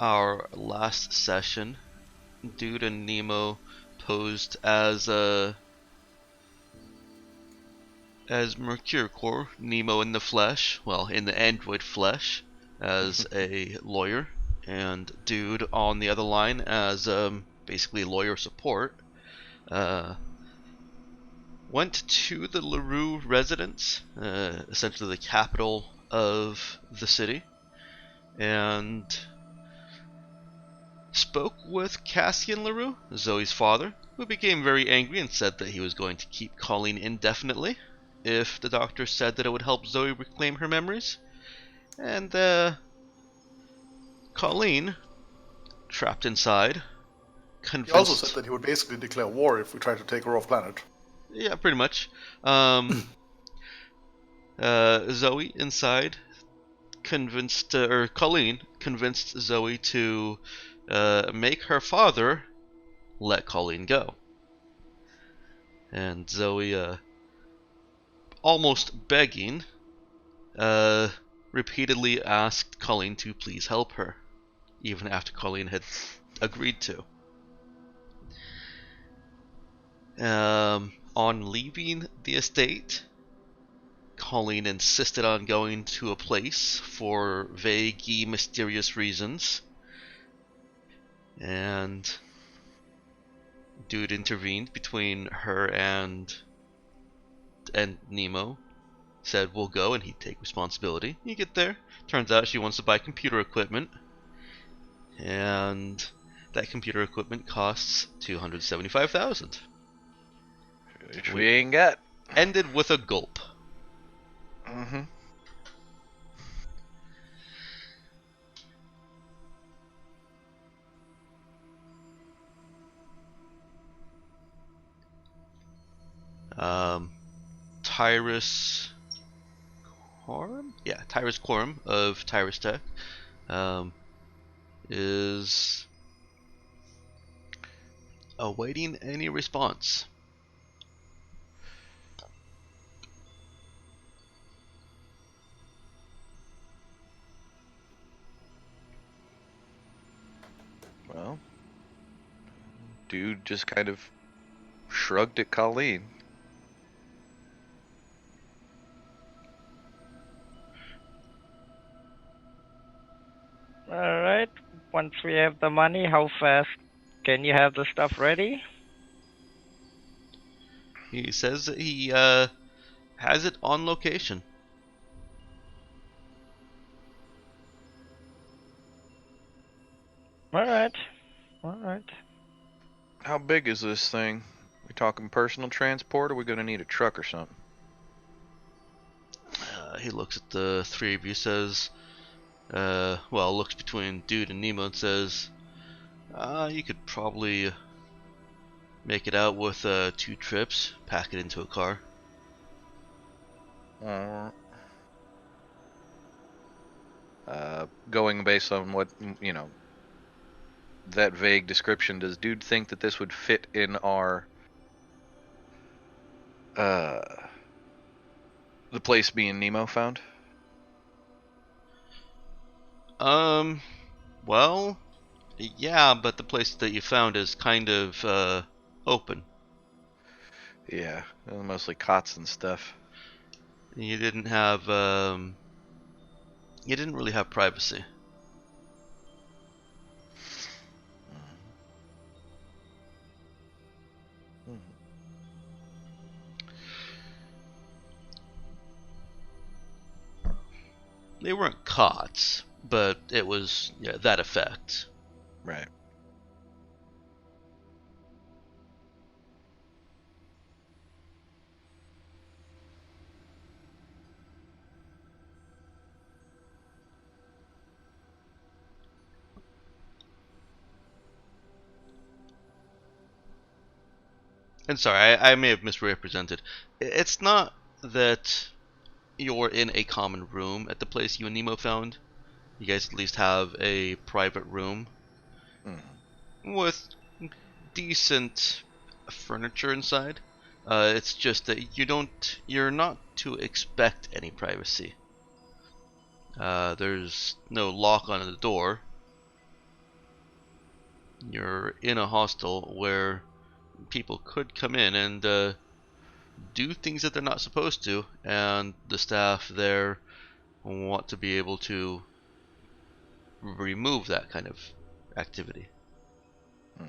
our last session, Dude and Nemo posed as Mercuricore, Nemo in the flesh, well, in the android flesh, as a lawyer, and Dude on the other line as basically lawyer support. Went to the LaRue residence, essentially the capital of the city, and spoke with Cassian LaRue, Zoe's father, who became very angry and said that he was going to keep Colleen indefinitely if the doctor said that it would help Zoe reclaim her memories. And Colleen, trapped inside, He also said convinced... that he would basically declare war if we tried to take her off planet. Yeah, pretty much. Zoe inside Colleen convinced Zoe to make her father let Colleen go. And Zoe, almost begging, repeatedly asked Colleen to please help her, even after Colleen had agreed to. On leaving the estate, Colleen insisted on going to a place for vague, mysterious reasons, and Dude intervened between her and Nemo. Said we'll go and he'd take responsibility. You get there. Turns out she wants to buy computer equipment, and that computer equipment costs $275,000. Which we ain't got. Ended with a gulp. Mm-hmm. Tyrus Quorum? Yeah, Tyrus Quorum of Tyrus Tech is awaiting any response. Well, Dude just kind of shrugged at Colleen. Alright, once we have the money, how fast can you have the stuff ready? He says that he has it on location. Alright. How big is this thing? We talking personal transport, or we gonna need a truck or something? He looks at the three of you, says, looks between Dude and Nemo and says, you could probably make it out with 2 trips, pack it into a car. Going based on what, that vague description, does Dude think that this would fit in our, the place being Nemo found? Well, yeah, but the place that you found is kind of, open. Yeah, mostly cots and stuff. You didn't have, you didn't really have privacy. They weren't cots, but it was that effect. Right. And sorry, I may have misrepresented. It's not that you're in a common room at the place you and Nemo found. You guys at least have a private room with decent furniture inside. It's just that you're not to expect any privacy. There's no lock on the door. You're in a hostel where people could come in and do things that they're not supposed to, and the staff there want to be able to remove that kind of activity. Hmm.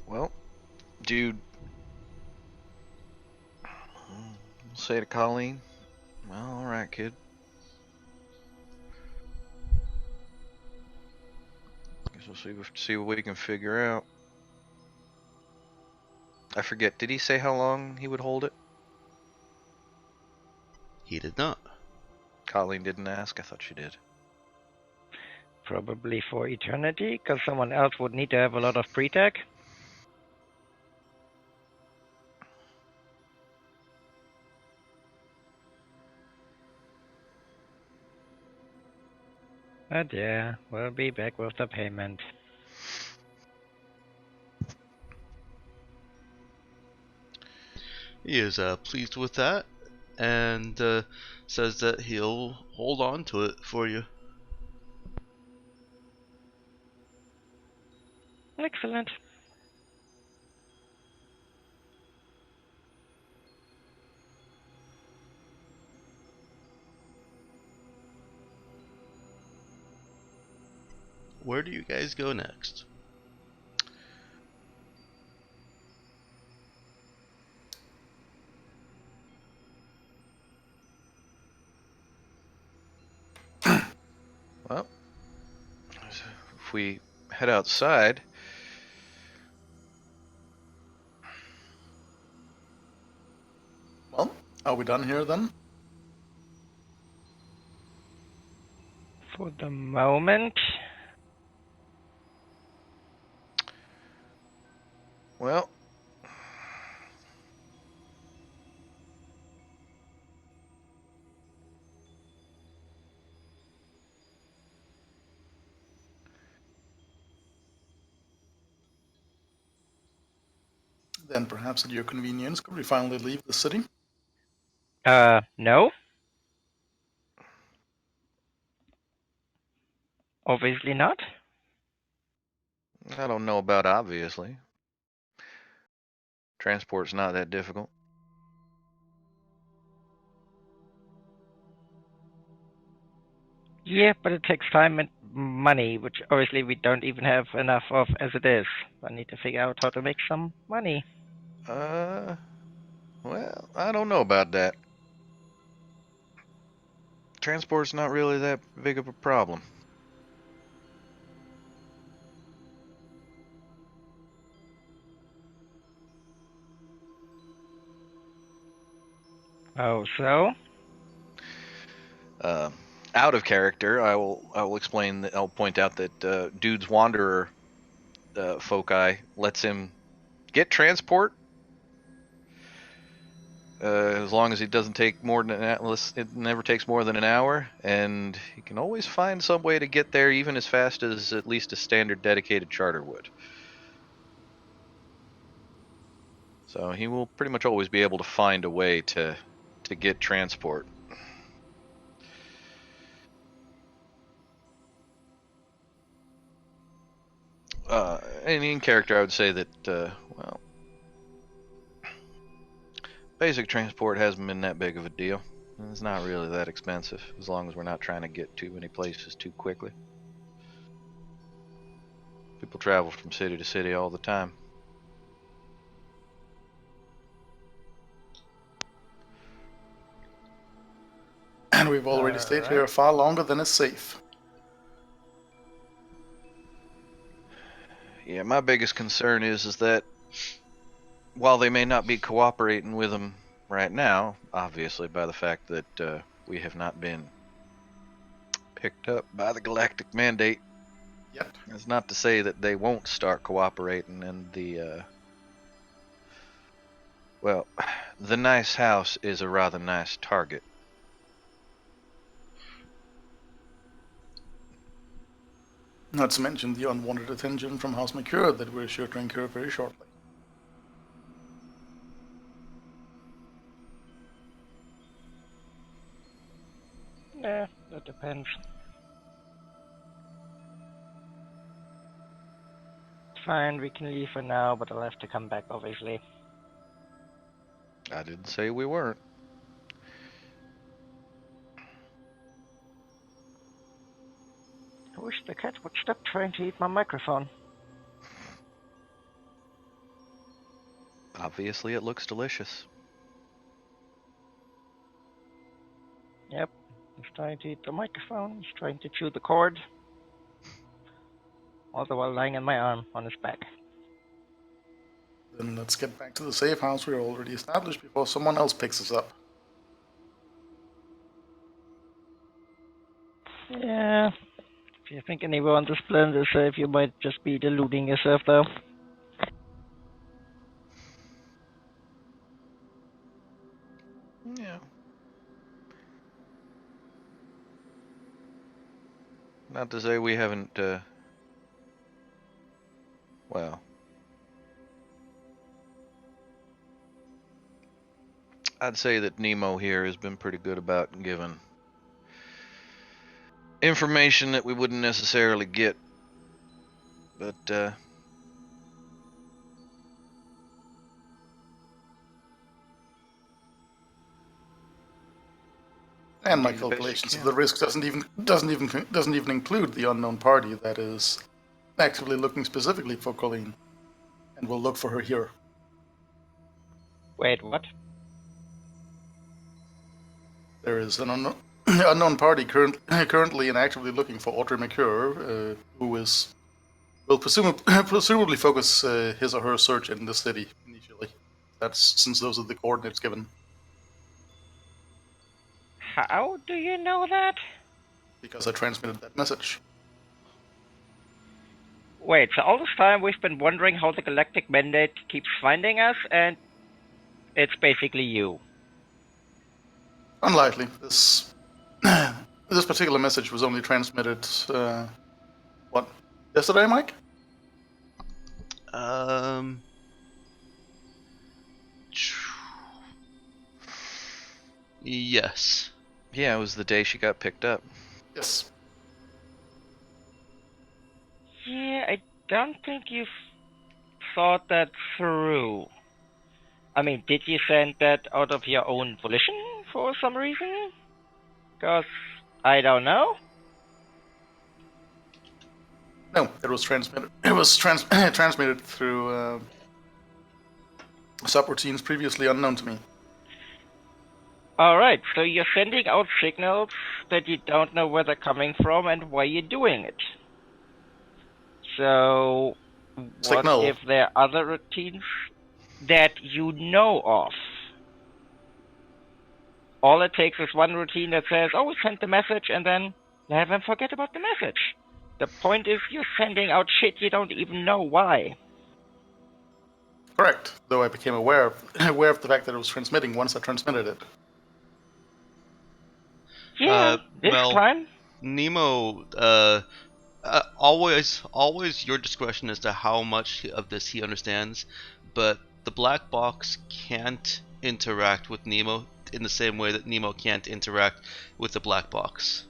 Well, dude, we'll say to Colleen, well, all right, kid. Guess we'll see what we can figure out. I forget, did he say how long he would hold it? He did not. Colleen didn't ask, I thought she did. Probably for eternity, because someone else would need to have a lot of pre-tech. But yeah, we'll be back with the payment. He is pleased with that, and says that he'll hold on to it for you. Excellent. Where do you guys go next? Well, if we head outside, Well, are we done here then? For the moment. well, Then perhaps at your convenience, could we finally leave the city? No. Obviously not. I don't know about obviously. Transport's not that difficult. Yeah, but it takes time and money, which obviously we don't even have enough of as it is. I need to figure out how to make some money. Well, I don't know about that. Transport's not really that big of a problem. Oh, so? Uh, Out of character, I will explain that I'll point out that Dude's Wanderer foci lets him get transport as long as it doesn't take more than it never takes more than an hour, and he can always find some way to get there even as fast as at least a standard dedicated charter would. So he will pretty much always be able to find a way to get transport. And in character, I would say that well, basic transport hasn't been that big of a deal. It's not really that expensive as long as we're not trying to get too many places too quickly. People travel from city to city all the time. And we've already stayed here far longer than is safe. Yeah, my biggest concern is that while they may not be cooperating with them right now, obviously by the fact that we have not been picked up by the Galactic Mandate, yet. That's not to say that they won't start cooperating, and well, the nice house is a rather nice target. Not to mention the unwanted attention from House Mercure that we're sure to incur very shortly. Yeah, that depends. Fine, we can leave for now, but I'll have to come back, obviously. I didn't say we weren't. I wish the cat would stop trying to eat my microphone. Obviously, it looks delicious. Yep, he's trying to eat the microphone, he's trying to chew the cord. All the while lying in my arm, on his back. Then let's get back to the safe house we already established before someone else picks us up. Yeah, if you think anyone on this planet is safe, you might just be deluding yourself, though. Yeah. Not to say we haven't, well, I'd say that Nemo here has been pretty good about giving information that we wouldn't necessarily get, but, And my do the best you calculations of can. the risk doesn't even include the unknown party that is actively looking specifically for Colleen, and will look for her here. Wait, what? There is an unknown party currently and actively looking for Audrey Mercure, who will presumably focus his or her search in the city initially. That's since those are the coordinates given. How do you know that? Because I transmitted that message. Wait, so all this time we've been wondering how the Galactic Mandate keeps finding us, and it's basically you. Unlikely. This this particular message was only transmitted what, yesterday, Mike? Yes. Yeah, it was the day she got picked up. Yes. Yeah, I don't think you've thought that through. I mean, did you send that out of your own volition for some reason? Because I don't know. No, it was transmitted. It was transmitted through subroutines previously unknown to me. Alright, so you're sending out signals that you don't know where they're coming from and why you're doing it. So, what Signal. if there are other routines that you know of? All it takes is one routine that says, oh, we sent the message, and then have them forget about the message. The point is you're sending out shit you don't even know why. Correct. Though I became aware of the fact that it was transmitting once I transmitted it. Yeah, this well, time. Nemo, always your discretion as to how much of this he understands, but the black box can't interact with Nemo in the same way that Nemo can't interact with the black box.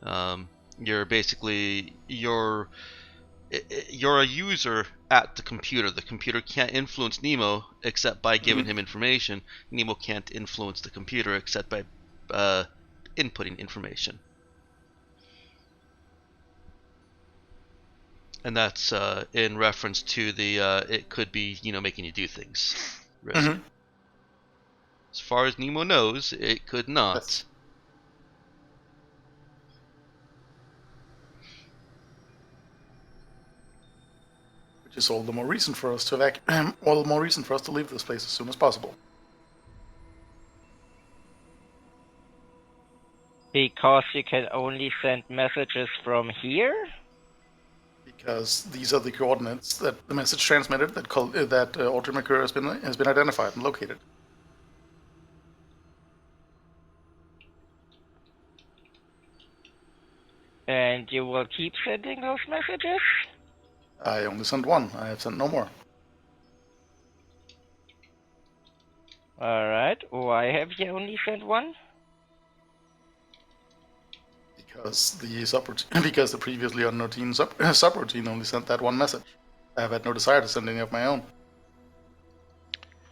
You're a user at the computer. The computer can't influence Nemo except by giving him information. Nemo can't influence the computer except by inputting information. And that's in reference to the it could be, making you do things risk. Mm-hmm. As far as Nemo knows, it could not. Yes. Which is all the more reason for us to leave this place as soon as possible. Because you can only send messages from here? because these are the coordinates that the message transmitted that Alter Mercure has been identified and located. And you will keep sending those messages? I only sent one. I have sent no more. Alright, why have you only sent one? Because the previously unknown subroutine only sent that one message. I have had no desire to send any of my own.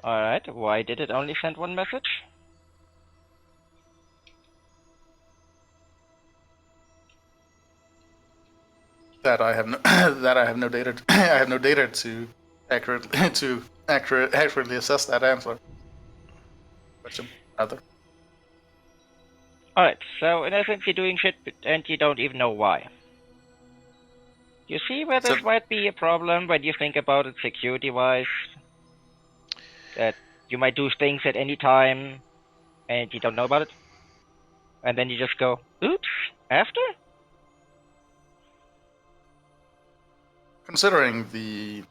Alright, why did it only send one message? That I have no that I have no data. I have no data to accurately assess that answer. Question, rather. Alright, so in essence you're doing shit and you don't even know why. You see where this might be a problem when you think about it security-wise? That you might do things at any time and you don't know about it? And then you just go, oops, after? Considering the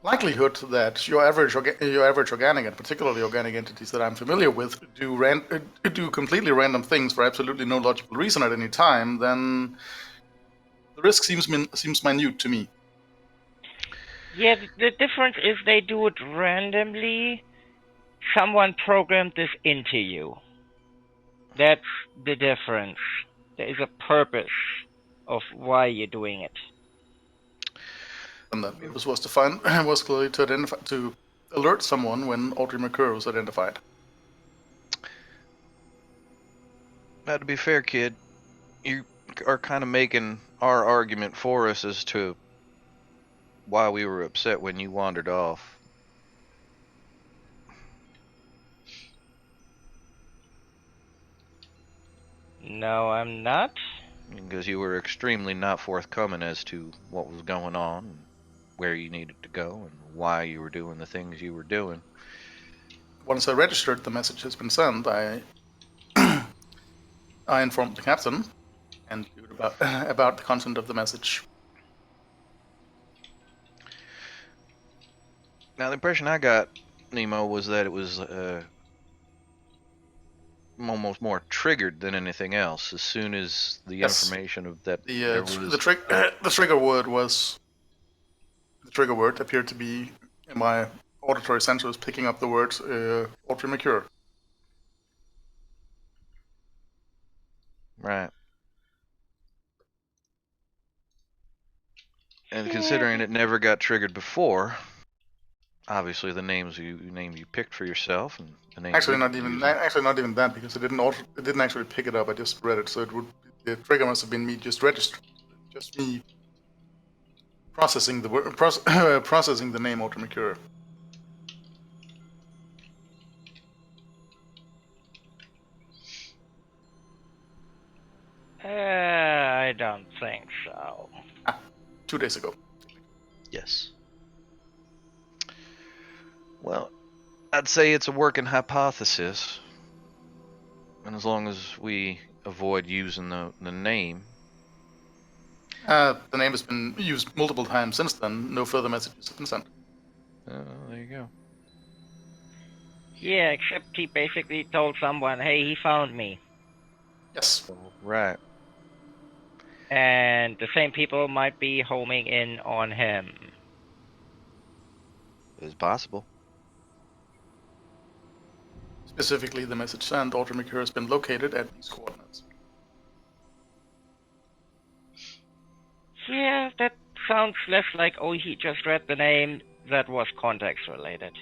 likelihood that your average organic, and particularly organic entities that I'm familiar with, do completely random things for absolutely no logical reason at any time, then the risk seems minute to me. Yeah, the difference is they do it randomly. Someone programmed this into you. That's the difference. There is a purpose of why you're doing it. And that purpose was clearly to alert someone when Alter Mercure was identified. Now, to be fair, kid, you are kind of making our argument for us as to why we were upset when you wandered off. No, I'm not. Because you were extremely not forthcoming as to what was going on, where you needed to go, and why you were doing the things you were doing. Once I registered the message has been sent, I informed the captain and about the content of the message. Now, the impression I got, Nemo, was that it was almost more triggered than anything else. As soon as the information of that the trigger word appeared to be in my auditory sensors picking up the word Alter Mercure. Right. And considering it never got triggered before, obviously the name you picked for yourself and the names Actually, not even that, because it didn't actually pick it up. I just read it, so the trigger must have been me just me processing the word, processing the name Alter Mercure. I don't think so. 2 days ago. Yes. Well, I'd say it's a working hypothesis. And as long as we avoid using the name. The name has been used multiple times since then. No further messages have been sent. There you go. Yeah, except he basically told someone, hey, he found me. Yes. Right. And the same people might be homing in on him. It's possible. Specifically, the message sent, Alter Mercure has been located at these coordinates. Yeah, that sounds less like, oh, he just read the name. That was context related.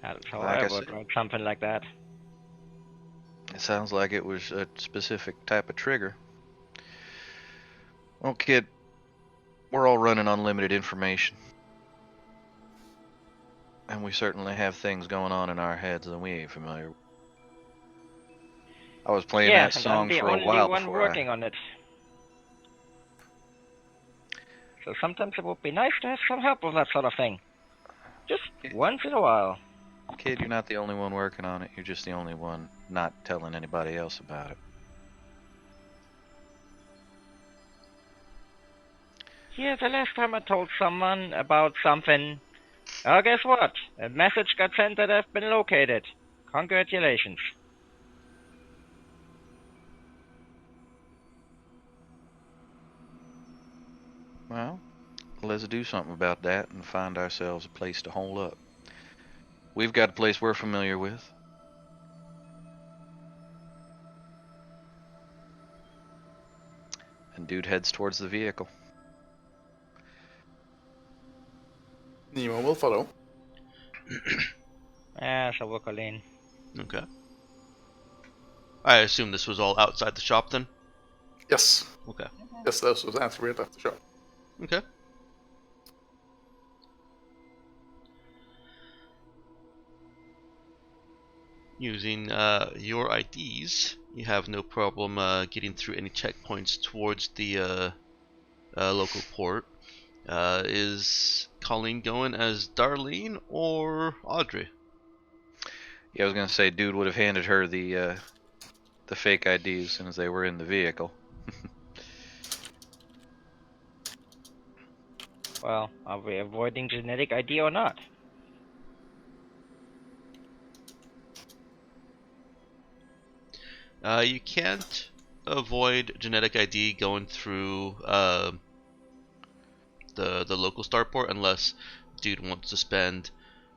That's how Like I I would said, write something like that. it sounds like it was a specific type of trigger. Well, kid, we're all running on limited information. And we certainly have things going on in our heads that we ain't familiar with. I was playing that and I'm song the for a only while one before working on it. So sometimes it would be nice to have some help with that sort of thing. Just once in a while. Kid, you're not the only one working on it. You're just the only one not telling anybody else about it. Yeah, the last time I told someone about something, oh, guess what? A message got sent that I've been located. Congratulations. Well, let's do something about that and find ourselves a place to hole up. We've got a place we're familiar with. And dude heads towards the vehicle. Nemo will follow. So we'll call in. Okay. I assume this was all outside the shop then? Yes. Okay. Yes, this was after we had left the shop. Okay. Using your IDs, you have no problem getting through any checkpoints towards the local port. Is Colleen going as Darlene or Audrey? Yeah, I was gonna say, dude would have handed her the fake ID as soon as they were in the vehicle. Well, are we avoiding genetic ID or not? You can't avoid genetic ID going through the local starport unless dude wants to spend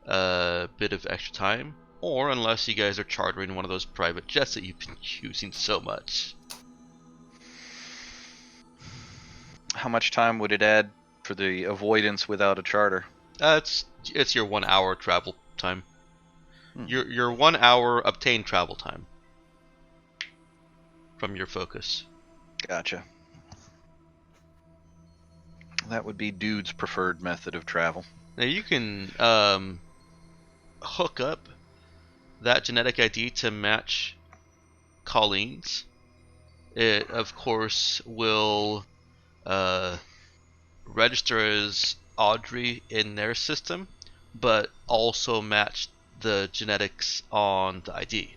a bit of extra time, or unless you guys are chartering one of those private jets that you've been using so much. How much time would it add for the avoidance without a charter? It's your 1 hour travel time. Your 1 hour obtained travel time from your focus. Gotcha. That would be dude's preferred method of travel. Now you can hook up that genetic ID to match Colleen's. It of course will register as Audrey in their system, but also match the genetics on the ID.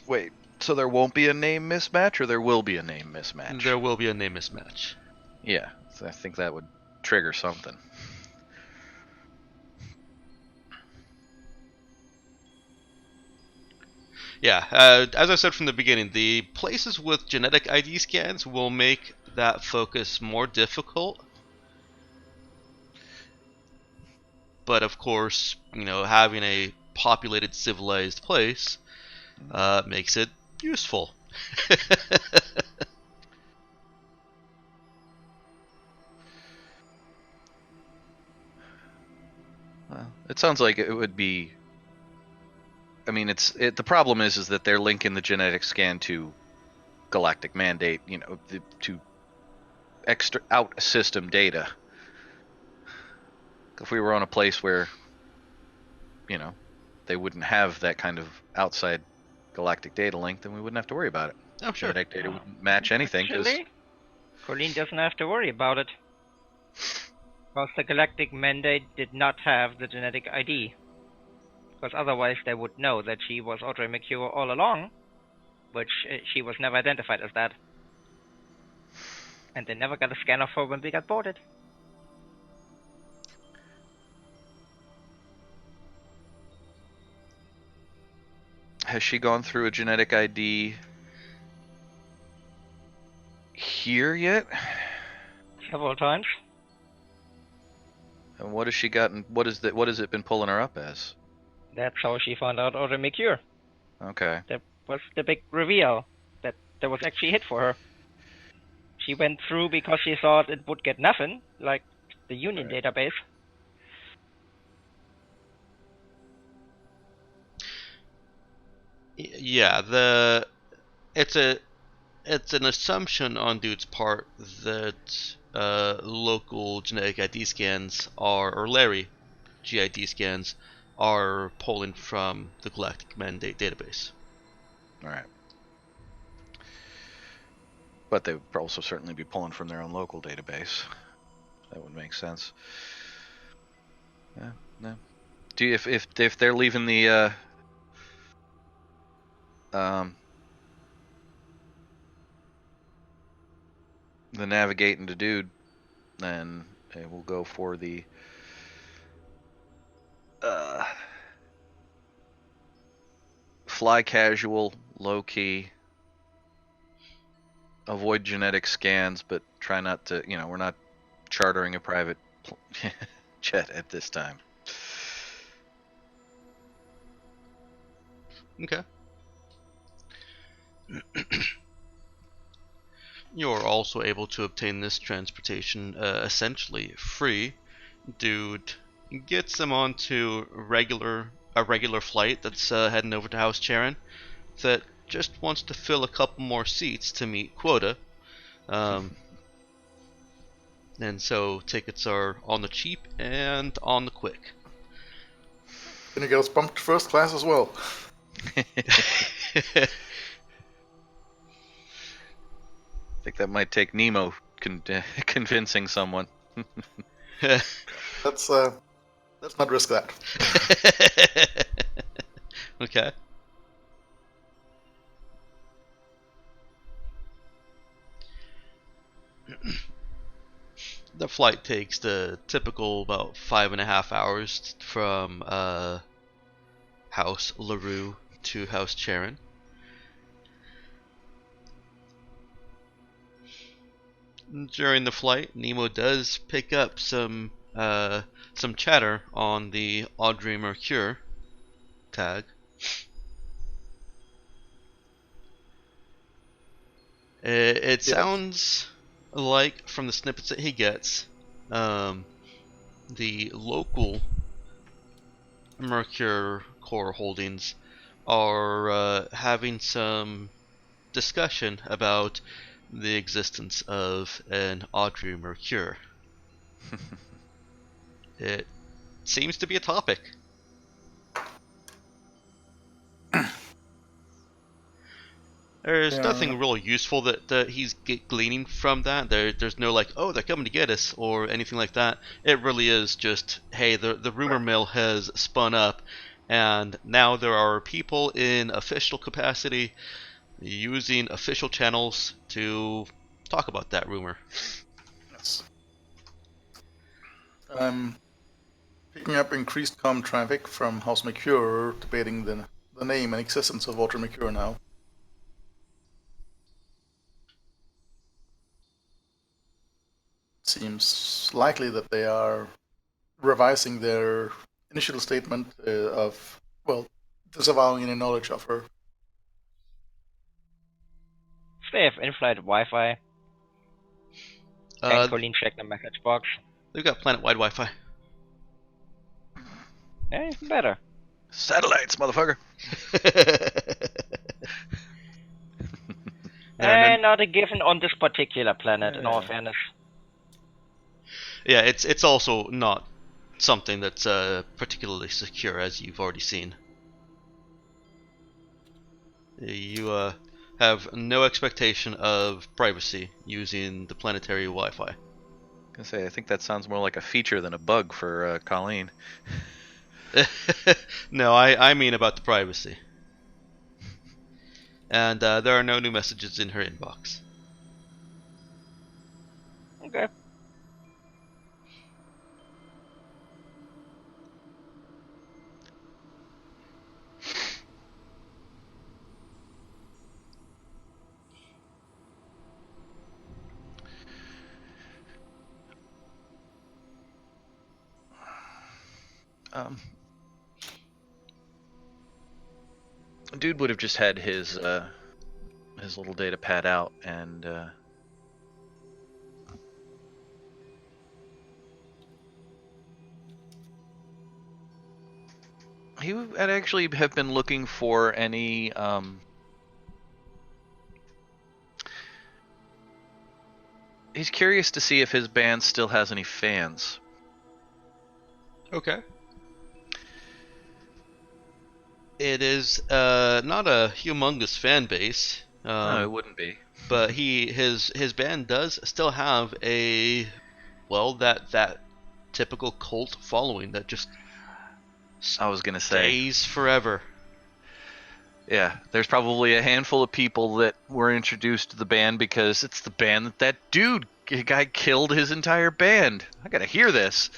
Wait, so there won't be a name mismatch, or there will be a name mismatch? There will be a name mismatch. Yeah, so I think that would trigger something. Yeah, as I said from the beginning, the places with genetic ID scans will make that focus more difficult. But of course, having a populated, civilized place makes it useful. Well, it sounds like it would be. I mean, the problem is that they're linking the genetic scan to galactic mandate, to extra out system data. If we were on a place where, they wouldn't have that kind of outside galactic data link, then we wouldn't have to worry about it. Oh, sure. Genetic data wouldn't match anything. Actually, Colleen doesn't have to worry about it. Because the galactic mandate did not have the genetic ID. Because otherwise they would know that she was Audrey McCure all along, which she was never identified as that. And they never got a scan of her when we got boarded. Has she gone through a genetic ID here yet? Several times. And what has she gotten? What has it been pulling her up as? That's how she found out Audrey McCure. Okay. That was the big reveal, that there was actually a hit for her. She went through because she thought it would get nothing, like the Union database. Yeah, it's an assumption on dude's part that local genetic ID scans or Larry GID scans are pulling from the Galactic Mandate database. All right. But they would also certainly be pulling from their own local database. That would make sense. Yeah, no. Do you, if they're leaving the navigating to dude, then we'll go for the fly casual, low key, avoid genetic scans, but try not to, we're not chartering a private jet at this time. Okay. You're also able to obtain this transportation essentially free. Dude gets them onto a regular flight that's heading over to House Charon that just wants to fill a couple more seats to meet quota. And so tickets are on the cheap and on the quick. Gonna get us bumped to first class as well. I think that might take Nemo convincing someone. Let's not risk that. Okay. The flight takes the typical about 5.5 hours from House LaRue to House Charon. During the flight, Nemo does pick up some chatter on the Audrey Mercure tag. It sounds like, from the snippets that he gets, the local Mercure core holdings are having some discussion about the existence of an Audrey Mercure. It seems to be a topic. There's nothing real useful that he's gleaning from that. There's no like, oh, they're coming to get us, or anything like that. It really is just, hey, the rumor mill has spun up, and now there are people in official capacity using official channels to talk about that rumor. Yes. I'm picking up increased comm traffic from House Mercure, debating the name and existence of Audrey Mercure now. Seems likely that they are revising their initial statement of, well, disavowing any knowledge of her. So they have in-flight Wi-Fi. Can Colleen check the message box? They've got planet-wide Wi-Fi. Yeah, even better. Satellites, motherfucker. Not a given on this particular planet, in all fairness. Yeah, it's also not something that's particularly secure, as you've already seen. You have no expectation of privacy using the planetary Wi-Fi. I think that sounds more like a feature than a bug for Colleen. No, I mean about the privacy. And there are no new messages in her inbox. Okay. Dude would have just had his little data pad out, and he would actually have been looking for any he's curious to see if his band still has any fans. Okay. It is not a humongous fan base. No, it wouldn't be. But his band does still have a well, that typical cult following that just I was gonna say, stays forever. yeah, there's probably a handful of people that were introduced to the band because it's the band that guy killed his entire band. I gotta hear this.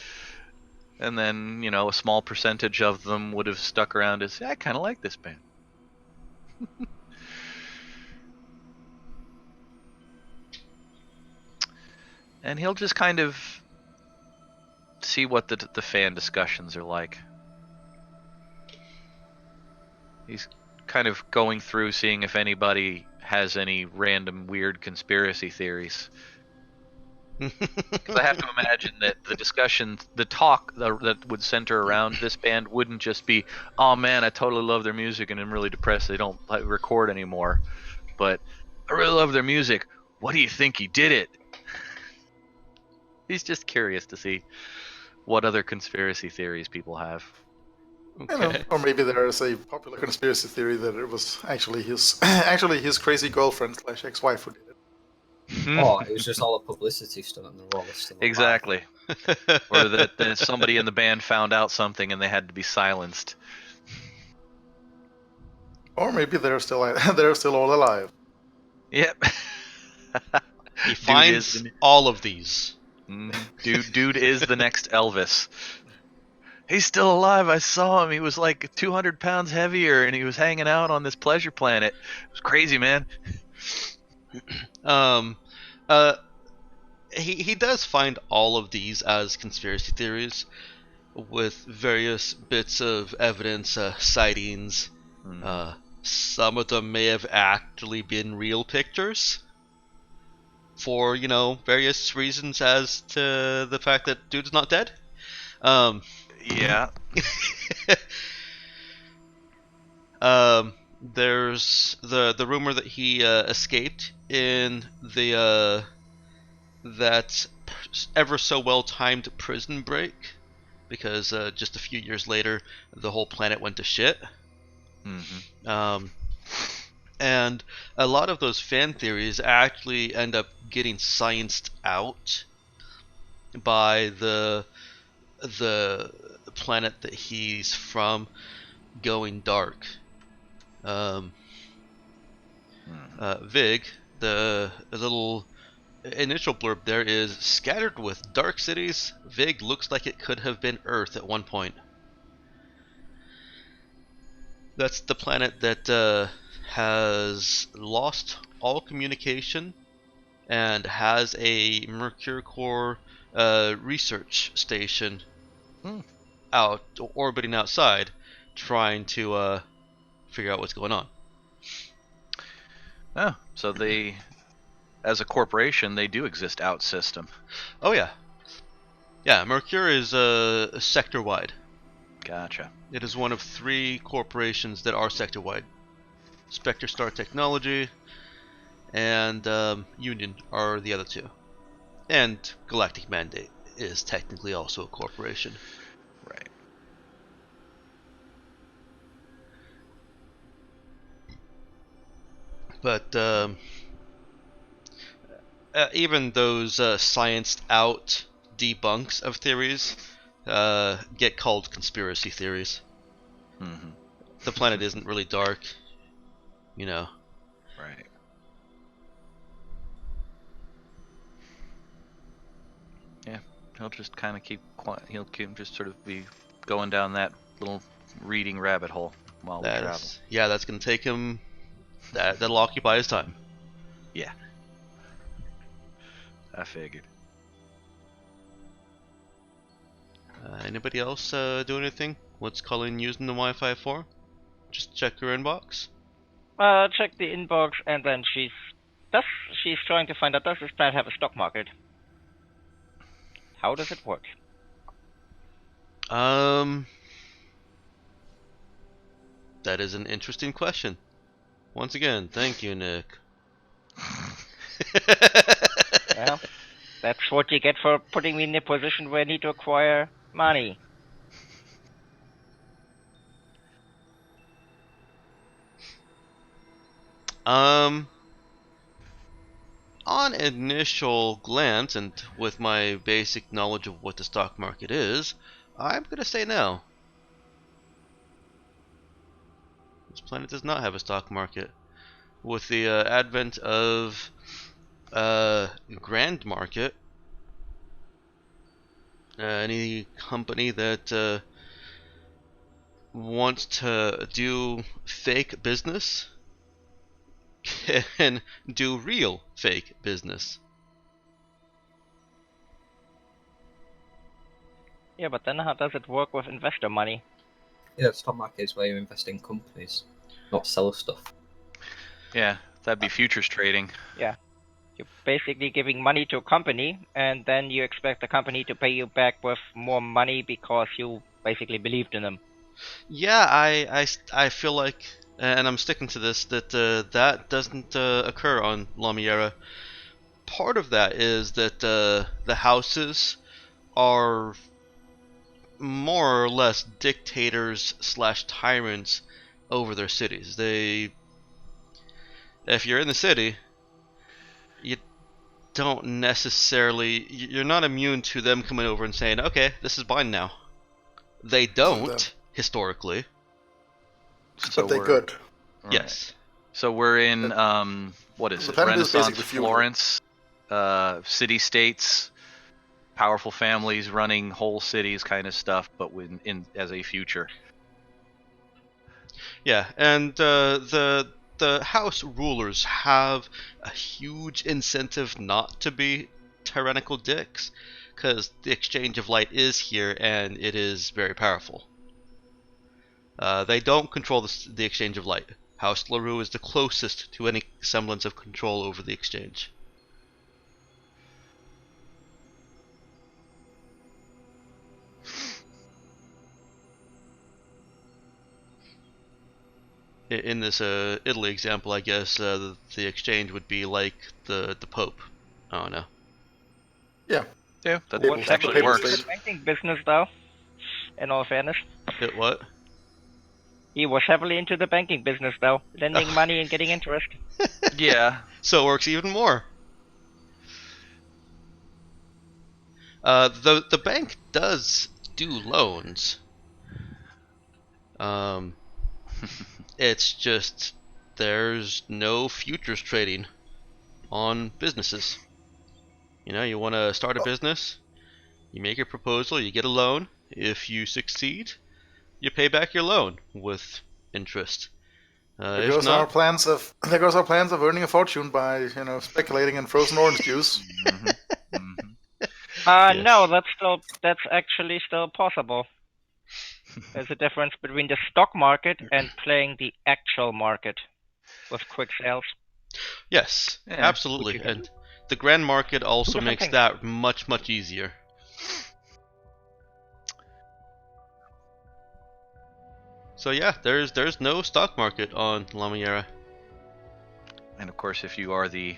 And then, a small percentage of them would have stuck around as, I kind of like this band. And he'll just kind of see what the fan discussions are like. He's kind of going through, seeing if anybody has any random weird conspiracy theories. Because I have to imagine that the discussion, the talk that would center around this band wouldn't just be, oh man, I totally love their music and I'm really depressed they don't record anymore. But I really love their music. What do you think he did it? He's just curious to see what other conspiracy theories people have. Okay. Or maybe there is a popular conspiracy theory that it was actually his crazy girlfriend / ex-wife who did it. Oh, it was just all a publicity stunt and they're all still alive. Exactly. Or that somebody in the band found out something and they had to be silenced. Or maybe they're still all alive. Yep. He finds all of these. Dude is the next Elvis. He's still alive. I saw him. He was like 200 pounds heavier, and he was hanging out on this pleasure planet. It was crazy, man. He does find all of these as conspiracy theories, with various bits of evidence, sightings. Some of them may have actually been real pictures, for various reasons as to the fact that dude's not dead. Yeah. There's the rumor that he escaped in the that ever so well timed prison break, because just a few years later the whole planet went to shit. And a lot of those fan theories actually end up getting scienced out by the planet that he's from going dark. Vig, the little initial blurb there is, scattered with dark cities, Vig looks like it could have been Earth at one point. That's the planet that has lost all communication and has a Mercure core research station orbiting outside, trying to figure out what's going on. Oh, so they, as a corporation, they do exist out system. Oh yeah. Yeah, Mercure is sector-wide. Gotcha. It is one of 3 corporations that are sector-wide. Spectre Star Technology and Union are the other 2. And Galactic Mandate is technically also a corporation. Right. But even those scienced out debunks of theories get called conspiracy theories. The planet isn't really dark, Right. Yeah, he'll just kind of keep quiet. He'll just sort of be going down that little reading rabbit hole while we travel. Yeah, that's gonna take him. That'll occupy his time. Yeah. I figured. Anybody else do anything? What's Colleen using the Wi-Fi for? Just check her inbox? Check the inbox, and then she's trying to find out, does this planet have a stock market? How does it work? That is an interesting question. Once again, thank you, Nick. Well, that's what you get for putting me in a position where I need to acquire money. On initial glance, and with my basic knowledge of what the stock market is, I'm gonna say no. This planet does not have a stock market. With the advent of grand market, any company that wants to do fake business can do real fake business. Yeah, but then how does it work with investor money? Yeah, the stock market is where you invest in companies, not sell stuff. Yeah, that'd be futures trading. Yeah. You're basically giving money to a company, and then you expect the company to pay you back with more money because you basically believed in them. Yeah, I feel like, and I'm sticking to this, that that doesn't occur on Lamiera. Part of that is that the houses are more or less dictators slash tyrants over their cities. If you're in the city, you don't necessarily, you're not immune to them coming over and saying, okay, this is mine now. They don't, historically. So but they we're, could. right. Yes. So we're in what is The it? planet is Renaissance basically feudal. Florence, city-states, powerful families running whole cities, kind of stuff, but in as a future. Yeah, and the house rulers have a huge incentive not to be tyrannical dicks, because the exchange of light is here and it is very powerful. They don't control the exchange of light. House LaRue is the closest to any semblance of control over the exchange. In this Italy example, I guess the exchange would be like the Pope. I don't know. Yeah. Yeah, that Papal- What's actually papal works. in the state. banking business, though, in all fairness. It what? He was heavily into the banking business, though, lending money and getting interest. Yeah. So it works even more. The bank does do loans. It's just there's no futures trading on businesses. You know, you want to start a business, you make a proposal, you get a loan. If you succeed, you pay back your loan with interest. There If goes our not, plans of earning a fortune by speculating in frozen orange juice. Yes. No, that's actually still possible. There's a difference between the stock market and playing the actual market with quick sales. Yes, Yeah. absolutely. Which you can And the grand market also different makes things. that much, much easier. So yeah, there's no stock market on Lamiera. And of course, if you are the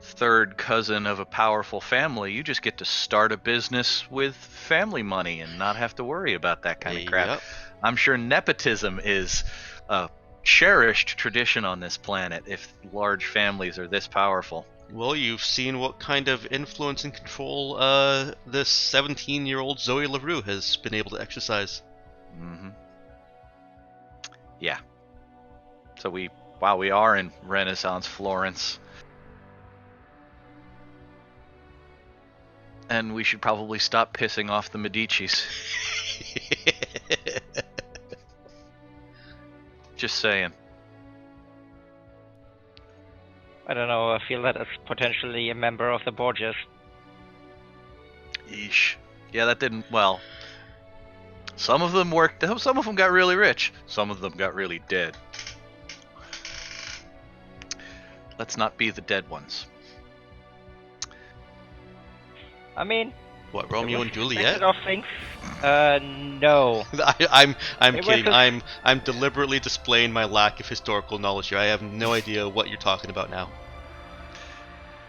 third cousin of a powerful family, you just get to start a business with family money and not have to worry about that kind of crap. Yep. I'm sure nepotism is a cherished tradition on this planet if large families are this powerful. Well, you've seen what kind of influence and control this 17-year-old Zoe LaRue has been able to exercise. Mm-hmm. Yeah. So we are in Renaissance Florence. And we should probably stop pissing off the Medicis. Just saying. I don't know, I feel that as potentially a member of the Borgias. Yeesh. Yeah, that didn't. Well, some of them worked. Some of them got really rich. Some of them got really dead. Let's not be the dead ones. I mean, What, Romeo and method Juliet? of things? No. I'm It was kidding. a- I'm deliberately displaying my lack of historical knowledge here. I have no idea what you're talking about now.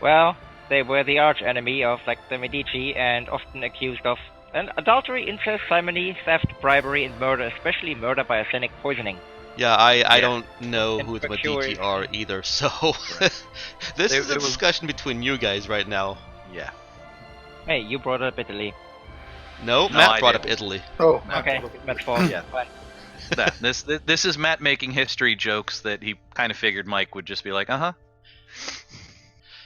Well, they were the arch enemy of the Medici and often accused of adultery, incest, simony, theft, bribery, and murder, especially murder by arsenic poisoning. Yeah, I Yeah. don't know And who the procure- Medici are either, so this is a It was- discussion between you guys right now. Yeah. Hey, you brought up Italy. No, No, Matt I brought did. up Italy. Oh, Okay, Matt's fault. Yeah. Fine. Yeah, this is Matt making history jokes that he kind of figured Mike would just be like, uh-huh.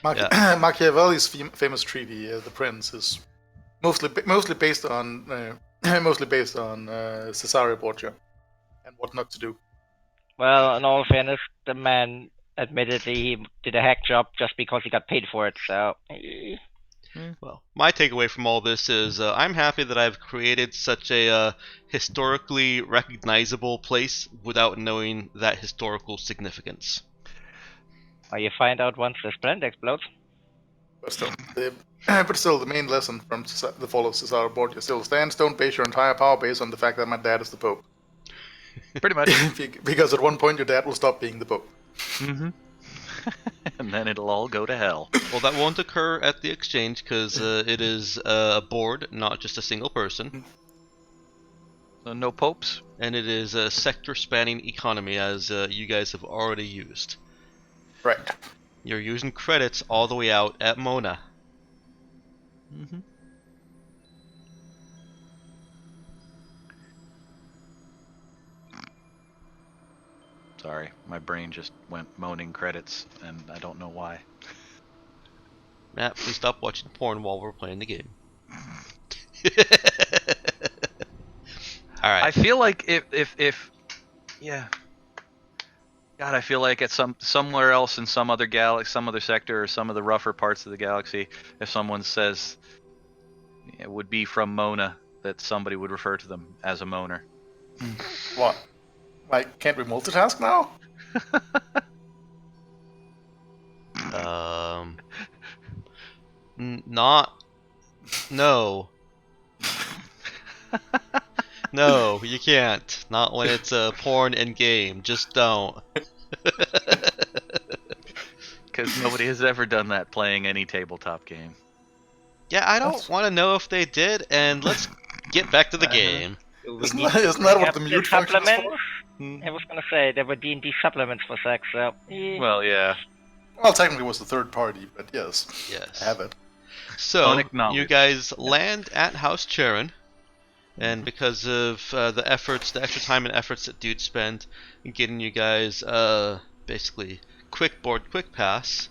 Machiavelli's famous treaty, The Prince, is mostly based on Cesare Borgia and what not to do. Well, in all fairness, the man admittedly he did a hack job just because he got paid for it. So. Well, my takeaway from all this is I'm happy that I've created such a historically recognizable place without knowing that historical significance. Well, you find out once this planet explodes. But still, the main lesson from the fall of Cesare Borgia still stands: don't base your entire power base on the fact that my dad is the Pope. Pretty much. Because at one point your dad will stop being the Pope. Mm-hmm. And then it'll all go to hell. Well, that won't occur at the exchange because it is a board, not just a single person. So no popes? And it is a sector-spanning economy, as you guys have already used. Right. You're using credits all the way out at Mona. Mm-hmm. Sorry, my brain just went moaning credits, and I don't know why. Matt, please stop watching porn while we're playing the game. Alright. I feel like if yeah. God, I feel like at somewhere else in some other galaxy, some other sector, or some of the rougher parts of the galaxy, if someone says it would be from Mona, that somebody would refer to them as a moaner. What? Like, can't we multitask now? Not. No. No, you can't. Not when it's porn in game. Just don't. Because nobody has ever done that playing any tabletop game. Yeah, I don't want to know if they did, and let's get back to the game. Isn't that what the mute function is for? I was gonna say there were D&D supplements for sex, so. Well, yeah. Well, technically it was the third party, but yes. Yes. Have it. So, Unacknowledged. you guys land at House Charon, and because of the extra time and efforts that Dude spent in getting you guys basically quick board, quick pass,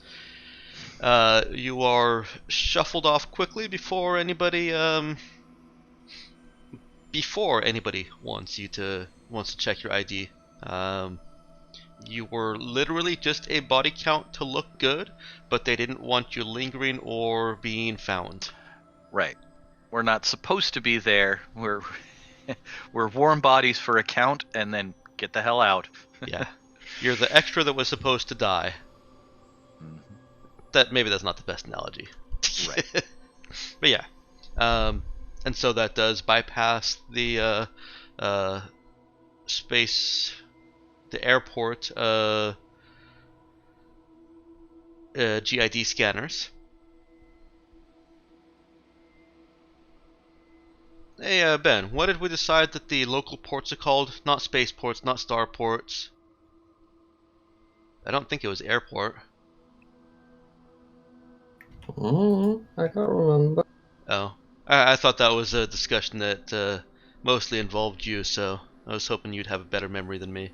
you are shuffled off quickly before anybody wants to check your ID. You were literally just a body count to look good, but they didn't want you lingering or being found. Right. We're not supposed to be there. We're warm bodies for a count, and then get the hell out. Yeah. You're the extra that was supposed to die. Maybe that's not the best analogy. Right. But yeah. And so that does bypass the the airport GID scanners. Hey, Ben, what did we decide that the local ports are called? Not spaceports, not starports. I don't think it was airport. I can't remember. Oh. I thought that was a discussion that mostly involved you, so I was hoping you'd have a better memory than me.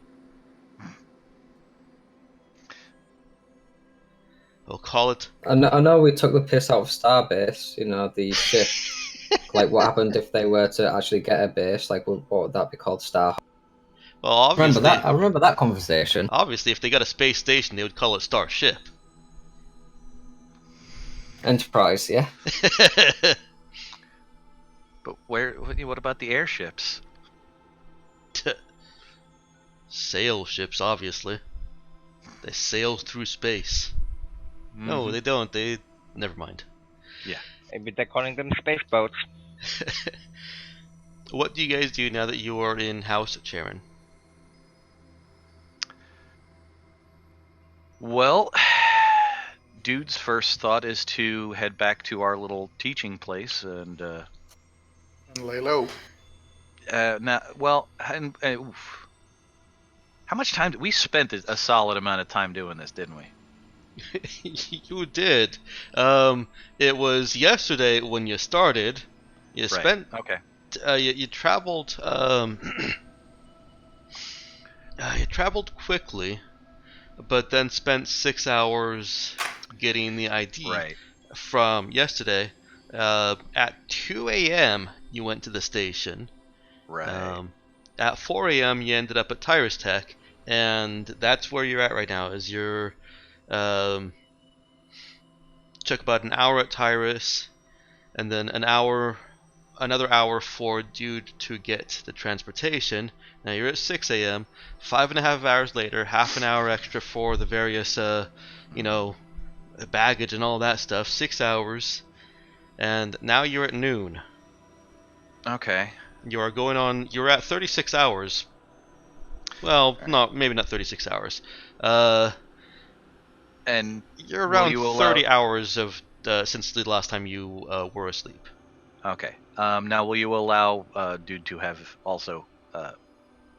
We'll call it... I know we took the piss out of Starbase, you know, the ship. Like, what happened if they were to actually get a base? Like, what would that be called? Star? Well, obviously... I remember that conversation. Obviously, if they got a space station, they would call it Starship. Enterprise, yeah. But what about the airships? Sail ships, obviously. They sail through space. No, they don't. Never mind. Yeah. Maybe they're calling them space boats. What do you guys do now that you are in House Charon? Well, Dude's first thought is to head back to our little teaching place and lay low. how How much time we spent a solid amount of time doing this, didn't we? You did. It was yesterday when you started. You spent. Okay. You traveled. You traveled quickly, but then spent 6 hours getting the ID Right. from yesterday. At 2 a.m. you went to the station. Right. At 4 a.m. you ended up at Tyrus Tech, and that's where you're at right now. Is you're took about an hour at Tyrus, and then another hour for Dude to get the transportation. Now you're at 6 a.m. 5.5 hours later, half an hour extra for the various, baggage and all that stuff. 6 hours, and now you're at noon. Okay. You're at 36 hours. Well, maybe not 36 hours. And You're will around you 30 hours of since the last time you were asleep. Okay. Now, will you allow Dude to have also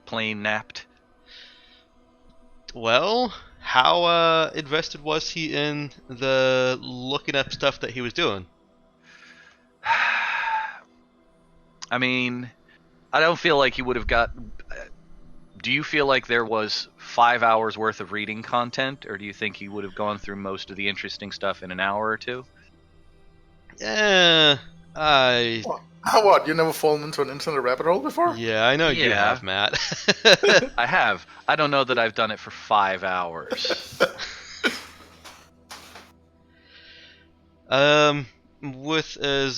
plain napped? Well, how invested was he in the looking up stuff that he was doing? I mean, I don't feel like he would have got. Do you feel like there was 5 hours worth of reading content, or do you think he would have gone through most of the interesting stuff in an hour or two? I What? You never fallen into an internet rabbit hole before? yeah, I know you Yeah. have, Matt. I have. I don't know that I've done it for 5 hours. With as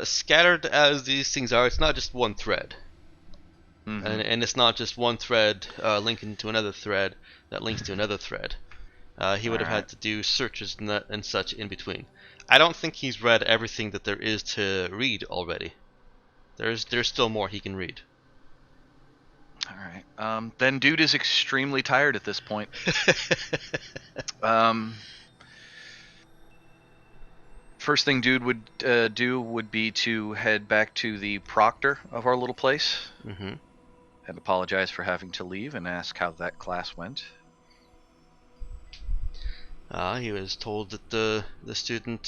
scattered as these things are, it's not just one thread. Mhm. And it's not just one thread linking to another thread that links to another thread. He would have had to do searches and such in between. I don't think he's read everything that there is to read already. There's still more he can read. All right. Then Dude is extremely tired at this point. First thing Dude would do would be to head back to the proctor of our little place Mm-hmm. and apologize for having to leave and ask how that class went. He was told that the student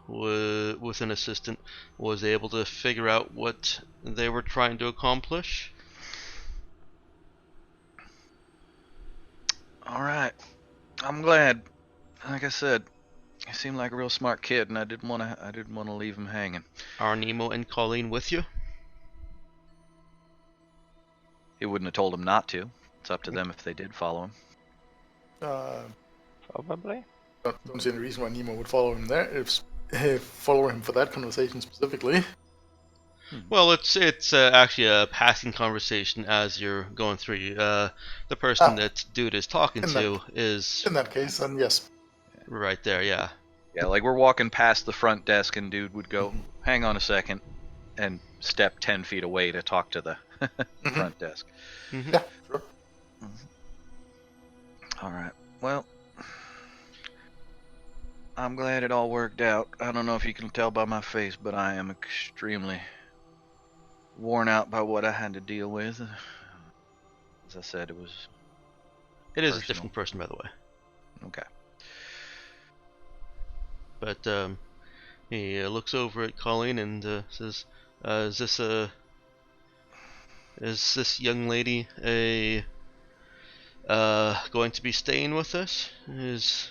with an assistant was able to figure out what they were trying to accomplish. All right. I'm glad. Like I said, he seemed like a real smart kid, and I didn't want to leave him hanging. Are Nemo and Colleen with you? He wouldn't have told him not to. It's up to them if they did follow him. Probably. Don't see any reason why Nemo would follow him there. Follow him for that conversation specifically. Well, it's actually a passing conversation as you're going through. The person that Dude is talking to is In that case, then yes. right there. Yeah. Yeah, like we're walking past the front desk, and Dude would go, "Hang on a second," and step 10 feet away to talk to the front desk. Mm-hmm. Yeah, sure. All right. Well, I'm glad it all worked out. I don't know if you can tell by my face, but I am extremely worn out by what I had to deal with. As I said, it was It is personal. a different person, by the way. Okay. But he looks over at Colleen and says, "Is this young lady going to be staying with us? Yes,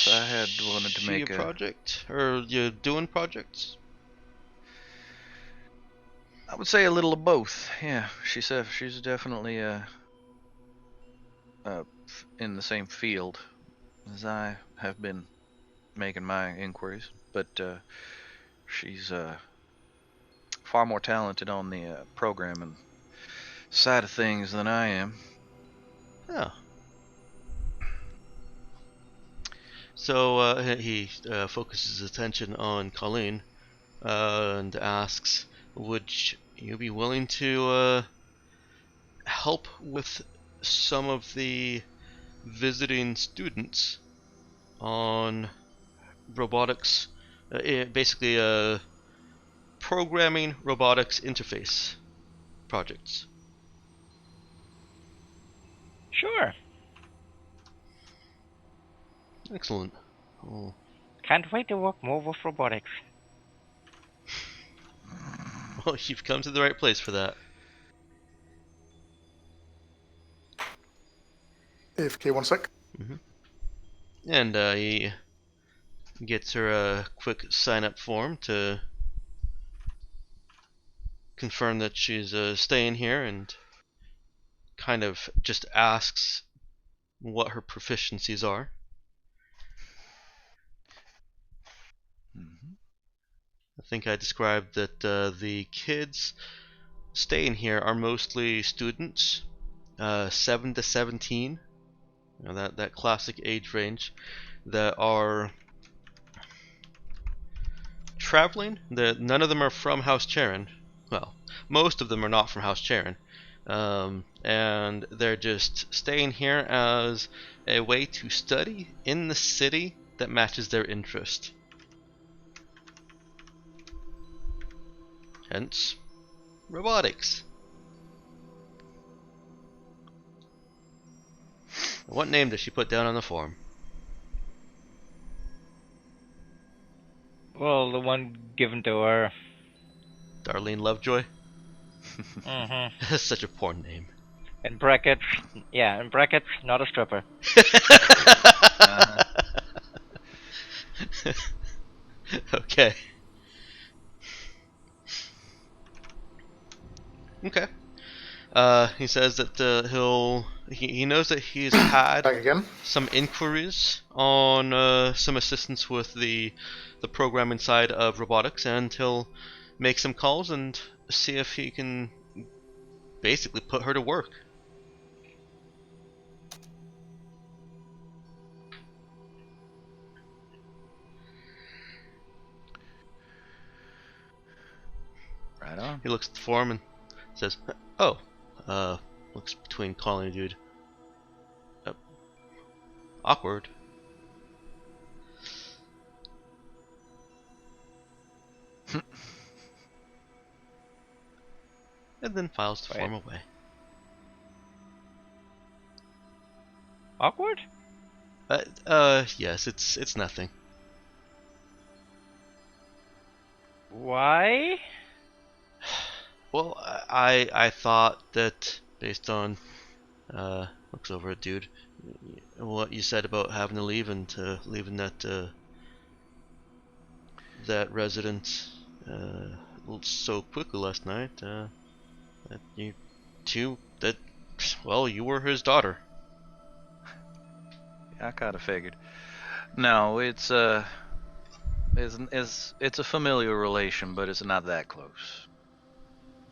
I had wanted to she make a project, or you doing projects?" I would say a little of both. Yeah, she said she's definitely in the same field as I have been making my inquiries, but she's far more talented on the programming side of things than I am. Oh. So he focuses his attention on Colleen and asks, "Would you be willing to help with some of the visiting students on robotics, basically programming robotics interface projects?" Sure. Excellent. Oh. Can't wait to work more with robotics. Well, you've come to the right place for that. AFK 1 sec. And he gets her a quick sign-up form to confirm that she's staying here, and kind of just asks what her proficiencies are. Mm-hmm. I think I described that the kids staying here are mostly students, 7 to 17, you know, that classic age range, that are traveling. None of them are from House Charon. Well, most of them are not from House Charon. And they're just staying here as a way to study in the city that matches their interest. Hence, robotics. What name does she put down on the form? Well, the one given to her. Darlene Lovejoy? Mm-hmm. That's such a porn name. In brackets, yeah, in brackets, not a stripper. Okay. Okay. He says that he knows that he's had Back again. some inquiries on some assistance with the programming side of robotics, and he'll make some calls and see if he can basically put her to work. Right on. He looks at the form and says, "Oh, looks between calling a dude. Uh, Awkward." And then files the form away. Awkward? Yes, it's nothing. Why? Well, I thought that based on looks over at dude, what you said about having to leave and leaving that residence so quickly last night, that you two that well, you were his daughter. Yeah, I kind of figured. No, it's a familiar relation, but it's not that close.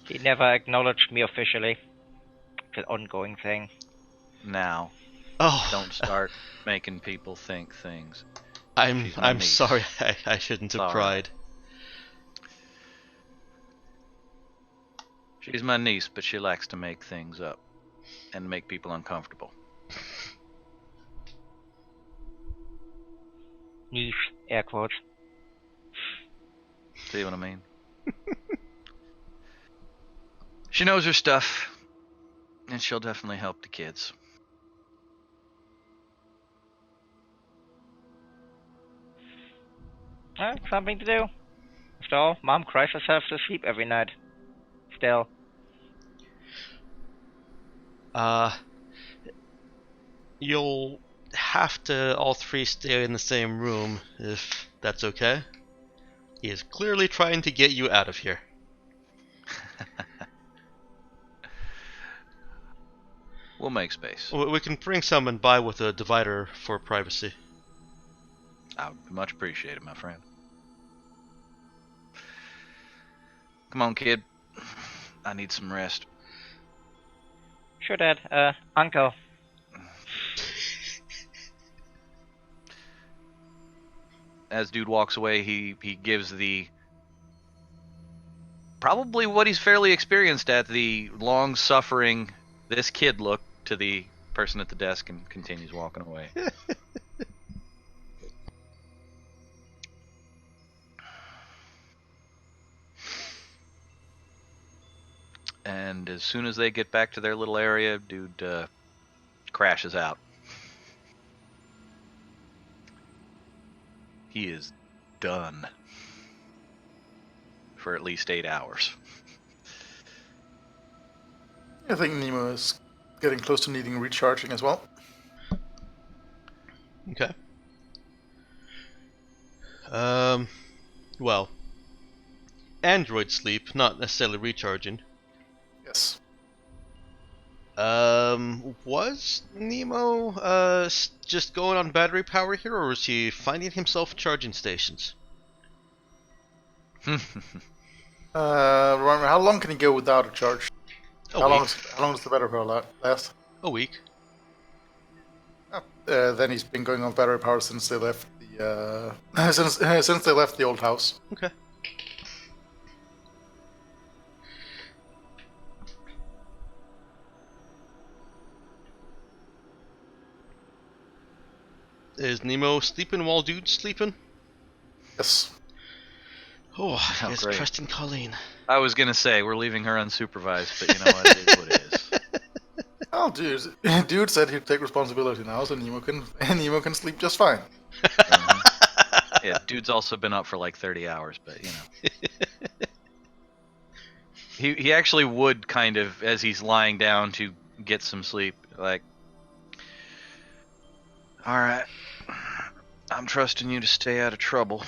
He never acknowledged me officially. It's an ongoing thing. Now, Oh, don't start making people think things. I'm She's my I'm niece. sorry. I shouldn't have It's all pried. She's my niece, but she likes to make things up and make people uncomfortable. Niche, air quotes. See what I mean? She knows her stuff, and she'll definitely help the kids. Something to do. After all, Mom cries herself to sleep every night. Still. You'll have to all three stay in the same room if that's okay. He is clearly trying to get you out of here. We'll make space. We can bring someone by with a divider for privacy. I would much appreciate it, my friend. Come on, kid. I need some rest. Sure, Dad. Uncle. As dude walks away, he gives the probably what he's fairly experienced at, the long-suffering this kid look to the person at the desk, and continues walking away. And as soon as they get back to their little area, dude crashes out. He is done for at least 8 hours. I think Nemo is getting close to needing recharging as well. Okay. Well, android sleep, not necessarily recharging. Yes. Was Nemo just going on battery power here, or was he finding himself charging stations? Remember, how long can he go without a charge? A How week. long does the battery power last? A week. Then he's been going on battery power since they left the since they left the old house. Okay. Is Nemo sleeping while dude's sleeping? Yes. Oh, I guess great. trusting Colleen. I was gonna say we're leaving her unsupervised, but you know what? It is what it is. Oh, dude said he'd take responsibility now, so Nemo can sleep just fine. Yeah, dude's also been up for like 30 hours, but you know. He actually would kind of, as he's lying down to get some sleep, like, alright, I'm trusting you to stay out of trouble.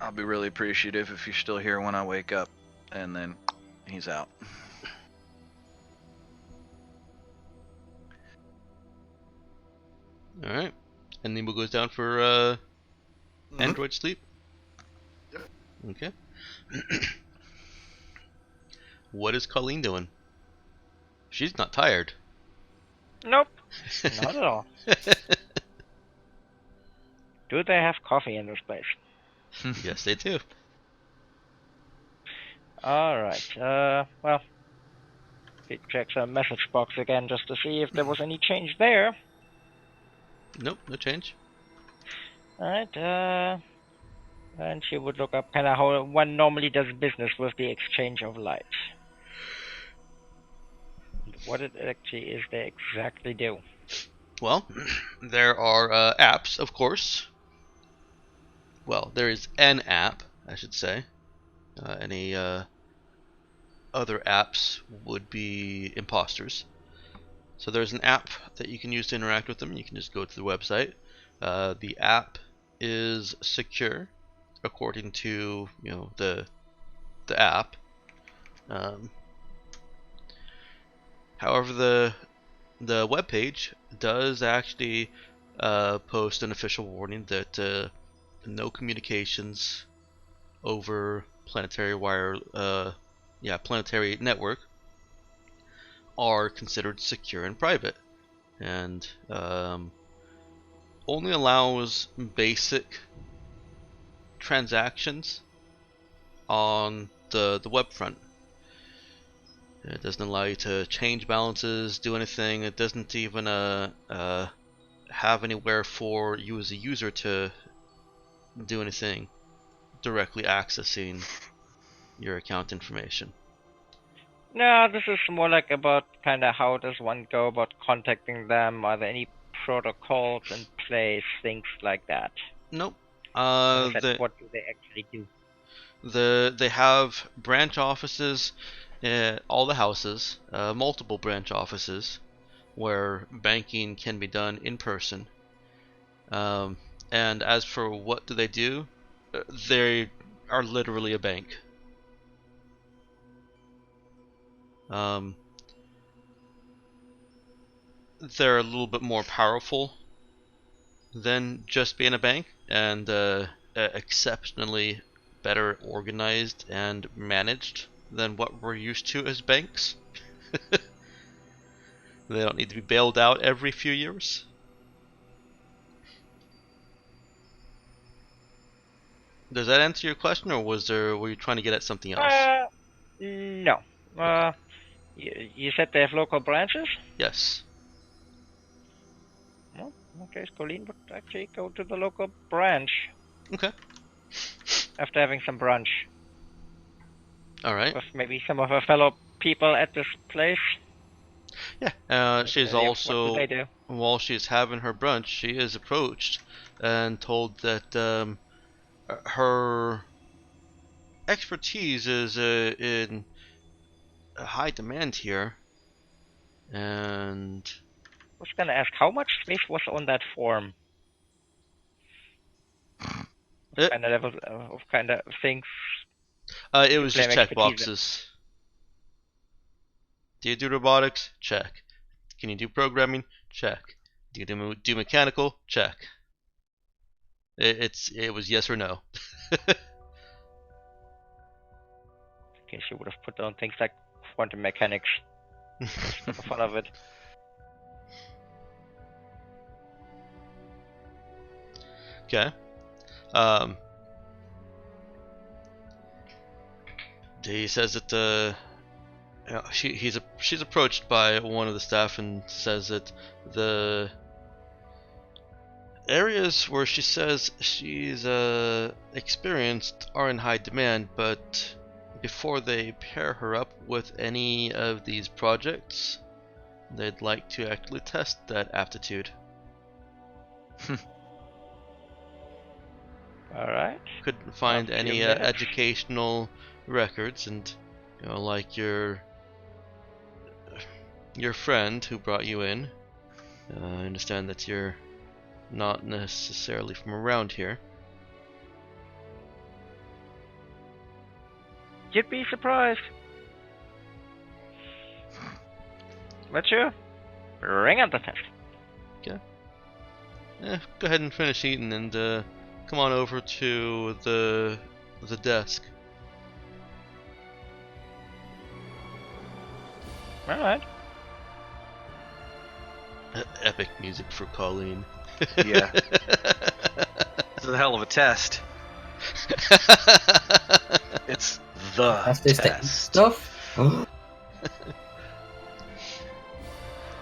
I'll be really appreciative if you're still here when I wake up. And then he's out. Alright. And Nemo goes down for android sleep? Yep. Okay. What is Colleen doing? She's not tired. Nope. Not at all. Do they have coffee in this place? Yes, they do. Alright, well, he checks her message box again just to see if there was any change there. Nope, no change. Alright, and she would look up kind of how one normally does business with the exchange of light. What it actually is they exactly do. Well, there are apps, of course. Well, there is an app, I should say. Any other apps would be imposters. So there's an app that you can use to interact with them. You can just go to the website. The app is secure, according to the app. However, the web page does actually post an official warning that no communications over planetary planetary network are considered secure and private, and only allows basic transactions on the web front. It doesn't allow you to change balances, do anything. It doesn't even have anywhere for you as a user to do anything directly accessing your account information. No, this is more like about kind of how does one go about contacting them. Are there any protocols in place, things like that? Nope. What do they actually do? They have branch offices in all the houses, multiple branch offices, where banking can be done in person. And as for what do, they are literally a bank. They're a little bit more powerful than just being a bank, and exceptionally better organized and managed than what we're used to as banks. They don't need to be bailed out every few years. Does that answer your question, or were you trying to get at something else? No. You said they have local branches? Yes. Well, okay, Colleen would actually go to the local branch Okay. after having some brunch All right. with maybe some of her fellow people at this place? Yeah. She's What do also, they do? while she's having her brunch, she is approached and told that her expertise is in high demand here, and I was gonna ask, how much space was on that form? it, Kind of level of kind of things it you was claim just check expertise in. boxes. Do you do robotics? Check. Can you do programming? Check. Do you do mechanical? Check. It was yes or no. Okay, she would have put down things like quantum mechanics for the fun of it. Okay. Um, he says that she's approached by one of the staff and says that the areas where she says she's experienced are in high demand, but before they pair her up with any of these projects, they'd like to actually test that aptitude. Alright. Couldn't find After any a minute. educational records, and like your friend who brought you in. I understand that you're not necessarily from around here. You'd be surprised. But sure. Bring on the test. Go ahead and finish eating and come on over to the desk. Alright. Epic music for Colleen. Yeah. It's a hell of a test. It's the That's this test. stuff.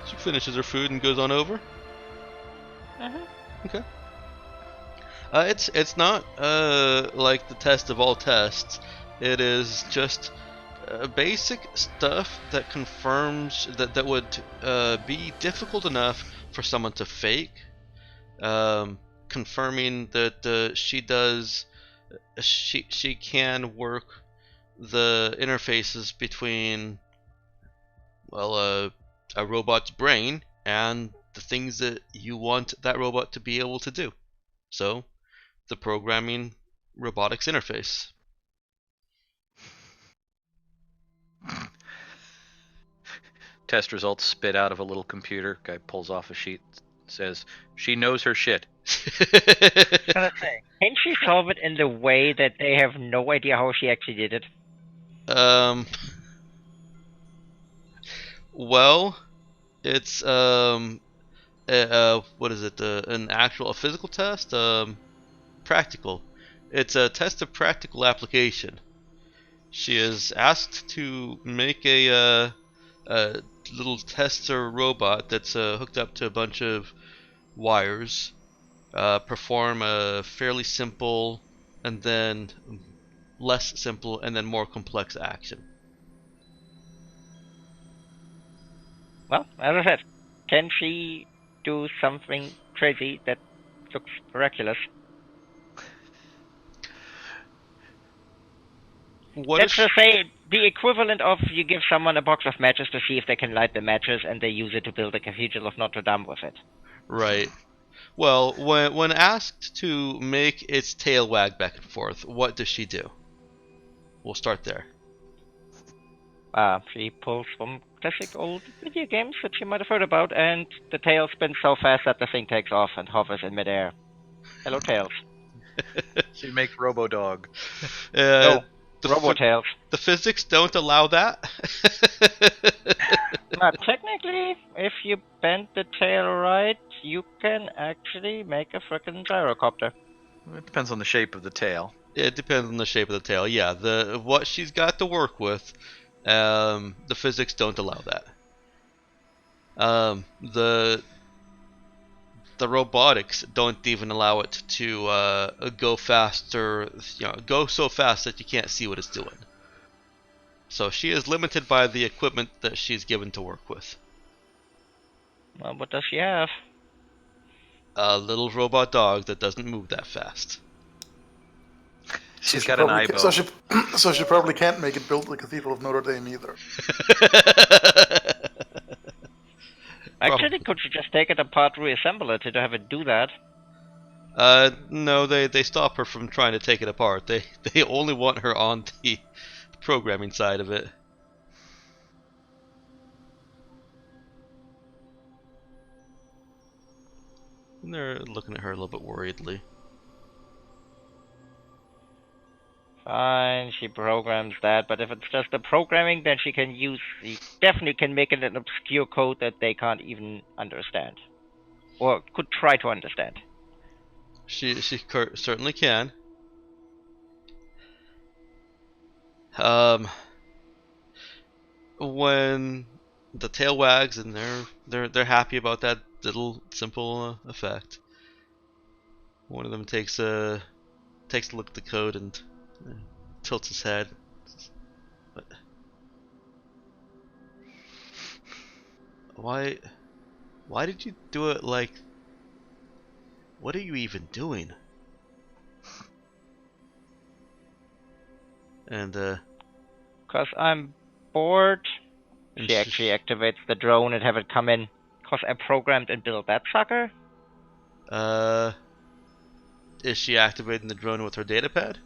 She finishes her food and goes on over. Okay. It's not like the test of all tests. It is just basic stuff that confirms that would be difficult enough for someone to fake. Confirming that she can work the interfaces between a robot's brain and the things that you want that robot to be able to do. So, the programming robotics interface. Test results spit out of a little computer. Guy pulls off a sheet, says, "She knows her shit." Gonna say, can she solve it in the way that they have no idea how she actually did it? Well, it's what is it? An actual physical test? Practical. It's a test of practical application. She is asked to make a little tester robot that's hooked up to a bunch of wires, perform a fairly simple and then less simple and then more complex action. Well, as I said, can she do something crazy that looks miraculous? Let's just say the equivalent of you give someone a box of matches to see if they can light the matches, and they use it to build a cathedral of Notre Dame with it. Right. Well, when asked to make its tail wag back and forth, what does she do? We'll start there. She pulls from classic old video games that she might have heard about, and the tail spins so fast that the thing takes off and hovers in midair. Hello, Tails. She makes Robo-Dog. No, Robo-Tails. The physics don't allow that. Technically, if you bend the tail right, you can actually make a frickin' gyrocopter. It depends on the shape of the tail. It depends on the shape of the tail. Yeah, what she's got to work with, the physics don't allow that. The robotics don't even allow it to go faster. Go so fast that you can't see what it's doing. So she is limited by the equipment that she's given to work with. Well, what does she have? A little robot dog that doesn't move that fast. She's she got an probably eye ca- bow. so she probably can't make it build the Cathedral of Notre Dame either. Actually, could you just take it apart, reassemble it to have it do that? No, they stop her from trying to take it apart. They only want her on the programming side of it. And they're looking at her a little bit worriedly. Fine, she programs that, but if it's just the programming, then she definitely can make it an obscure code that they can't even understand. Or could try to understand. She certainly can. When the tail wags and they're happy about that little simple effect, one of them takes a look at the code and tilts his head. But why did you do it like? What are you even doing? And Cause I'm bored. And She actually activates the drone and have it come in. Cause I programmed and built that sucker. is she activating the drone with her datapad?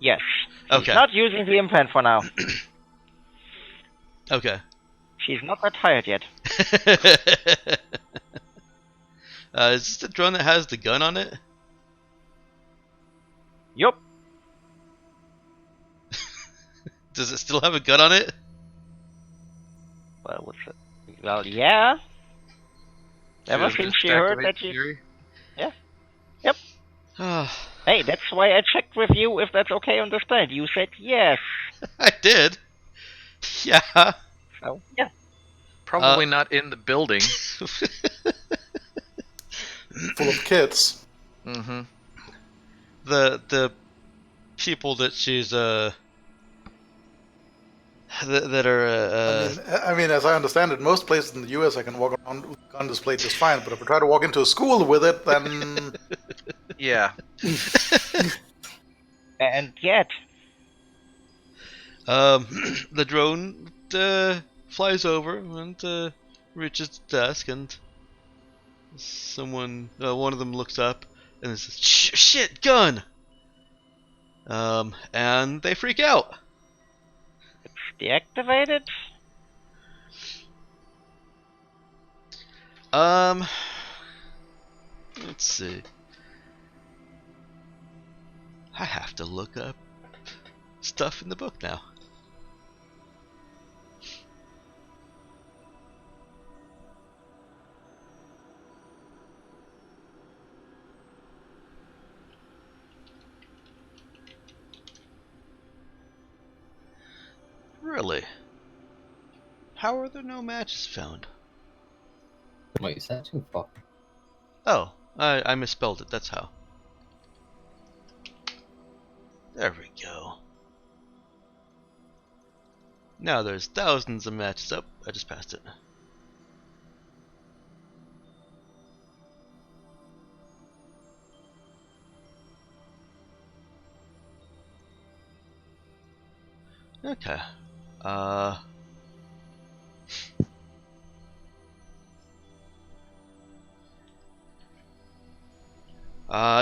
Yes. She's Okay. not using the implant for now. Okay. She's not that tired yet. Is this the drone that has the gun on it? Yup. Does it still have a gun on it? Well, what's it? Well, yeah. Ever Should have since just she heard activated that you... Fury. Yep. Ah, Hey, that's why I checked with you if that's okay on this planet. You said yes. I did. Yeah. So, yeah. Probably not in the building. Full of kids. Mm-hmm. The people that she's that are I mean, as I understand it, most places in the U.S. I can walk around with a gun displayed just fine. But if I try to walk into a school with it, then Yeah. And yet, the drone flies over and reaches the desk, and one of them looks up and says, "Shit, gun!" And they freak out. it's deactivated. Let's see. I have to look up stuff in the book now. Really? How are there no matches found? What are you searching for? Oh, I misspelled it, that's how. There we go. Now there's thousands of matches. Oh, I just passed it. Okay.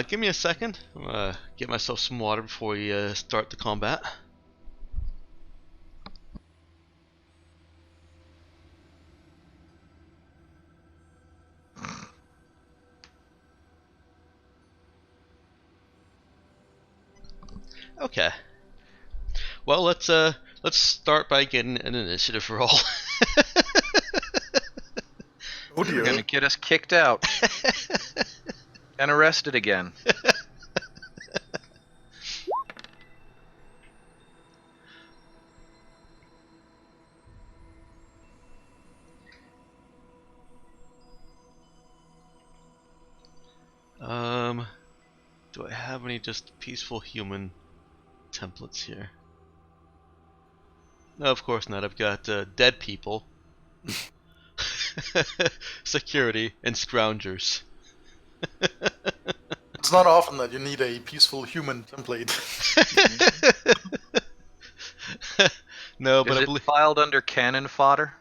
Give me a second. I'm gonna get myself some water before we start the combat. Okay. Well, let's start by getting an initiative roll. oh You're dear. gonna get us kicked out and arrested again. Do I have any just peaceful human templates here? No, of course not. I've got dead people, security, and scroungers. It's not often that you need a peaceful human template. No, Is but I it believe filed under cannon fodder?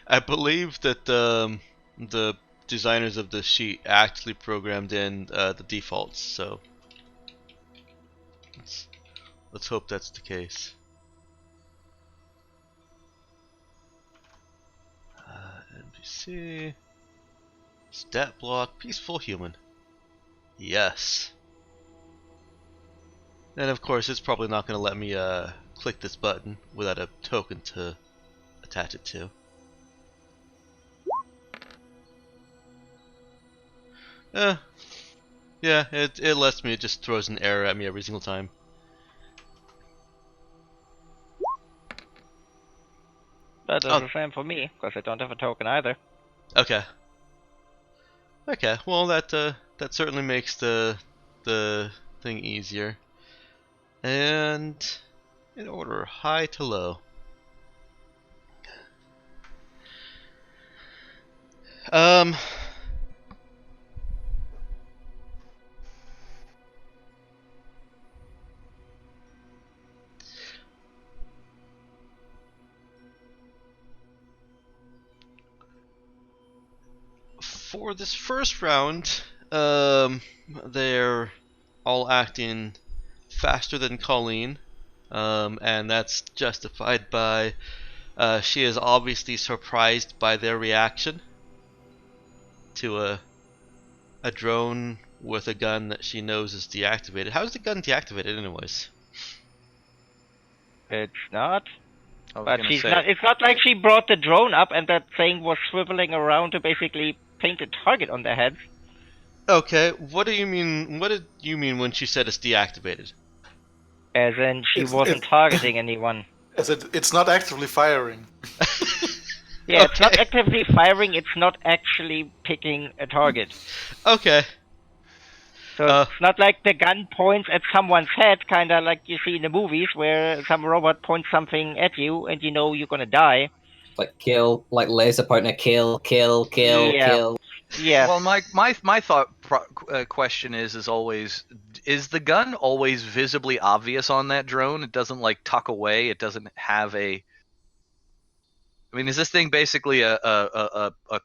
I believe that the designers of the sheet actually programmed in the defaults, so let's hope that's the case. NPC stat block peaceful human. Yes. And of course, it's probably not going to let me click this button without a token to attach it to. Yeah, it lets me. It just throws an error at me every single time. That does the same for me, because I don't have a token either. Okay. Okay. Well, that certainly makes the thing easier. And in order, high to low. For this first round, they're all acting faster than Colleen, and that's justified by she is obviously surprised by their reaction to a drone with a gun that she knows is deactivated. How is the gun deactivated, anyways? It's not. I was But gonna she's say, not. It's not like she brought the drone up and that thing was swiveling around to basically paint a target on their heads. Okay, what do you mean? What did you mean when she said it's deactivated? As in, she wasn't it's- targeting anyone. As it's not actively firing. Yeah, it's not Okay. actively firing. It's not actually picking a target. Okay. So it's not like the gun points at someone's head, kind of like you see in the movies where some robot points something at you and you know you're gonna die. Like kill, like laser pointer, kill, kill, kill, Yeah. kill. Yeah. well, my thought question is always, is the gun always visibly obvious on that drone? It doesn't like tuck away. It doesn't have a. I mean, is this thing basically a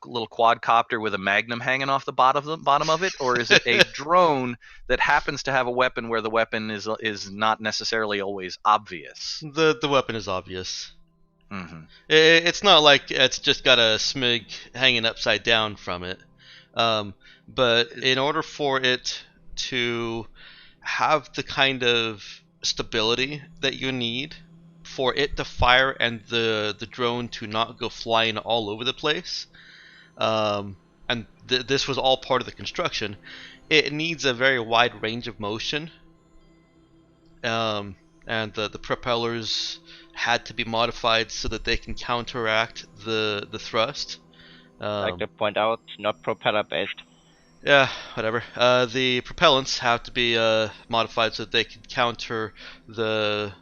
little quadcopter with a magnum hanging off the bottom of it, or is it a drone that happens to have a weapon where the weapon is not necessarily always obvious? The weapon is obvious. Mm-hmm. It's not like it's just got a smig hanging upside down from it. But in order for it to have the kind of stability that you need for it to fire and the drone to not go flying all over the place, and this was all part of the construction, it needs a very wide range of motion. And the propellers had to be modified so that they can counteract the thrust. I'd like to point out, not propeller based. Yeah, whatever. The propellants have to be modified so that they can counter the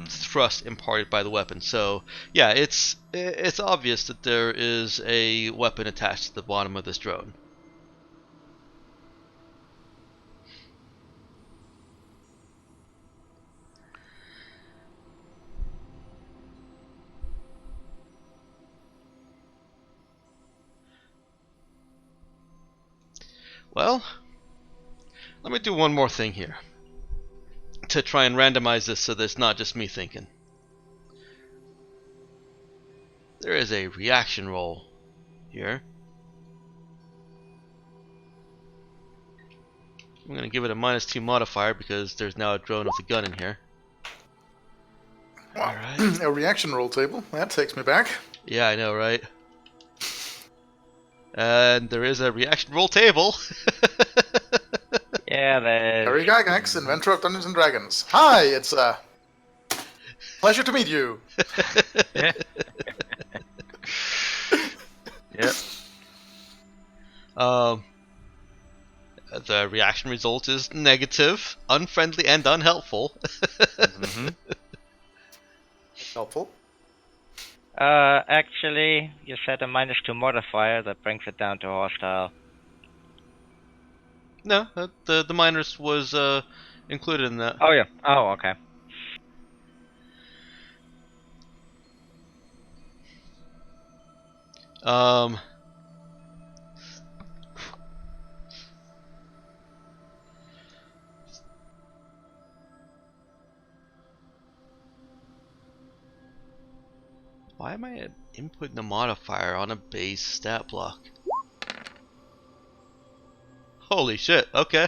thrust imparted by the weapon. So yeah, it's obvious that there is a weapon attached to the bottom of this drone. Well, let me do one more thing here to try and randomize this so that it's not just me thinking. There is a reaction roll here. I'm going to give it a -2 modifier because there's now a drone with a gun in here. Wow. Alright. A reaction roll table. That takes me back. Yeah, I know, right? And there is a reaction roll table. Yeah, Harry Gygax, inventor of Dungeons and Dragons. Hi, it's a pleasure to meet you. Yeah. Yep. The reaction result is negative, unfriendly, and unhelpful. Mm-hmm. Helpful. Actually, you set a -2 modifier that brings it down to hostile. No, the minus was included in that. Oh yeah. Oh, okay. Um. Why am I inputting a modifier on a base stat block? Holy shit, okay.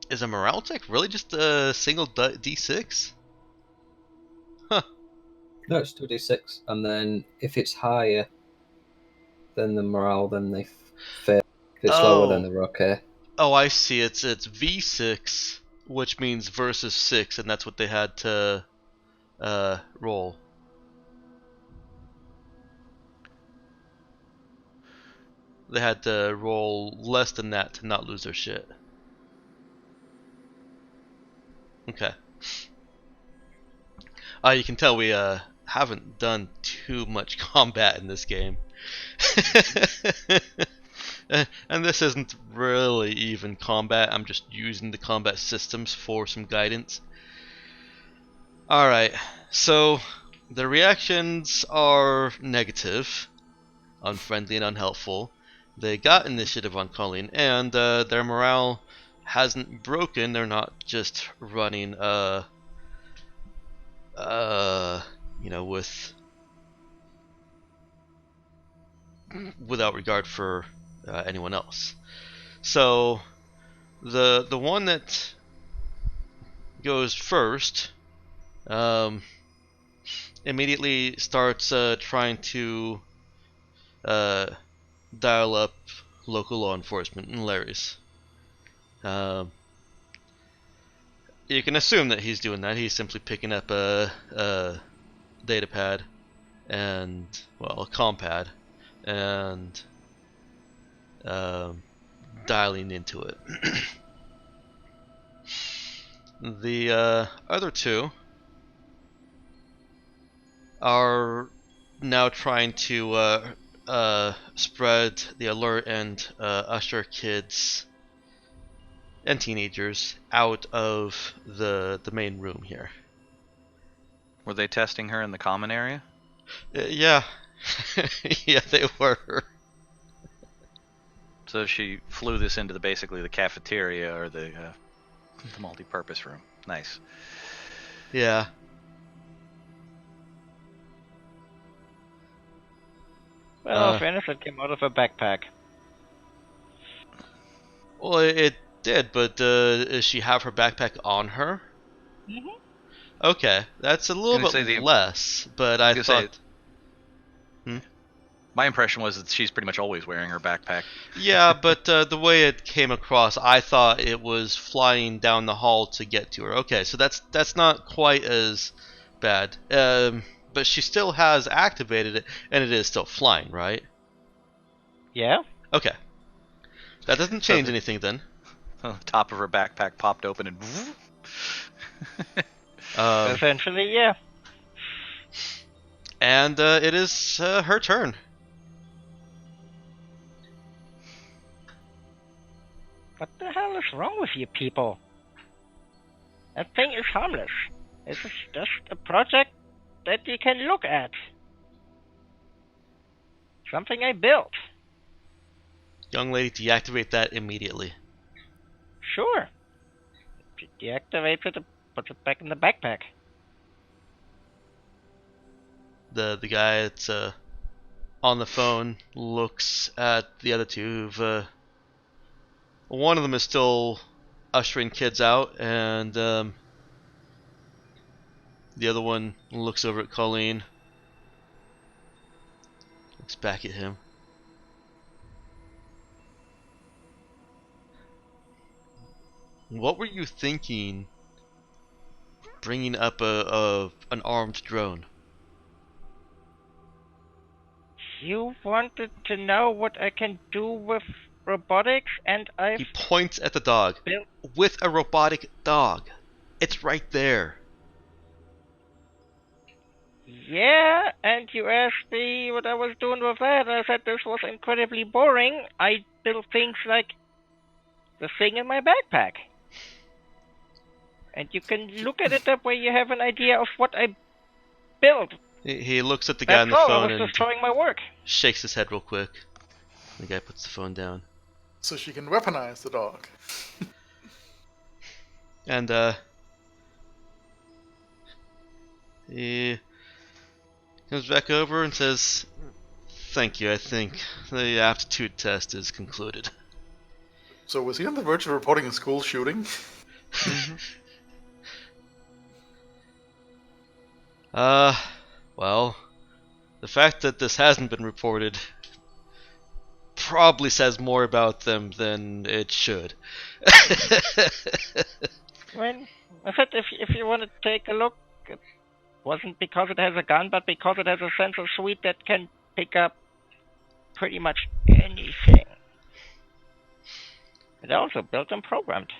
Is a morale check really just a single d6? Huh. No, it's 2d6, and then if it's higher than the morale, then they fail. If it's lower, then they're okay. Oh, I see. It's V6, which means versus 6, and that's what they had to roll. They had to roll less than that to not lose their shit. Okay. You can tell we haven't done too much combat in this game. And this isn't really even combat, I'm just using the combat systems for some guidance. Alright, so the reactions are negative, unfriendly and unhelpful. They got initiative on Colleen, and their morale hasn't broken. They're not just running you know, without regard for anyone else. So the one that goes first immediately starts trying to dial up local law enforcement in Larry's. You can assume that he's doing that. He's simply picking up a data pad and, well, a comm pad and dialing into it. The other two are now trying to spread the alert and usher kids and teenagers out of the main room here. Were they testing her in the common area? Yeah. Yeah, they were. So she flew this into basically the cafeteria or the multi-purpose room. Nice. Yeah. Well, fairness, it came out of a backpack. Well, it did, but does she have her backpack on her? Mm-hmm. Okay, that's a little bit less, but I thought... My impression was that she's pretty much always wearing her backpack. Yeah, but the way it came across, I thought it was flying down the hall to get to her. Okay, so that's not quite as bad. But she still has activated it, and it is still flying, right? Yeah. Okay. That doesn't change anything then. The top of her backpack popped open and... Essentially, yeah. And it is her turn. What the hell is wrong with you people? That thing is harmless. This is just a project that you can look at. Something I built. Young lady, deactivate that immediately. Sure. If you deactivate it, puts it back in the backpack. The guy that's on the phone looks at the other two. One of them is still ushering kids out, and the other one looks over at Colleen. Looks back at him. What were you thinking bringing up an armed drone? You wanted to know what I can do with robotics, and I've He points at the dog. built. With a robotic dog. It's right there. Yeah, and you asked me what I was doing with that, and I said this was incredibly boring. I built things like the thing in my backpack. And you can look at it that way, you have an idea of what I built. He looks at the guy on That's the all, I phone was and just showing my work. shakes his head real quick. The guy puts the phone down. So she can weaponize the dog. And, he comes back over and says, "Thank you, I think the aptitude test is concluded." So was he on the verge of reporting a school shooting? Well, the fact that this hasn't been reported probably says more about them than it should. Well, I said if you want to take a look, it wasn't because it has a gun, but because it has a sensor suite that can pick up pretty much anything. It also built and programmed.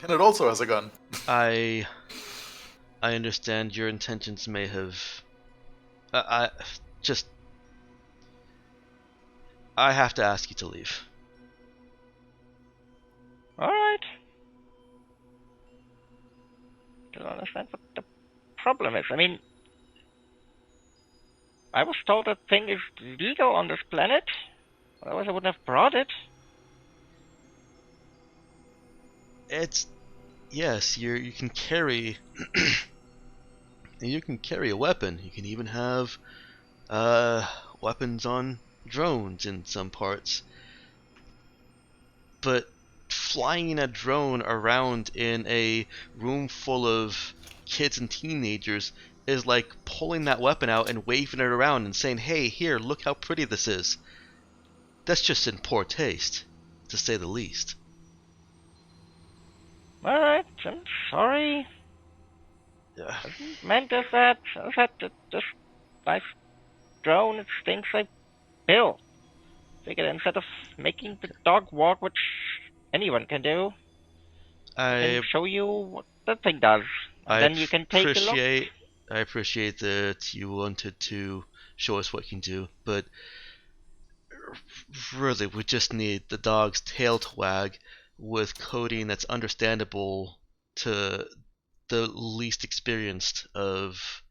And it also has a gun. I understand your intentions may have. I have to ask you to leave. Alright. Don't understand what the problem is. I mean, I was told that thing is legal on this planet. Otherwise I wouldn't have brought it. It's yes, you can carry you can carry a weapon. You can even have weapons on drones in some parts. But flying a drone around in a room full of kids and teenagers is like pulling that weapon out and waving it around and saying, "Hey, here, look how pretty this is." That's just in poor taste, to say the least. Alright, I'm sorry. Meant as that. I said that this nice drone, it's things I built. Figured instead of making the dog walk, which anyone can do, I I can show you what that thing does. And then you can take a look. I appreciate that you wanted to show us what you can do, but really, we just need the dog's tail to wag with coding that's understandable to the least experienced of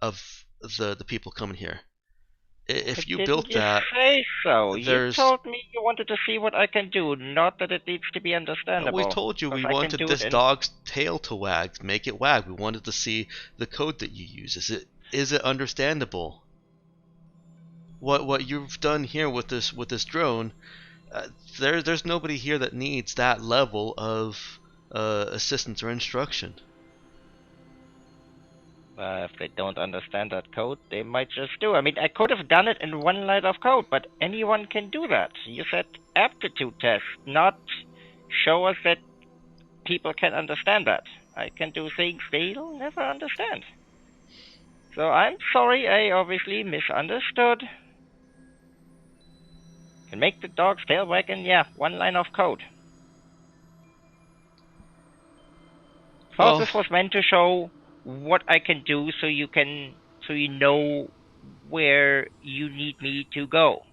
the people coming here. If you built that, Say so. You there's- told me you wanted to see what I can do, not that it needs to be understandable. we told you we because I can wanted do this it in- dog's tail to wag, make it wag. We wanted to see the code that you use. Is it understandable? What you've done here with this drone, there's nobody here that needs that level of assistance or instruction. If they don't understand that code, they might just do. I mean, I could have done it in one line of code, but anyone can do that. You said aptitude test, not show us that people can understand that. I can do things they'll never understand. So I'm sorry, I obviously misunderstood. Can make the dog's tail wag in, yeah, one line of code. Thought Well- this was meant to show what I can do so you know where you need me to go.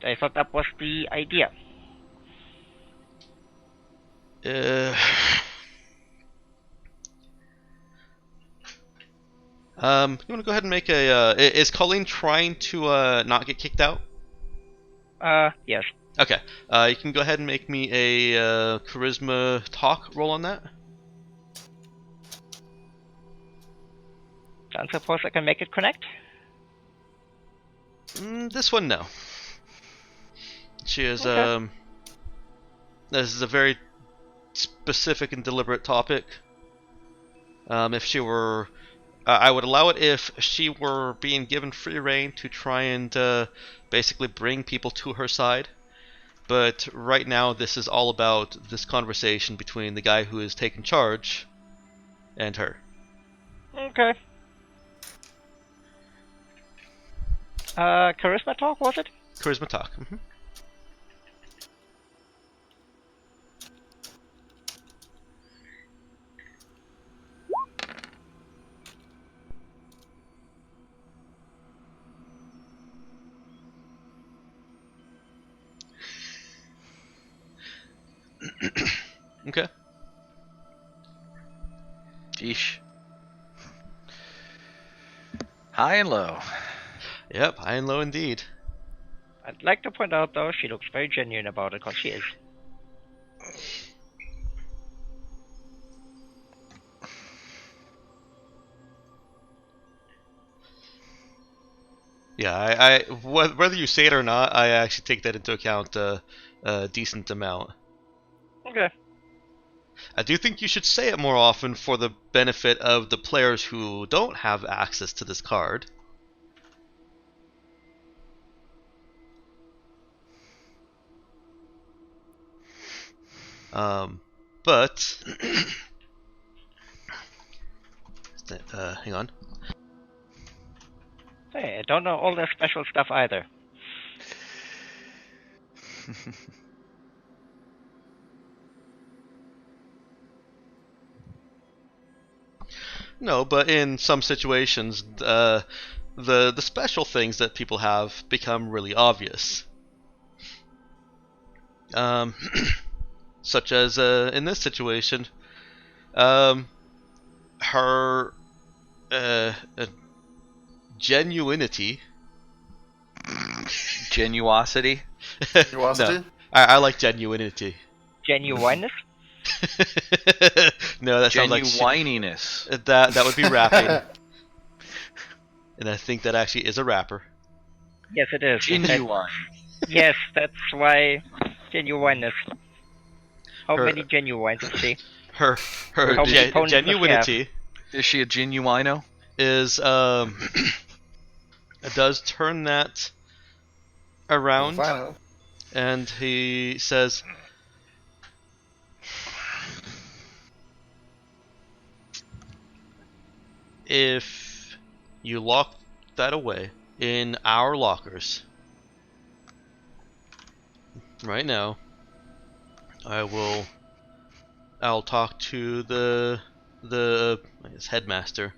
I thought that was the idea. You want to go ahead and make a? Is Colleen trying to not get kicked out? Yes. Okay. You can go ahead and make me a charisma talk roll on that. Don't suppose I can make it connect? This one, no. She is Okay. This is a very specific and deliberate topic. If she were, I would allow it if she were being given free reign to try and basically bring people to her side. But right now, this is all about this conversation between the guy who is taking charge and her. Okay. Charisma talk, was it? Charisma talk. Okay. Yeesh. High and low. Yep, high and low indeed. I'd like to point out, though, she looks very genuine about it, because she is. Yeah, whether you say it or not, I actually take that into account a decent amount. Okay. I do think you should say it more often for the benefit of the players who don't have access to this card. But hang on. Hey, I don't know all their special stuff either. No, but in some situations, the special things that people have become really obvious. Such as in this situation, her genuinity. Genuosity. Curiosity? No, I like genuinity. Genuineness? No, that sounds like Genuininess. that would be rapping, and I think that actually is a rapper. Yes, it is. Genuine. Yes, that's why genuineness. How Her- many genuines is she? Her How many opponents does she genuinity Is she a genuino? is it does turn that around, Final. and he says, if you lock that away in our lockers right now, I'll talk to the I guess headmaster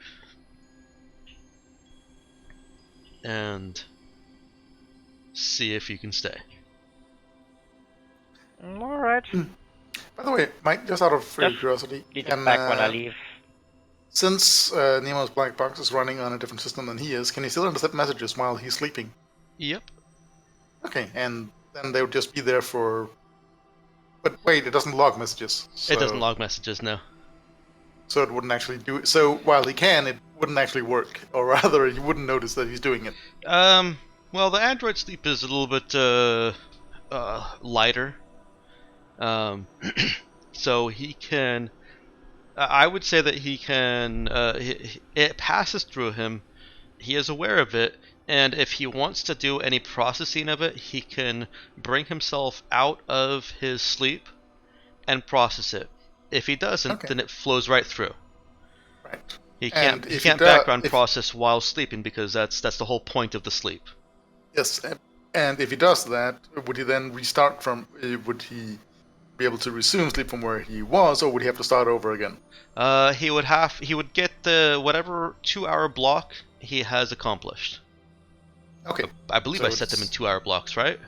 and see if you can stay. Alright. By the way, Mike, just out of Just curiosity, Need it back when I leave. since Nemo's black box is running on a different system than he is, can he still intercept messages while he's sleeping? Yep. Okay, and then they would just be there for... But wait, it doesn't log messages. It doesn't log messages, no. So it wouldn't actually do it. So while he can, it wouldn't actually work. Or rather, you wouldn't notice that he's doing it. Well, the Android sleep is a little bit lighter. So he can. I would say that he can. It passes through him. He is aware of it, and if he wants to do any processing of it, he can bring himself out of his sleep and process it. If he doesn't, Okay. then it flows right through. Right. He And can't. He if can't he background if- process while sleeping because that's the whole point of the sleep. Yes, and if he does that, would he then restart from... would he be able to resume sleep from where he was, or would he have to start over again? He would get the whatever 2-hour block he has accomplished. Okay. I believe So I set them in it's- 2-hour blocks, right?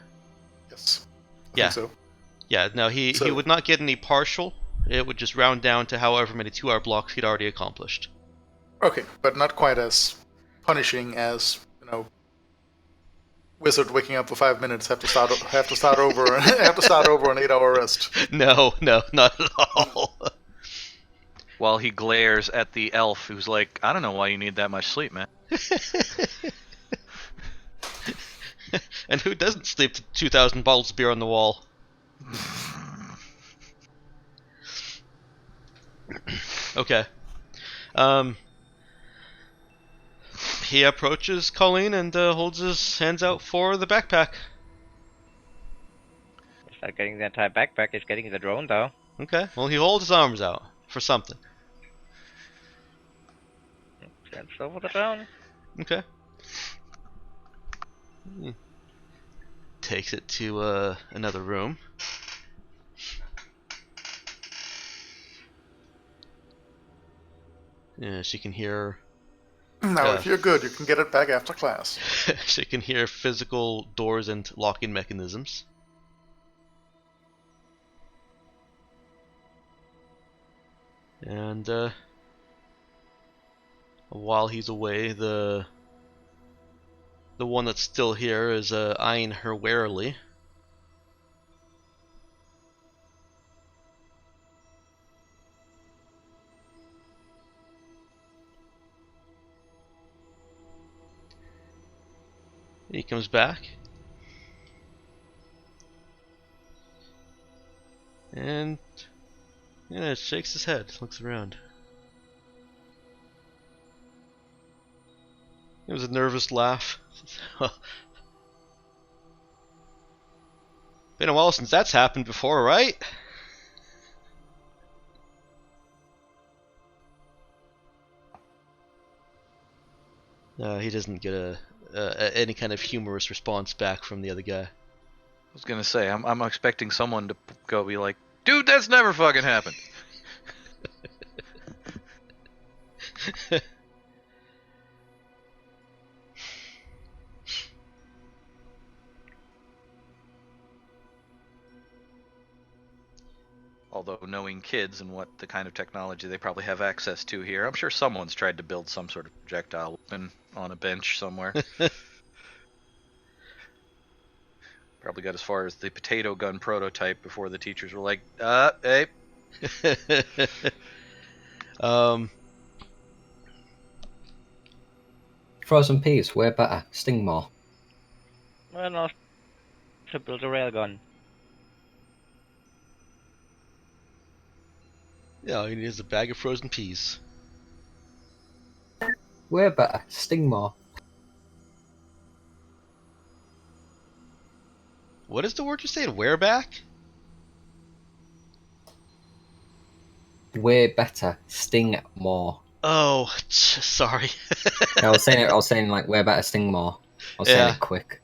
Yes. I Yeah. think so. Yeah. No, he So- would not get any partial. It would just round down to however many 2-hour blocks he'd already accomplished. Okay, but not quite as punishing as, wizard waking up for 5 minutes, have to start over have to start over an 8-hour rest. No, not at all. While he glares at the elf who's like, I don't know why you need that much sleep, man. And who doesn't sleep to 2,000 bottles of beer on the wall? Okay. He approaches Colleen and holds his hands out for the backpack. It's not getting the entire backpack, it's getting the drone, though. Okay. Well, he holds his arms out for something. Sends over the drone. Okay. takes it to another room. Yeah, she can hear. Now, if you're good, you can get it back after class. She can hear physical doors and locking mechanisms. And while he's away, the one that's still here is eyeing her warily. He comes back. And yeah, shakes his head, looks around. It was a nervous laugh. Been a while since that's happened before, right? He doesn't get any kind of humorous response back from the other guy. I was gonna say, I'm expecting someone to go be like, dude, that's never fucking happened. Although knowing kids and what the kind of technology they probably have access to here, I'm sure someone's tried to build some sort of projectile weapon on a bench somewhere. Probably got as far as the potato gun prototype before the teachers were like, hey. Frozen peas, way better. Sting more. Why not to build a railgun? Yeah, all you need is a bag of frozen peas. Way better. Sting more. What is the word you said? Whereback? Way better. Sting more. Oh, sorry. I was saying like way better. Sting more. I was saying it quick.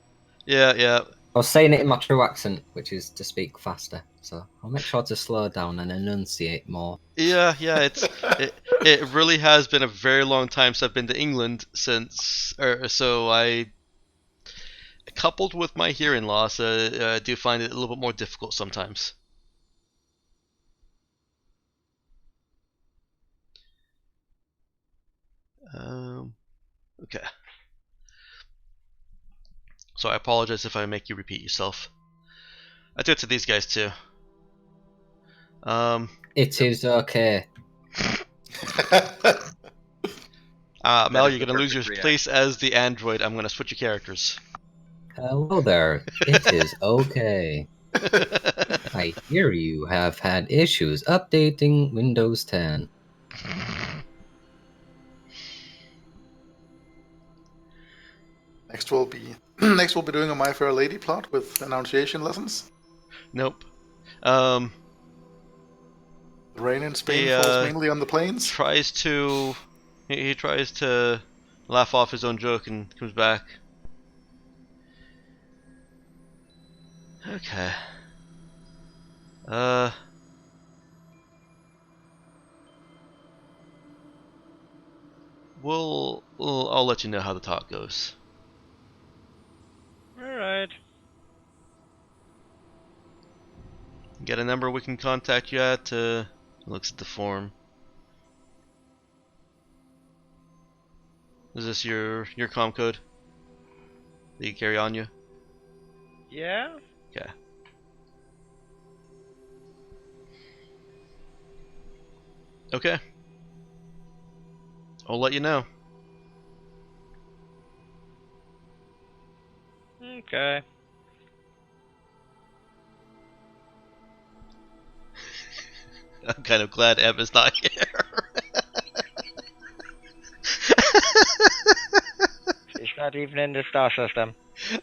Yeah. I was saying it in my true accent, which is to speak faster. So I'll make sure to slow down and enunciate more. Yeah. It really has been a very long time since I've been to England so I, coupled with my hearing loss, do find it a little bit more difficult sometimes. Okay. So I apologize if I make you repeat yourself. I do it to these guys too. It is okay. Mel, is you're the gonna lose your perfect place as the android. I'm gonna switch your characters. Hello there. It is okay. I hear you have had issues updating Windows 10. Next we'll be doing a My Fair Lady plot with enunciation lessons. Nope. The rain in Spain falls mainly on the plains. He tries to laugh off his own joke and comes back. Okay. I'll let you know how the talk goes. Alright. Get a number we can contact you at. Looks at the form. Is this your comm code that you carry on you? Yeah? Okay. Okay. I'll let you know. Okay. I'm kind of glad Emma's not here. She's not even in the star system.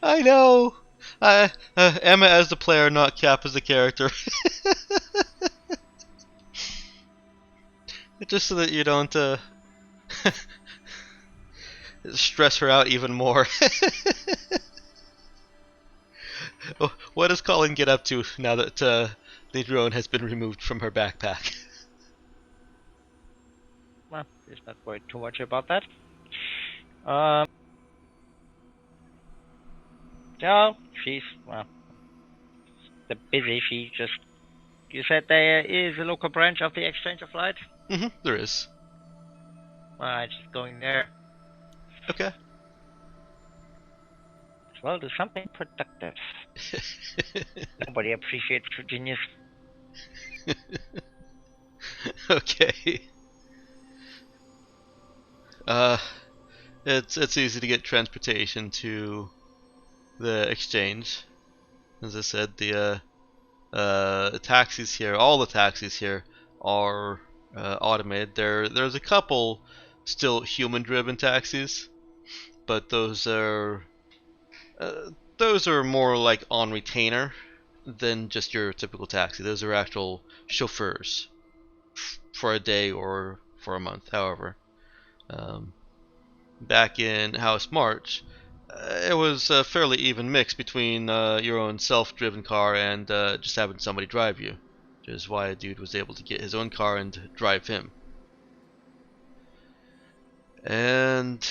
I know. Emma as the player, not Cap as the character. Just so that you don't stress her out even more. What does Colin get up to now that the drone has been removed from her backpack? Well, let's not worry too much about that. No, she's, well, busy. She just, you said there is a local branch of the Exchange of Light? There is. Well, just going there. Okay. Well, do something productive. Nobody appreciates Virginia's. Okay. It's easy to get transportation to the exchange. As I said, the taxis here, all the taxis here, are automated. There's a couple still human-driven taxis, but those are more like on retainer than just your typical taxi. Those are actual chauffeurs for a day or for a month, however. Back in House March, it was a fairly even mix between your own self-driven car and just having somebody drive you, which is why a dude was able to get his own car and drive him. And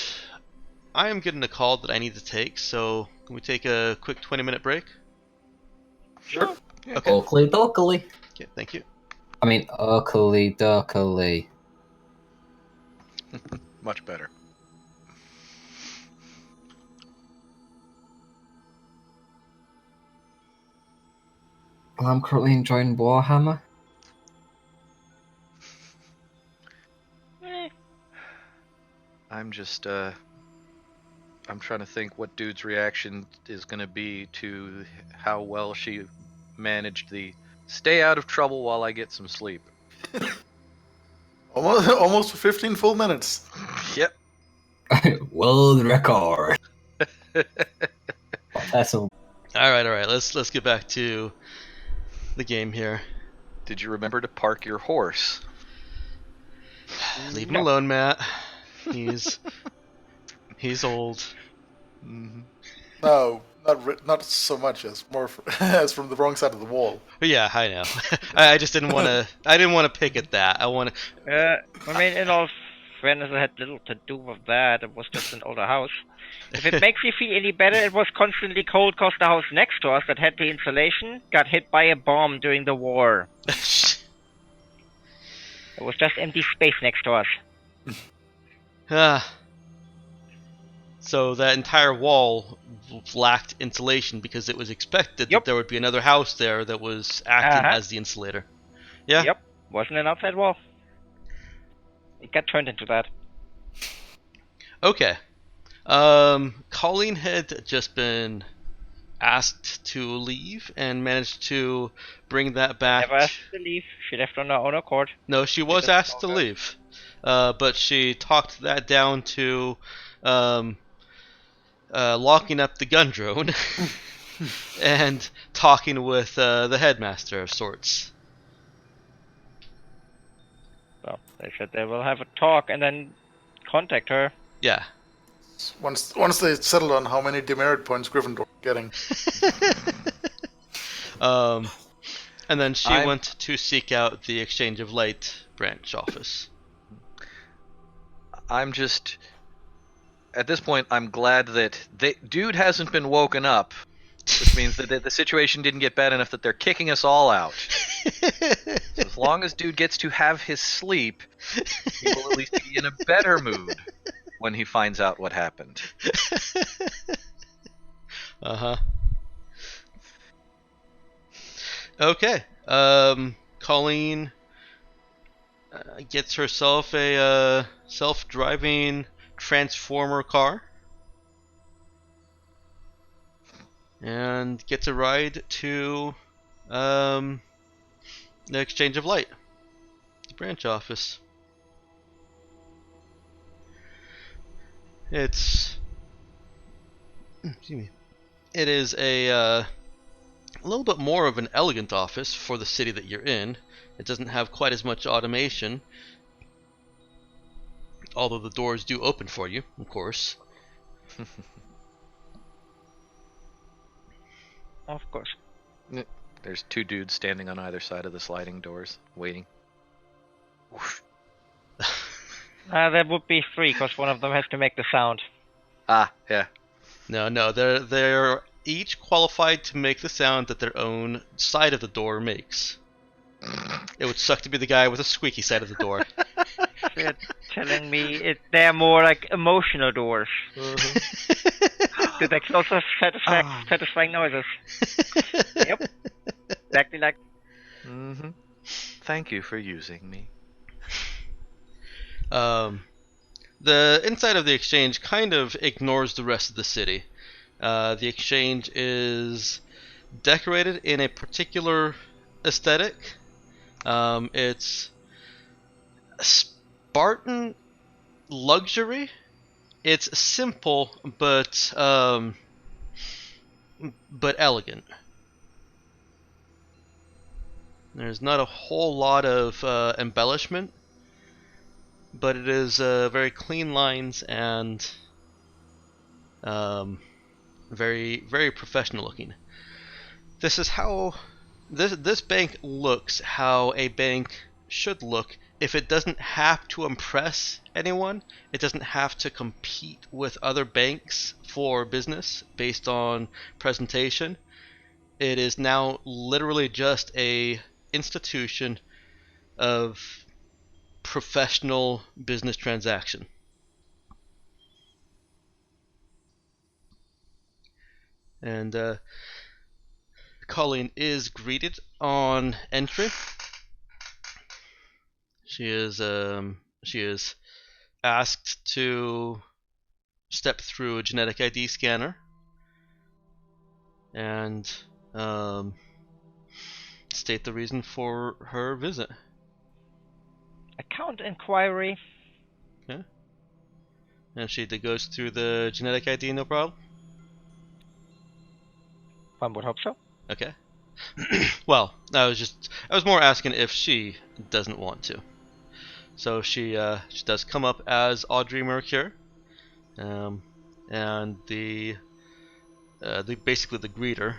I am getting a call that I need to take, so can we take a quick 20-minute break? Sure. Okay. Oakley dokley. Okay, thank you. I mean, Oakley dokley. Much better. I'm currently enjoying Warhammer. I'm just I'm trying to think what dude's reaction is going to be to how well she managed the stay out of trouble while I get some sleep. Almost 15 full minutes. Yep. World record. That's all. All right. Let's get back to the game here. Did you remember to park your horse? Leave him alone, Matt. He's old. Mm-hmm. No, not so much as more as from the wrong side of the wall. But yeah, I know. I just didn't want to. I didn't want to pick at that. I want to. I mean, in all fairness, it had little to do with that. It was just an older house. If it makes you feel any better, it was constantly cold because the house next to us that had the insulation got hit by a bomb during the war. It was just empty space next to us. So that entire wall lacked insulation because it was expected that there would be another house there that was acting as the insulator. Yeah. Yep. Wasn't an outside wall. It got turned into that. Okay. Colleen had just been asked to leave and managed to bring that back. Never asked to leave. She left on her own accord. No, she was asked to leave. But she talked that down to locking up the gun drone and talking with the headmaster of sorts. Well, they said they will have a talk and then contact her. Yeah. Once they settled on how many demerit points Gryffindor is getting. And then she went to seek out the Exchange of Light branch office. I'm just, at this point, I'm glad that dude hasn't been woken up, which means that the situation didn't get bad enough that they're kicking us all out. So as long as dude gets to have his sleep, he will at least be in a better mood when he finds out what happened. Okay. Colleen gets herself a self-driving transformer car and gets a ride to the Exchange of Light, the branch office. It is a little bit more of an elegant office for the city that you're in. It doesn't have quite as much automation, although the doors do open for you, of course. Of course. There's two dudes standing on either side of the sliding doors, waiting. Whoosh. There would be 3, because one of them has to make the sound. Ah, yeah. No, they're each qualified to make the sound that their own side of the door makes. It would suck to be the guy with a squeaky side of the door. They're telling me they're more like emotional doors. Do they also satisfying noises? Yep. Exactly like. Mm-hmm. Thank you for using me. The inside of the exchange kind of ignores the rest of the city. The exchange is decorated in a particular aesthetic. It's Spartan luxury. It's simple but elegant. There's not a whole lot of embellishment, but it is very clean lines and very, very professional looking. This is how this bank looks how a bank should look if it doesn't have to impress anyone. It doesn't have to compete with other banks for business based on presentation. It is now literally just a institution of professional business transaction. And Colleen is greeted on entry. She is asked to step through a genetic ID scanner and state the reason for her visit. Account inquiry. Yeah. And she goes through the genetic ID, no problem. One would hope so. Okay. Well, I was more asking if she doesn't want to. So she does come up as Audrey Mercure, and the basically the greeter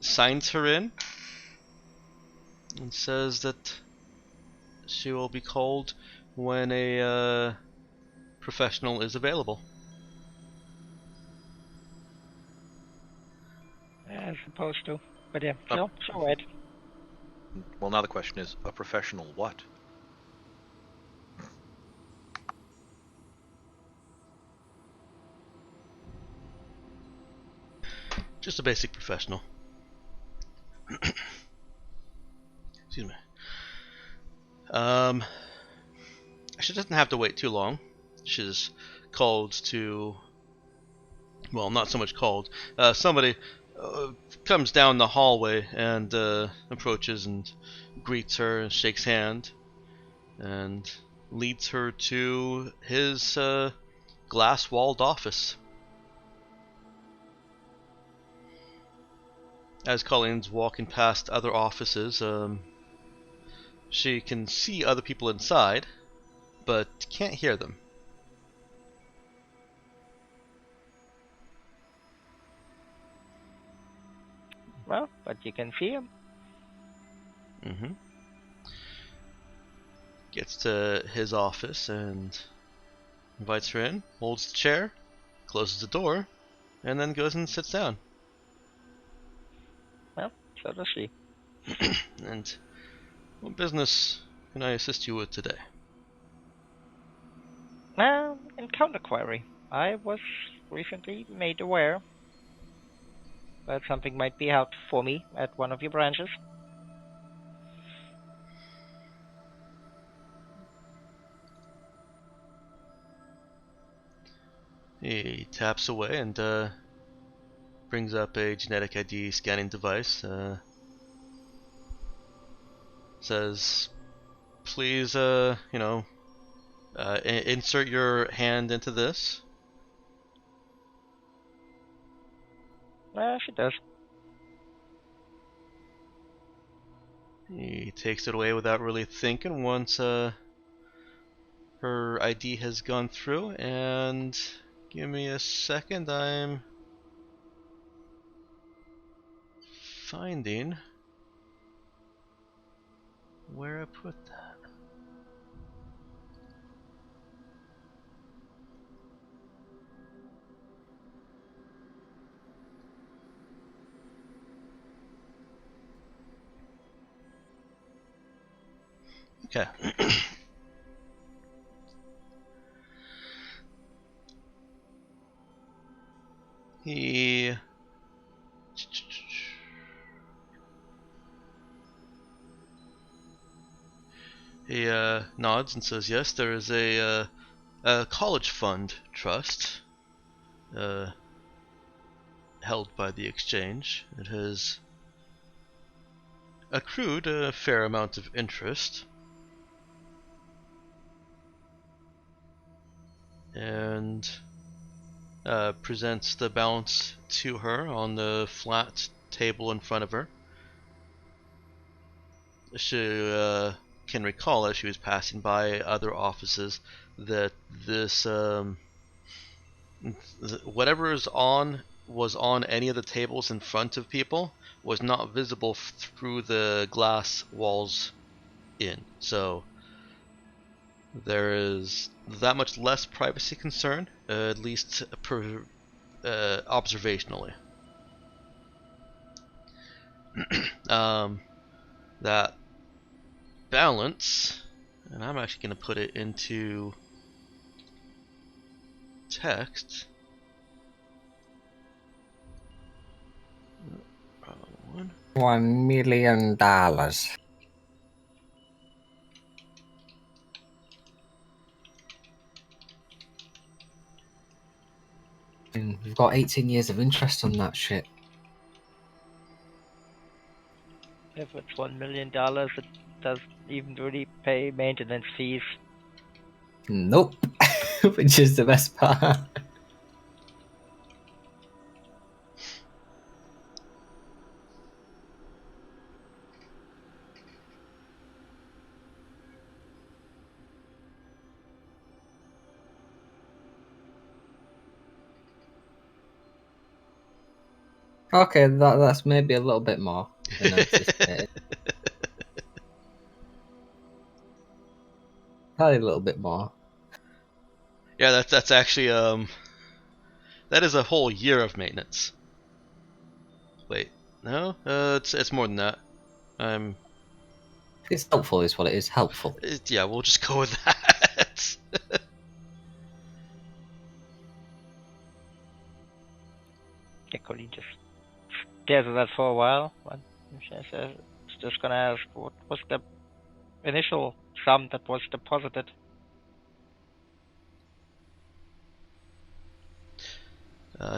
signs her in and says that she will be called when a professional is available. As opposed to. But yeah, no, so right. Well, now the question is, a professional what? Just a basic professional. Excuse me. She doesn't have to wait too long. She's called to. Well, not so much called. Somebody comes down the hallway and approaches and greets her and shakes hand and leads her to his glass-walled office. As Colleen's walking past other offices, she can see other people inside, but can't hear them. Well, but you can see him. Mm-hmm. Gets to his office and invites her in, holds the chair, closes the door, and then goes and sits down. Well, so does she. And what business can I assist you with today? Encounter query. I was recently made aware that something might be out for me at one of your branches. He taps away and brings up a genetic ID scanning device. Says, please, insert your hand into this. She does. He takes it away without really thinking once her ID has gone through, and give me a second, I'm finding where I put that. Okay. He nods and says, "Yes, there is a college fund trust held by the exchange. It has accrued a fair amount of interest, and presents the balance to her on the flat table in front of her. She can recall as she was passing by other offices that this whatever was on any of the tables in front of people was not visible through the glass walls in. So there is that much less privacy concern, at least observationally. That balance, and I'm actually going to put it into text. One. $1 million. And we've got 18 years of interest on that shit. If it's $1 million, it doesn't even really pay maintenance fees. Nope. Which is the best part. Okay, that's maybe a little bit more than anticipated. Probably a little bit more. Yeah, that's actually that is a whole year of maintenance. Wait, no, it's more than that. It's helpful, is what it is. Helpful. Yeah, we'll just go with that. Yeah, Colleen just stares at that for a while. And she says, "It's just gonna ask what was the initial sum that was deposited."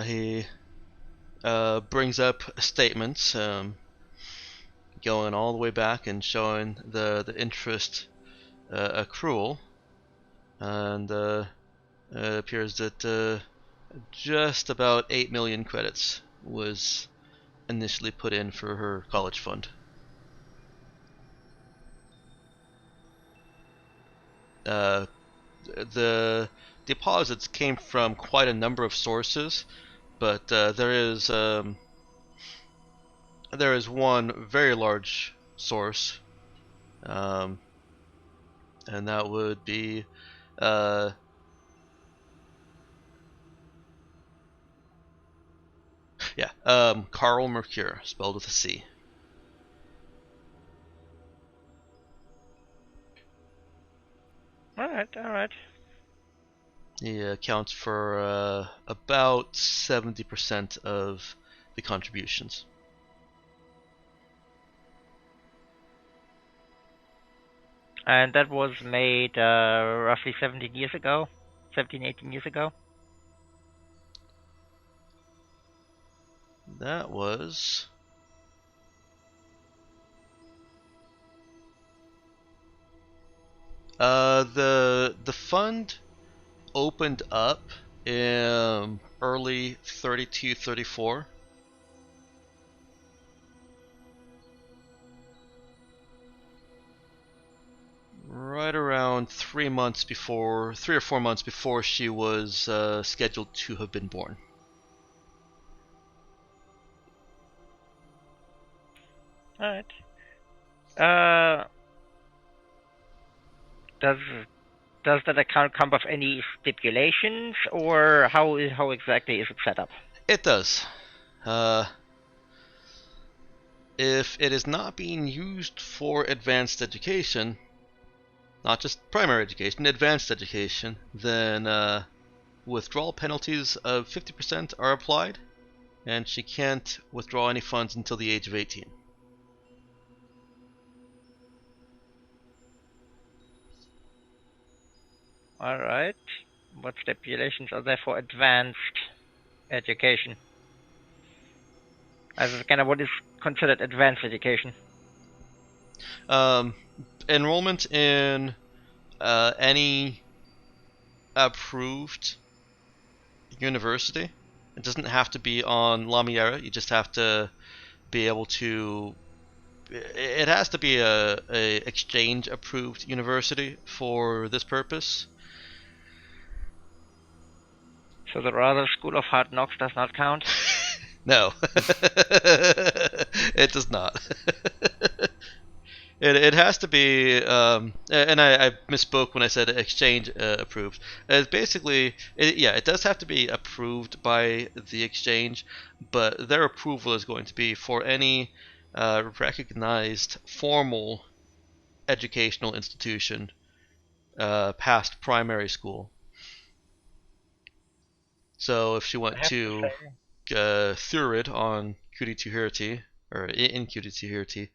He brings up statements, going all the way back and showing the interest accrual, and it appears that just about 8 million credits was initially put in for her college fund. The deposits came from quite a number of sources, but there is one very large source, and that would be Carl Mercure, spelled with a C. All right. He accounts for about 70% of the contributions. And that was made roughly 17 years ago, 17, 18 years ago. That was the fund opened up in early 32-34. Right around 3 or 4 months before she was scheduled to have been born. Alright. Uh, does that account come with any stipulations, or how exactly is it set up? It does. If it is not being used for advanced education, not just primary education, advanced education, then withdrawal penalties of 50% are applied, and she can't withdraw any funds until the age of 18. Alright. What stipulations are there for advanced education? As kind of what is considered advanced education? Enrollment in any approved university. It doesn't have to be on Lamiera. You just have to be able to. It has to be a exchange approved university for this purpose. So the Rather School of Hard Knocks does not count? No, it does not. It has to be, and I misspoke when I said exchange approved. It's basically, it does have to be approved by the exchange, but their approval is going to be for any recognized formal educational institution past primary school. So if she went to Thurid on QD2 or in QD2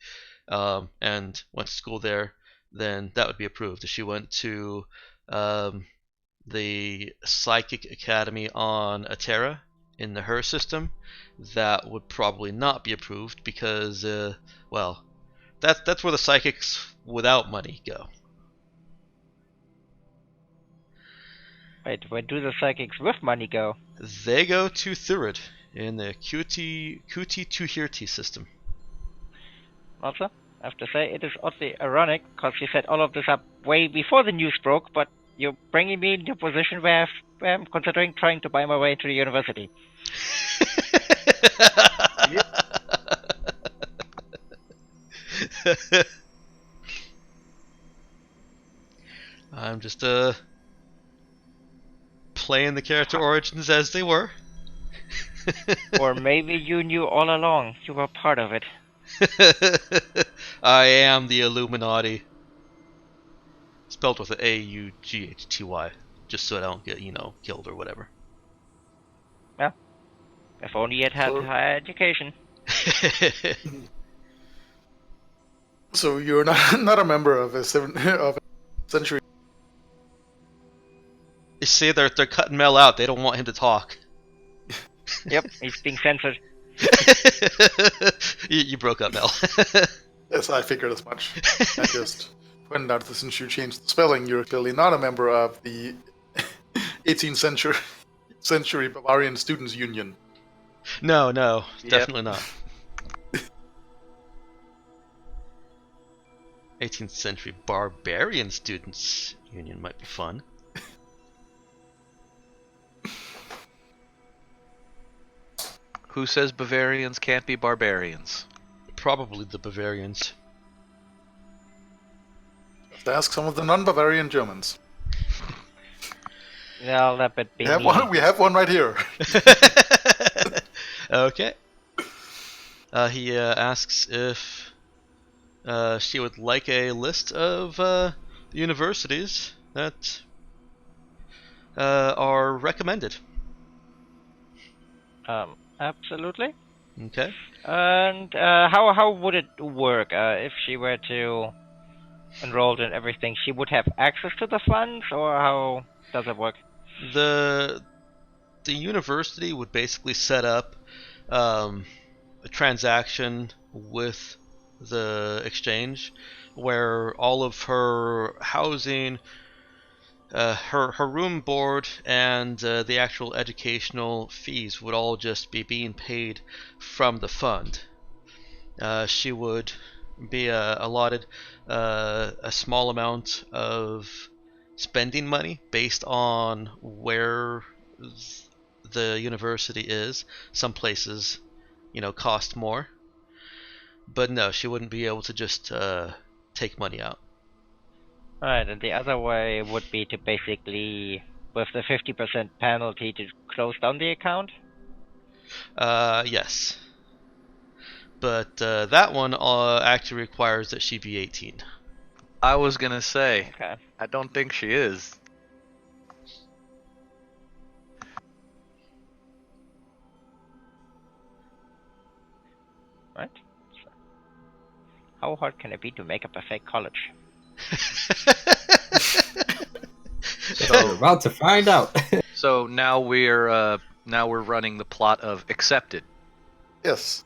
and went to school there, then that would be approved. If she went to the Psychic Academy on Atera in the Her system, that would probably not be approved because, well, that's where the psychics without money go. Wait, where do the psychics with money go? They go to Thurid in the QT2 system. Also, I have to say, it is oddly ironic, because you set all of this up way before the news broke, but you're bringing me into a position where I'm considering trying to buy my way to the university. I'm just playing the character origins as they were. Or maybe you knew all along. You were part of it. I am the Illuminati. Spelled with an A-U-G-H-T-Y. Just so I don't get, killed or whatever. Yeah. If only it had higher education. So you're not a member of a century. You see, they're cutting Mel out. They don't want him to talk. Yep, he's being censored. you broke up, Mel. Yes, I figured as much. I just pointed out that since you changed the spelling, you're clearly not a member of the 18th century Bavarian Students' Union. No, Yep. definitely not. 18th century Barbarian Students' Union might be fun. Who says Bavarians can't be barbarians? Probably the Bavarians. Let's ask some of the non-Bavarian Germans. Yeah, let it be. We have one right here. Okay. He asks if she would like a list of universities that are recommended. Absolutely. Okay. And how would it work if she were to enroll in everything? She would have access to the funds, or how does it work? The university would basically set up a transaction with the exchange where all of her housing, her room board, and the actual educational fees would all just be being paid from the fund. She would be allotted a small amount of spending money based on where the university is. Some places, cost more. But no, she wouldn't be able to just take money out. Alright, and the other way would be to basically, with the 50% penalty, to close down the account? Yes. But that one actually requires that she be 18. I was gonna say, Okay. I don't think she is. Right? So, how hard can it be to make up a fake college? So we're about to find out. So now we're running the plot of Accepted. Yes.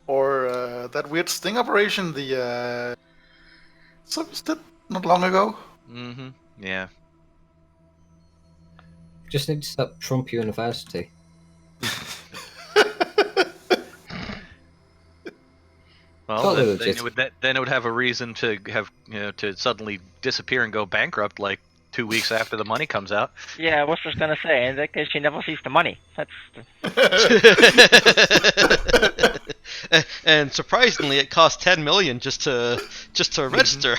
Or that weird sting operation the Service did not long ago. Mm-hmm. Yeah. Just need to stop Trump University. Well, Totally then legit. it would have a reason to have to suddenly disappear and go bankrupt like 2 weeks after the money comes out. Yeah, I was just gonna say, in that case, she never sees the money. That's And surprisingly, it cost 10 million just to register.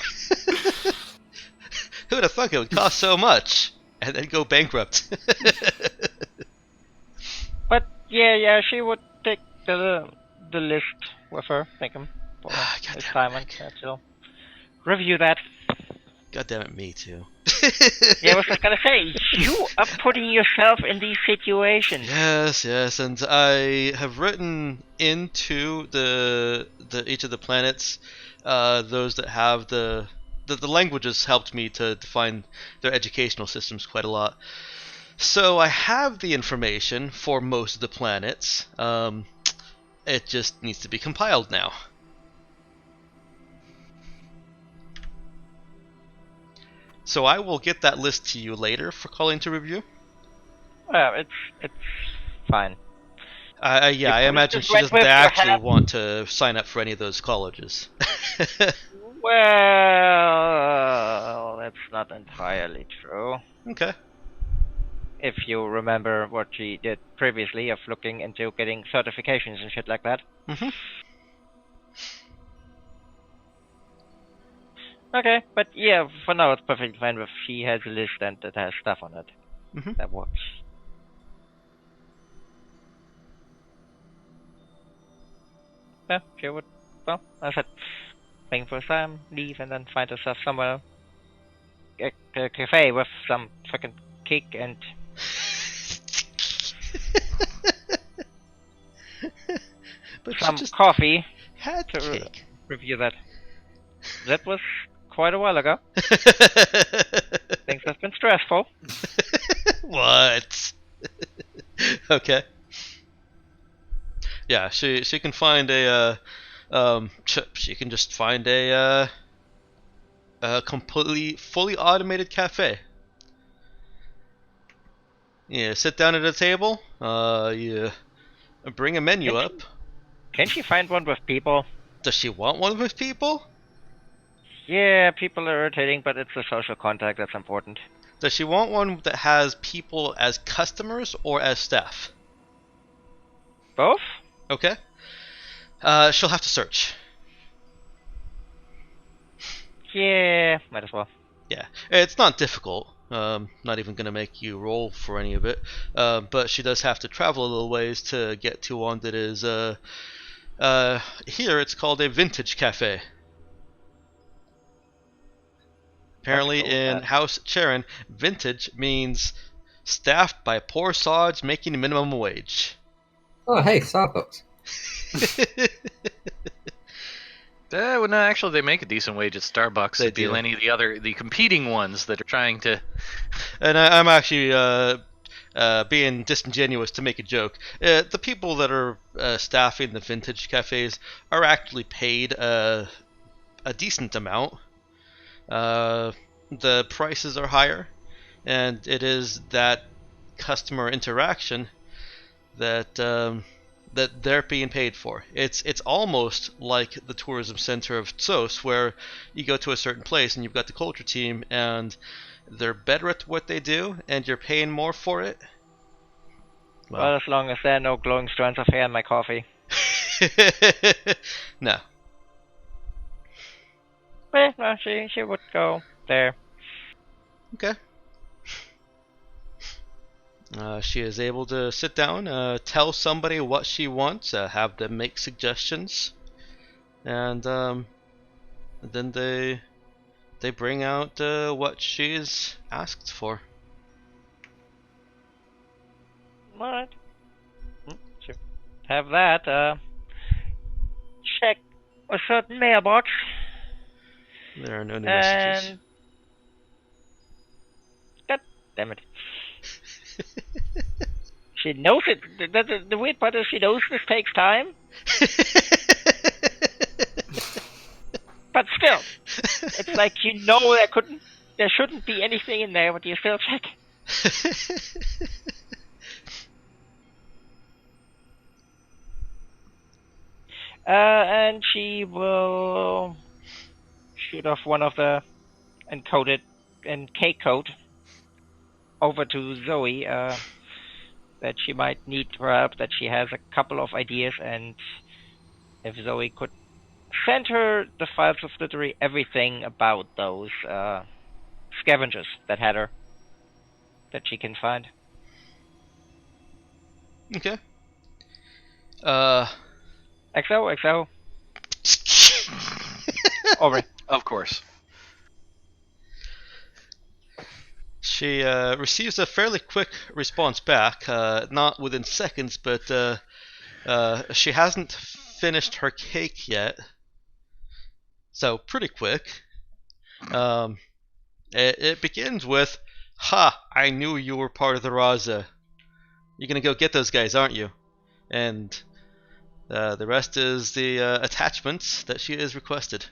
Who would have thought it would cost so much and then go bankrupt? But yeah, she would take the list with her. Thank him for his time and she'll review that. God damn it, me too. Yeah, I was just gonna say, you are putting yourself in these situations. Yes, and I have written into the each of the planets, those that have the languages helped me to define their educational systems quite a lot. So I have the information for most of the planets. It just needs to be compiled now. So I will get that list to you later for calling to review. Well, it's fine. Yeah, I imagine she doesn't actually want to sign up for any of those colleges. Well, that's not entirely true. Okay. If you remember what she did previously of looking into getting certifications and shit like that. Mm-hmm. Okay, but yeah, for now it's perfectly fine if she has a list and it has stuff on it. Mm-hmm. That works. Yeah, she would, well, I said, paying for time, leave, and then find herself somewhere, a cafe with some fucking cake and But some she just coffee had to cake. review that. That was quite a while ago. Things have been stressful. What? Okay. Yeah, she can find she can just find a completely fully automated cafe. Yeah, sit down at a table. You bring a menu up. Can she find one with people? Does she want one with people? Yeah, people are irritating, but it's the social contact that's important. Does she want one that has people as customers or as staff? Both? Okay. She'll have to search. Yeah, might as well. Yeah, it's not difficult. Not even gonna make you roll for any of it. But she does have to travel a little ways to get to one that is here it's called a vintage cafe. Apparently in House Charon, vintage means staffed by poor sods making minimum wage. Oh, hey, Starbucks. Well, no, actually, they make a decent wage at Starbucks. They It'd be do. any of the competing ones that are trying to. And I'm actually being disingenuous to make a joke. The people that are staffing the vintage cafes are actually paid a decent amount. The prices are higher, and it is that customer interaction that that they're being paid for. It's almost like the tourism center of Tsos, where you go to a certain place and you've got the culture team, and they're better at what they do, and you're paying more for it. Well, as long as there are no glowing strands of hair in my coffee. No. No, she would go there. Okay. She is able to sit down, tell somebody what she wants, have them make suggestions, and then they bring out what she's asked for. Alright. Sure. Have that. Check a certain mailbox. There are no new messages. And God damn it. She knows it. The weird part is she knows this takes time. But still, it's like you know there shouldn't be anything in there, but you still check. And she will shoot off one of the encoded and K code over to Zoe. That she might need for help. That she has a couple of ideas, and if Zoe could send her the files of literally everything about those scavengers that had her, that she can find. Okay. XO. Over. Of course. She receives a fairly quick response back, not within seconds, but she hasn't finished her cake yet, so pretty quick. It begins with, "Ha! I knew you were part of the Raza. You're gonna go get those guys, aren't you?" And the rest is the attachments that she has requested.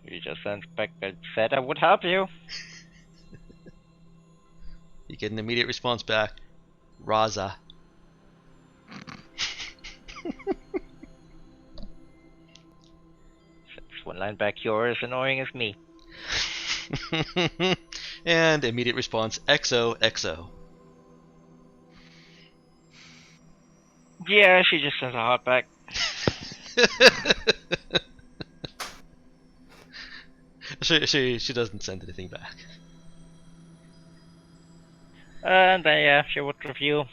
You just sent back that said I would help you. You get an immediate response back, "Raza." It's one line back, you're as annoying as me. And immediate response, XOXO. Yeah, she just sends a heart back. She doesn't send anything back. And then, yeah, she would review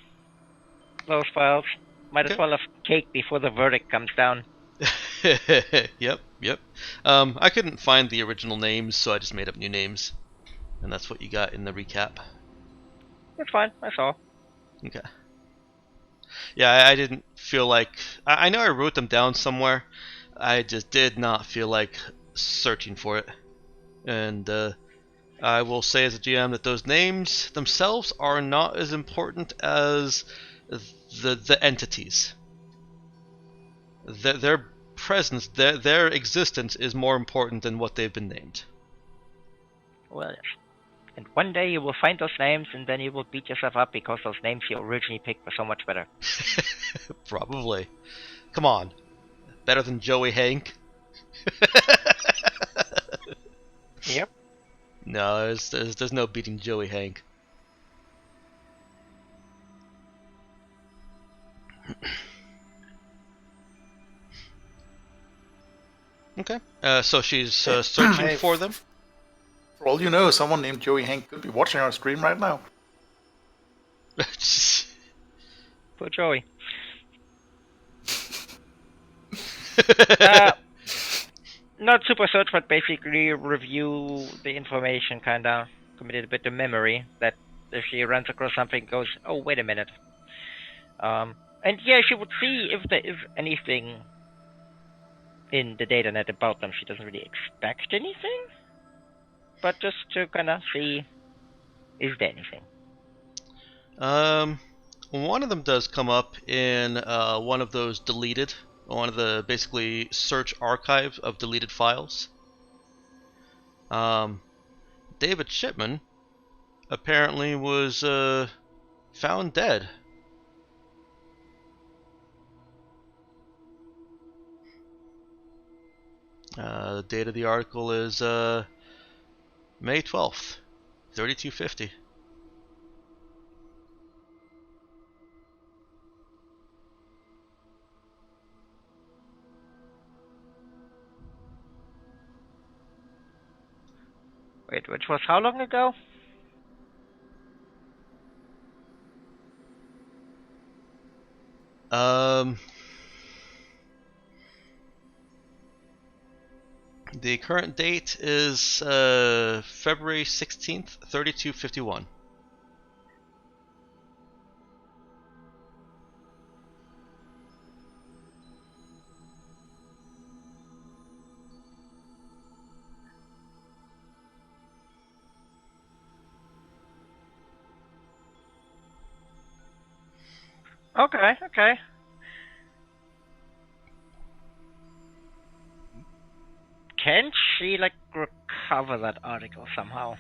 those files. Might as Okay. well have cake before the verdict comes down. Yep. I couldn't find the original names, so I just made up new names. And that's what you got in the recap. That's fine, that's all. Okay. Yeah, I didn't feel like... I know I wrote them down somewhere. I just did not feel like searching for it. And I will say as a GM that those names themselves are not as important as the entities. Their presence, their existence is more important than what they've been named. Well, yes. And one day you will find those names, and then you will beat yourself up because those names you originally picked were so much better. Probably. Come on. Better than Joey Hank? Yep. No, there's no beating Joey Hank. Okay. So she's searching for them. For all you know, someone named Joey Hank could be watching our stream right now. Poor Joey. Not super search, but basically review the information, kinda committed a bit of memory, that if she runs across something, goes, oh, wait a minute. And yeah, she would see if there is anything in the data net about them. She doesn't really expect anything, but just to kinda see, is there anything? One of them does come up in one of those deleted, one of the basically search archive of deleted files. David Shipman apparently was found dead. The date of the article is May 12th, 3250. Wait, which was how long ago? The current date is February 16th, 3251. Okay. Can she, like, recover that article somehow?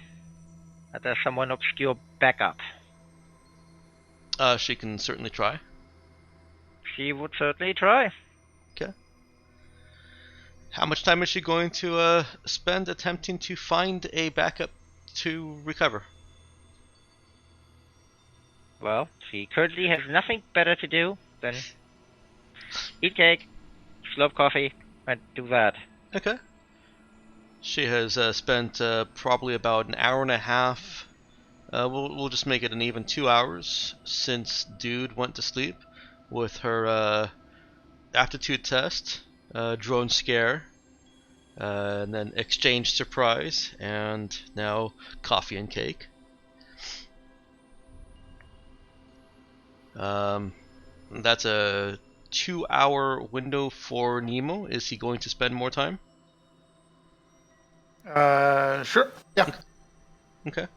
That there's someone obscure backup. She can certainly try. She would certainly try. Okay. How much time is she going to spend attempting to find a backup to recover? Well, she currently has nothing better to do than eat cake, slurp coffee, and do that. Okay. She has spent probably about an hour and a half. We'll just make it an even 2 hours since Dude went to sleep with her aptitude test, drone scare, and then exchange surprise, and now coffee and cake. That's a 2-hour window for Nemo. Is he going to spend more time? Sure. Yeah. Okay.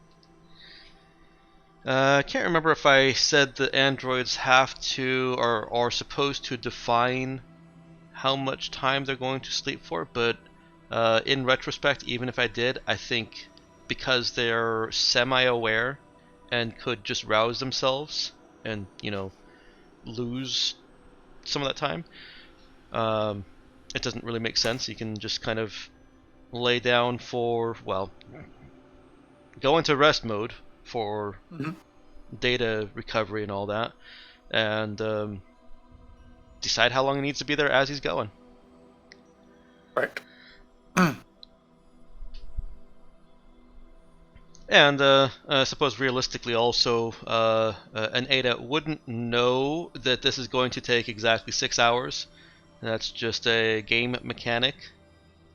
I can't remember if I said the androids have to or are supposed to define how much time they're going to sleep for, but in retrospect, even if I did, I think because they're semi-aware and could just rouse themselves and, lose some of that time, it doesn't really make sense. You can just kind of lay down for, well, go into rest mode for data recovery and all that, and decide how long he needs to be there as he's going. Right. And I suppose realistically also, an Ada wouldn't know that this is going to take exactly 6 hours. That's just a game mechanic.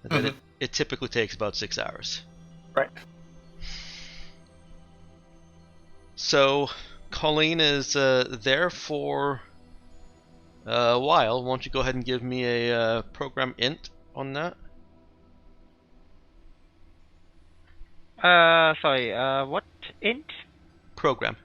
That it typically takes about 6 hours. Right. So Colleen is there for a while. Why don't you go ahead and give me a program int on that? Sorry, what int? Program.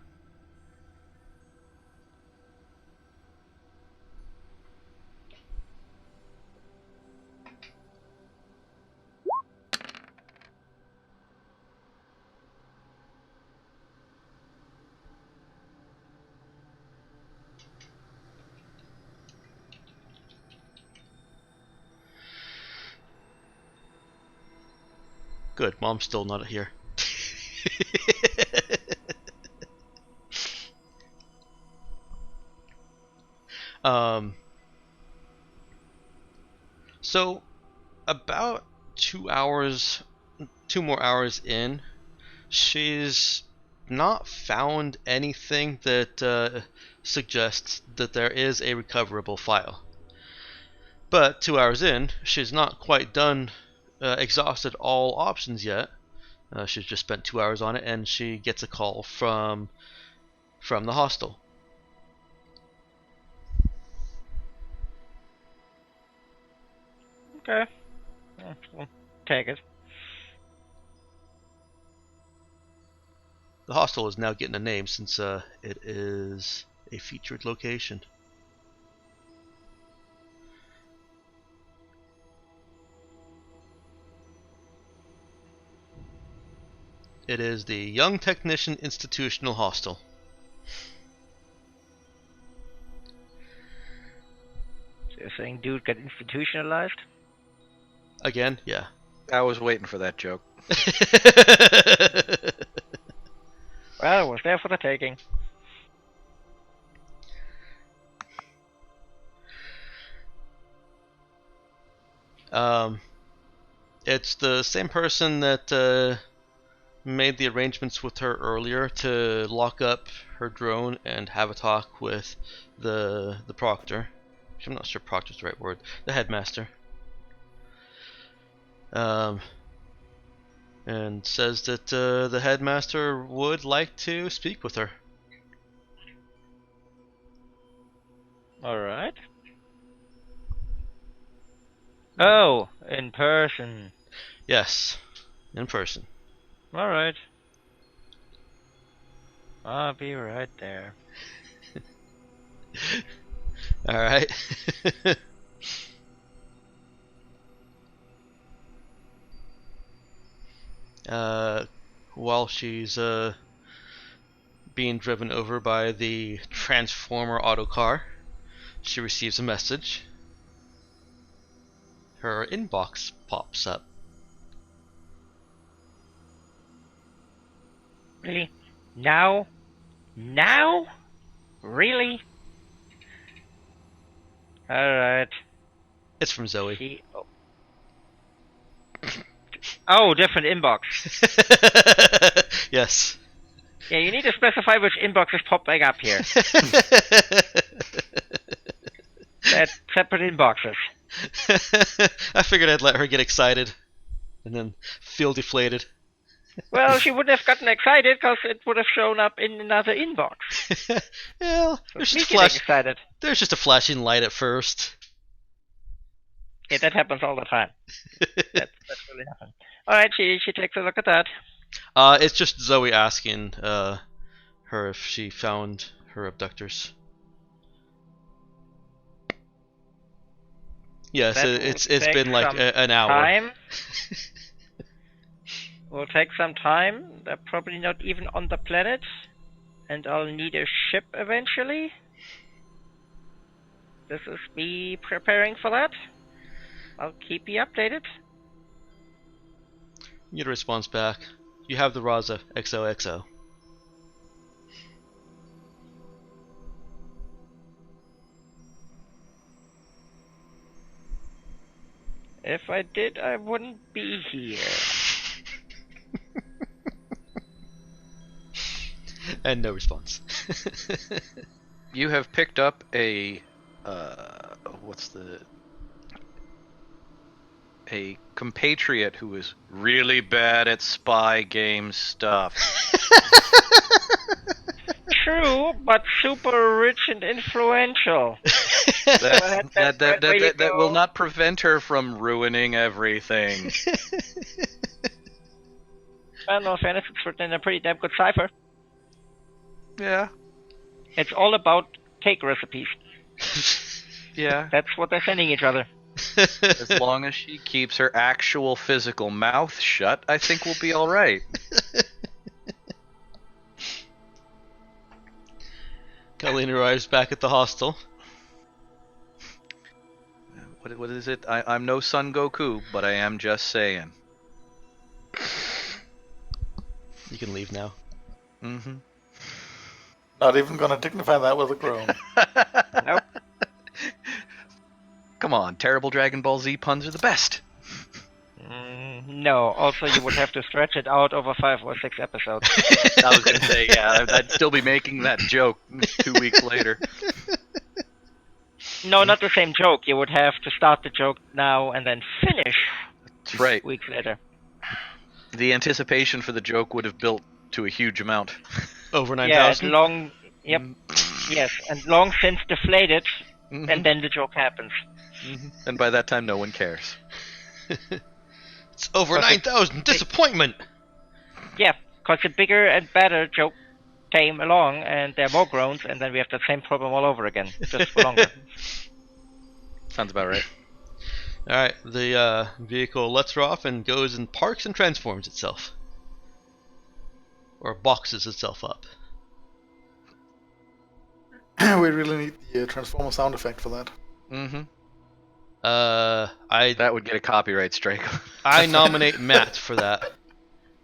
Good, Mom's still not here. So about 2 more hours in, she's not found anything that suggests that there is a recoverable file. But 2 hours in, she's not quite done, exhausted all options yet. She's just spent 2 hours on it, and she gets a call from the hostel. Okay. We'll take it. The hostel is now getting a name since it is a featured location. It is the Young Technician Institutional Hostel. So you're saying dude got institutionalized? Again, yeah. I was waiting for that joke. Well, it was there for the taking. It's the same person that made the arrangements with her earlier to lock up her drone and have a talk with the proctor. I'm not sure proctor's the right word. The headmaster. And says that the headmaster would like to speak with her. Alright. Oh, in person. Yes, in person. Alright. I'll be right there. Alright. While she's being driven over by the Transformer autocar, she receives a message. Her inbox pops up. Really? Now? Now? Really? Alright. It's from Zoe. Oh, different inbox. Yes. Yeah, you need to specify which inboxes pop back up here. They're separate inboxes. I figured I'd let her get excited and then feel deflated. Well, she wouldn't have gotten excited because it would have shown up in another inbox. Well, So me getting excited. There's just a flashing light at first. Yeah, that happens all the time. That's really happens. Alright, she takes a look at that. It's just Zoe asking her if she found her abductors. Yes, it's been like an hour. Time. Will take some time. They're probably not even on the planet. And I'll need a ship eventually. This is me preparing for that. I'll keep you updated. You get a response back. You have the Raza XOXO. If I did, I wouldn't be here. And no response. You have picked up a a compatriot who is really bad at spy game stuff. True, but super rich and influential. That will not prevent her from ruining everything. Well, no fairness, it's written in a pretty damn good cipher. Yeah. It's all about cake recipes. Yeah. That's what they're sending each other. As long as she keeps her actual physical mouth shut, I think we'll be alright. Colleen arrives back at the hostel. What is it? I'm no Son Goku, but I am just saying. You can leave now. Mm-hmm. Not even gonna dignify that with a groan. Nope. Come on, terrible Dragon Ball Z puns are the best. No, also you would have to stretch it out over 5 or 6 episodes. I was gonna say, yeah, I'd still be making that joke 2 weeks later. No, not the same joke. You would have to start the joke now and then finish That's right. weeks later. The anticipation for the joke would have built to a huge amount. Over Yeah, 9,000? long... Yep. Yes, and long since deflated, and then the joke happens. And by that time, no one cares. It's over 9,000! Disappointment! Yeah, because the bigger and better joke came along, and there are more groans, and then we have the same problem all over again, just for longer. Sounds about right. Alright, the vehicle lets her off and goes and parks and transforms itself. Or boxes itself up. We really need the Transformer sound effect for that. Mm-hmm. That would get a copyright strike. I nominate Matt for that.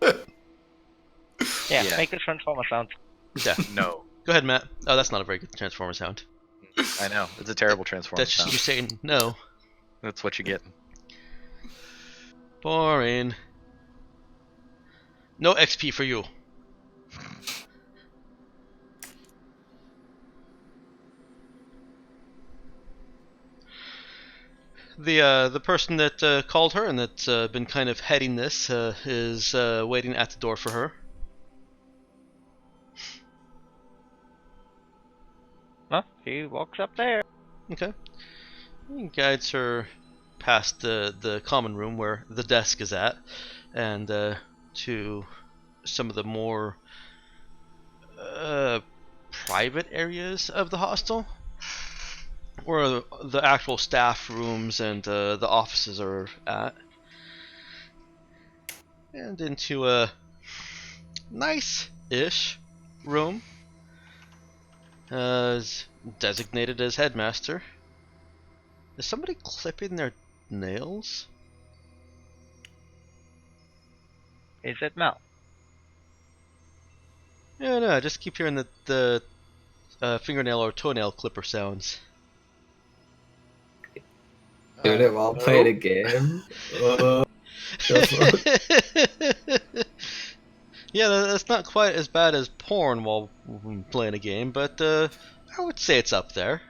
Yeah, Yeah. make the Transformer sound. Yeah. No. Go ahead, Matt. Oh, that's not a very good Transformer sound. I know. It's a terrible Transformer That's just sound. you saying no. That's what you get. Boring. No XP for you. The person that called her and that's been kind of heading this is waiting at the door for her. Huh? He walks up there. Okay. He guides her past the common room where the desk is at, and to some of the more private areas of the hostel, where the actual staff rooms and the offices are at, and into a nice-ish room, designated as headmaster. Is somebody clipping their nails? Is it Mel? Yeah, no, I just keep hearing the fingernail or toenail clipper sounds. Doing it while playing a game. Yeah, that's not quite as bad as porn while playing a game, but I would say it's up there.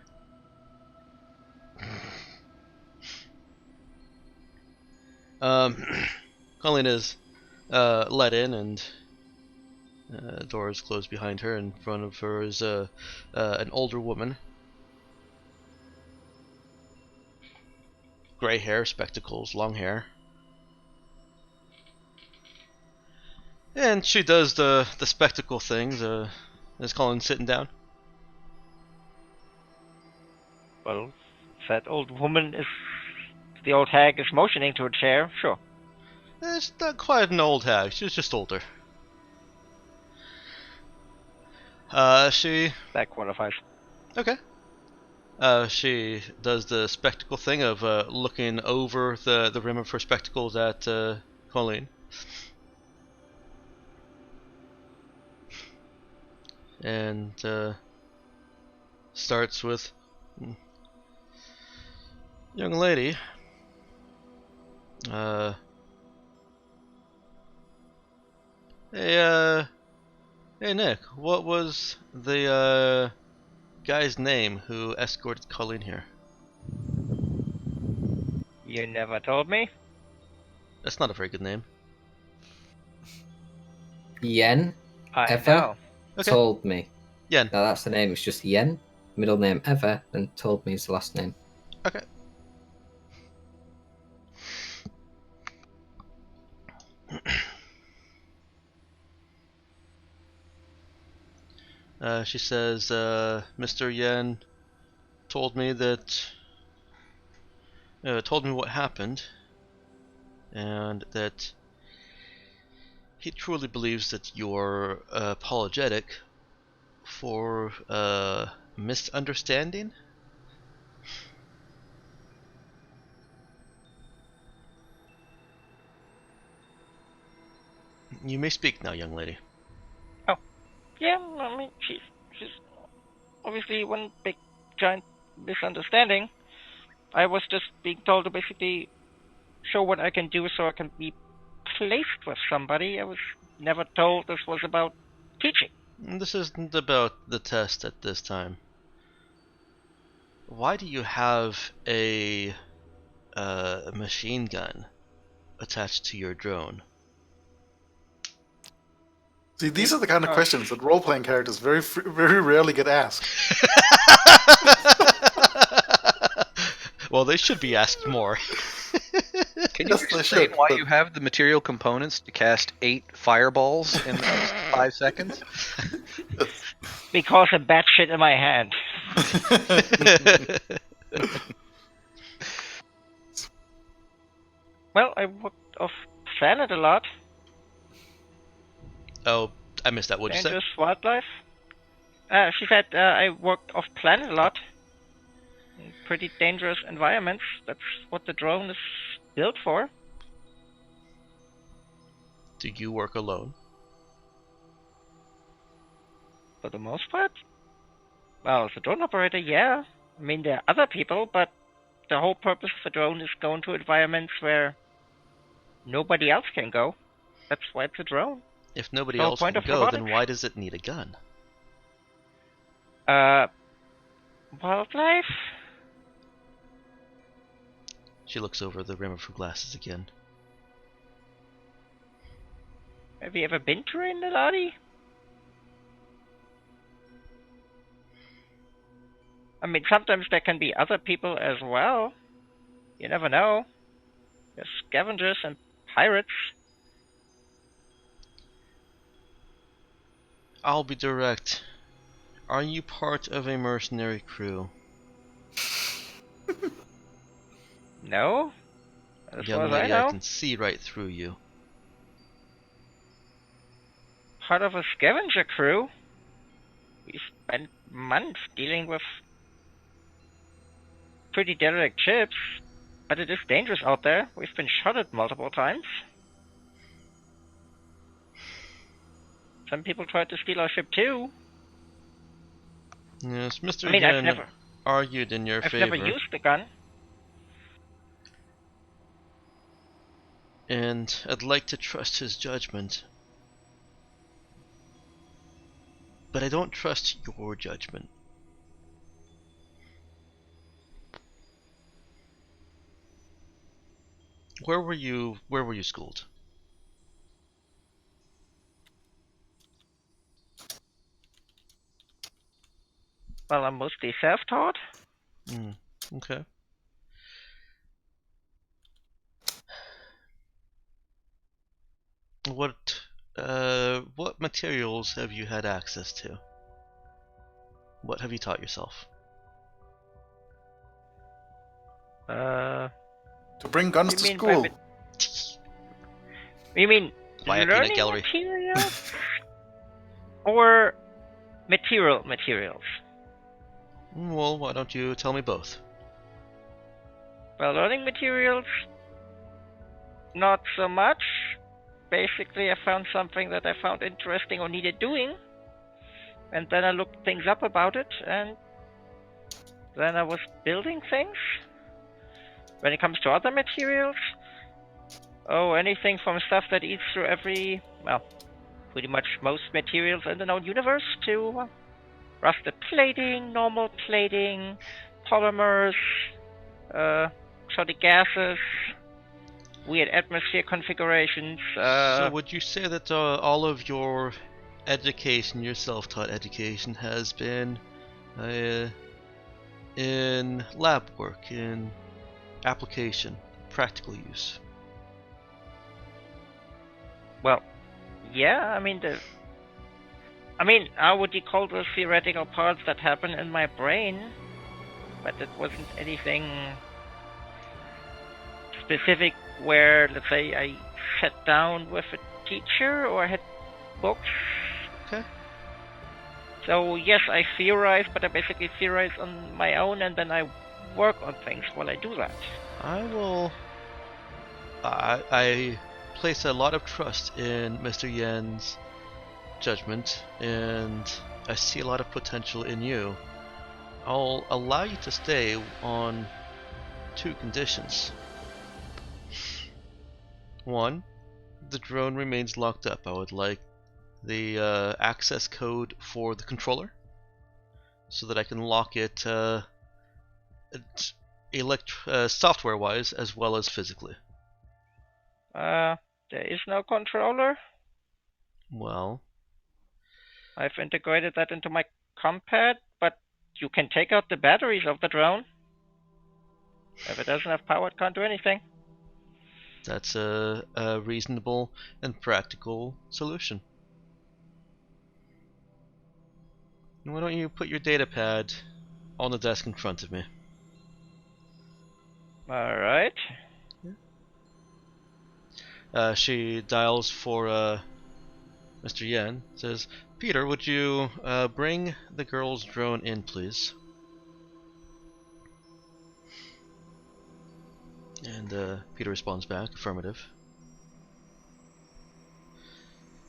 Colleen is let in, and the door is closed behind her. In front of her is an older woman. Gray hair, spectacles, long hair. And she does the spectacle things. Is Colin sitting down? Well, that old woman is... The old hag is motioning to a chair, sure. It's not quite an old hag. She's just older. She... That qualifies. Okay. She does the spectacle thing of looking over the rim of her spectacles at Colleen. And starts with, young lady, hey Nick, what was the guy's name who escorted Colleen here? You never told me? That's not a very good name. Yen I Ever? know. Okay. Told me. Yen. No, that's the name. It's just Yen. Middle name Ever, and told me is the last name. Okay. She says, Mr. Yen told me what happened, and that he truly believes that you're apologetic for misunderstanding. You may speak now, young lady. Yeah, I mean, she's obviously one big, giant misunderstanding. I was just being told to basically show what I can do so I can be placed with somebody. I was never told this was about teaching. This isn't about the test at this time. Why do you have a machine gun attached to your drone? See, these are the kind of questions that role-playing characters very rarely get asked. Well, they should be asked more. Can you Yes, they explain should, why but- you have the material components to cast 8 fireballs in 5 seconds? Because of bad shit in my hand. Well, I worked off planet a lot. Oh, I missed that. What'd you say? Dangerous wildlife. She said I worked off planet a lot. In pretty dangerous environments. That's what the drone is built for. Do you work alone? For the most part. Well, as a drone operator, yeah. I mean, there are other people, but the whole purpose of the drone is going to environments where nobody else can go. That's why it's a drone. If nobody The whole else point can of go, then robotics? why does it need a gun? Wildlife? She looks over the rim of her glasses again. Have you ever been to Renalati? I mean, sometimes there can be other people as well. You never know. There's scavengers and pirates. I'll be direct. Are you part of a mercenary crew? No? As far Young as I lady, I know. can see right through you. Part of a scavenger crew. We spent months dealing with pretty derelict ships, but it is dangerous out there. We've been shot at multiple times. Some people tried to steal our ship too. Yes, Mr. I mean, Yen argued in your I've favor, never used the gun. and I'd like to trust his judgment. But I don't trust your judgment. Where were you schooled? Well, I'm mostly self-taught. Okay. What materials have you had access to? What have you taught yourself? To bring guns You to mean by school. You mean Via peanut learning gallery. materials? Or materials? Well, why don't you tell me both? Well, learning materials, not so much. Basically, I found something that I found interesting or needed doing, and then I looked things up about it, and then I was building things. When it comes to other materials, anything from stuff that eats through pretty much most materials in the known universe to rusted plating, normal plating, polymers, exotic gases, weird atmosphere configurations. So would you say that all of your education, your self-taught education, has been in lab work, in application, practical use? Well, yeah, how would you call those theoretical parts that happen in my brain? But it wasn't anything specific where, let's say, I sat down with a teacher or had books. Okay. So yes, I theorize, but I basically theorize on my own, and then I work on things while I do that. I place a lot of trust in Mr. Yen's judgment, and I see a lot of potential in you. I'll allow you to stay on 2 conditions. 1, the drone remains locked up. I would like the access code for the controller so that I can lock it software-wise as well as physically. There is no controller. Well, I've integrated that into my compad, but you can take out the batteries of the drone. If it doesn't have power, it can't do anything. that's a reasonable and practical solution. Why don't you put your datapad on the desk in front of me? Alright. She dials for Mr. Yen, says, Peter, would you bring the girl's drone in, please? And Peter responds back, affirmative.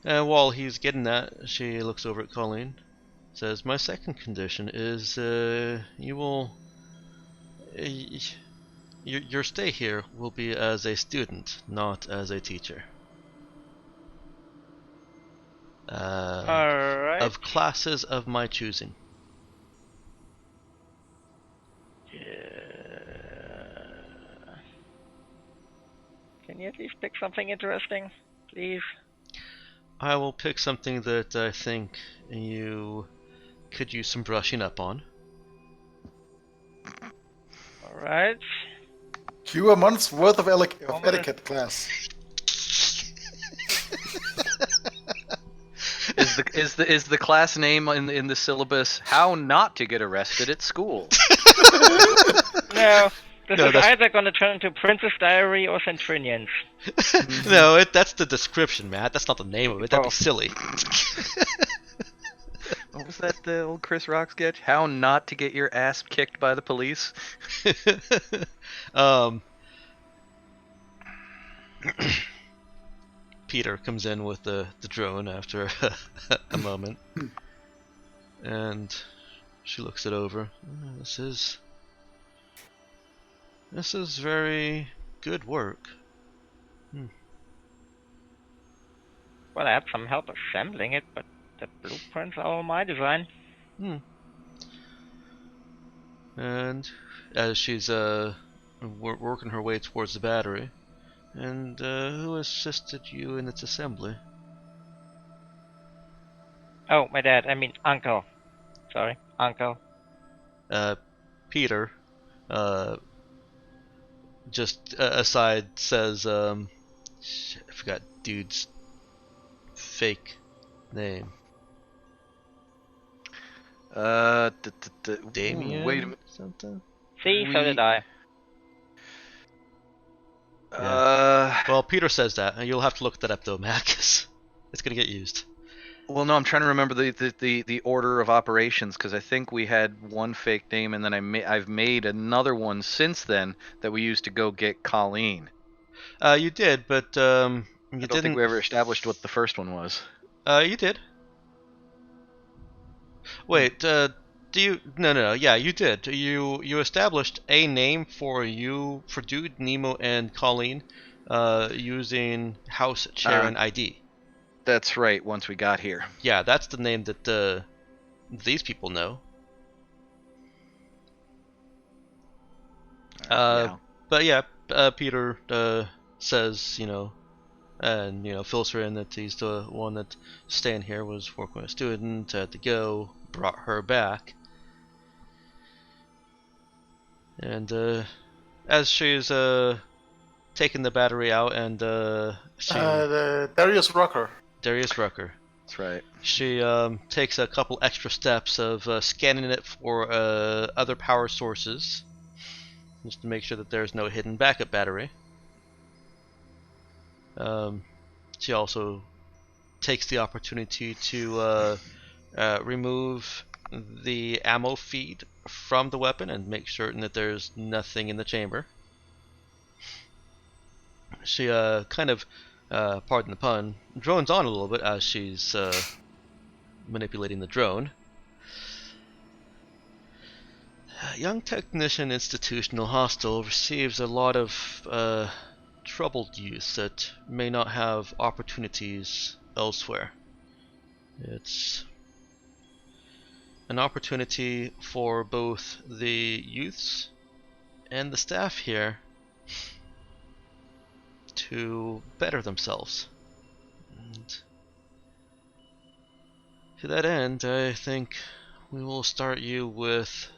And while he's getting that, she looks over at Colleen, says, my second condition is your stay here will be as a student, not as a teacher. Alright. of classes of my choosing. Can you at least pick something interesting, please? I will pick something that I think you could use some brushing up on. Alright. Cue a month's worth of etiquette class. Is the class name in the syllabus "How Not to Get Arrested at School"? No, this No, is that's- either gonna turn into Princess Diary or Centrinians. No, that's the description, Matt. That's not the name of it. That'd be Oh. silly. What was that the old Chris Rock sketch? How not to get your ass kicked by the police? Peter comes in with the drone after a moment, and she looks it over. This is very good work. Well, I had some help assembling it, but the blueprints are all my design. And as she's working her way towards the battery, and who assisted you in its assembly? Oh, my dad. I mean, uncle. Sorry, uncle. Peter, just aside says, shit, I forgot dude's fake name. Damien? Wait a minute. Something? See, so did I. Well, Peter says that, and you'll have to look that up though, Matt, 'cause it's gonna get used. Well, no, I'm trying to remember the order of operations because I think we had one fake name and then I've made another one since then that we used to go get Colleen. You did, but you I don't didn't. think we ever established what the first one was. You did. Wait, do you? No. Yeah, you did. You established a name for Dude, Nemo, and Colleen, using house, chair, and ID. That's right. Once we got here. Yeah, that's the name that these people know. Yeah. But yeah, Peter says, and fills her in that he's the one that staying here, was working with a student, had to go, brought her back. And as she's taking the battery out, and Darius Rucker. Darius Rucker, That's right. she takes a couple extra steps of scanning it for other power sources, just to make sure that there's no hidden backup battery. She also takes the opportunity to remove the ammo feed from the weapon and make certain that there's nothing in the chamber. She kind of, pardon the pun, drones on a little bit as she's manipulating the drone. Young Technician Institutional Hostel receives a lot of troubled youth that may not have opportunities elsewhere. It's an opportunity for both the youths and the staff here to better themselves. And to that end, I think we will start you with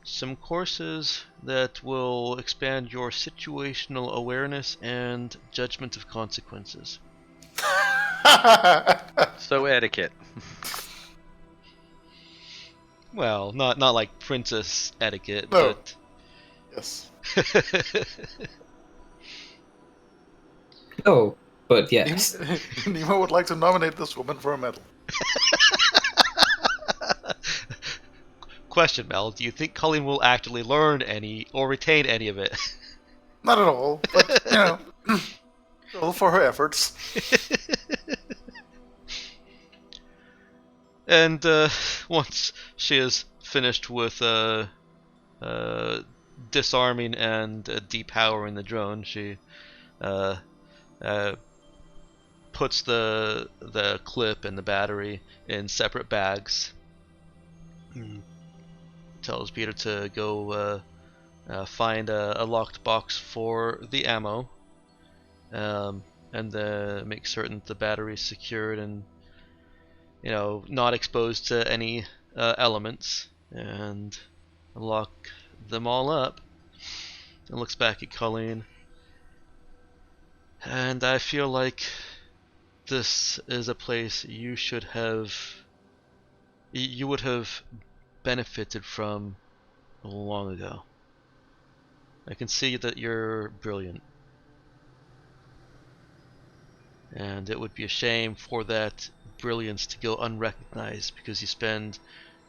some courses that will expand your situational awareness and judgment of consequences. So etiquette. Well, not like princess etiquette, No. but Yes. Oh, but yes. Nemo would like to nominate this woman for a medal. Question, Mel, do you think Colleen will actually learn any or retain any of it? Not at all, but, all for her efforts. And once she is finished with disarming and depowering the drone, she puts the clip and the battery in separate bags. Tells Peter to go find a locked box for the ammo, and make certain that the battery is secured and not exposed to any elements, and lock them all up. And looks back at Colleen. And I feel like this is a place you would have benefited from long ago. I can see that you're brilliant. And it would be a shame for that brilliance to go unrecognized because you spend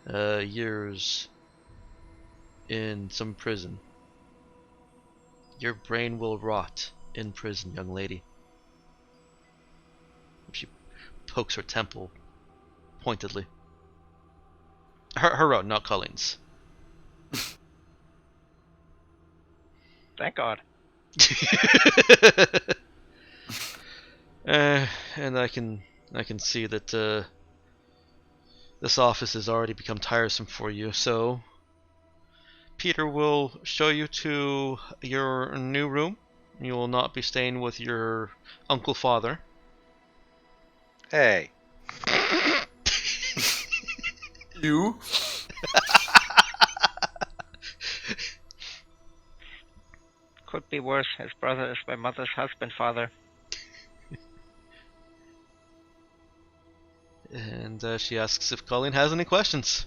years in some prison. Your brain will rot in prison, young lady. She pokes her temple pointedly. Her own, not Colleen's. Thank God. And I can see that this office has already become tiresome for you, so Peter will show you to your new room. You will not be staying with your uncle father. Hey. You? Could be worse. His brother is my mother's husband, father. And she asks if Colleen has any questions.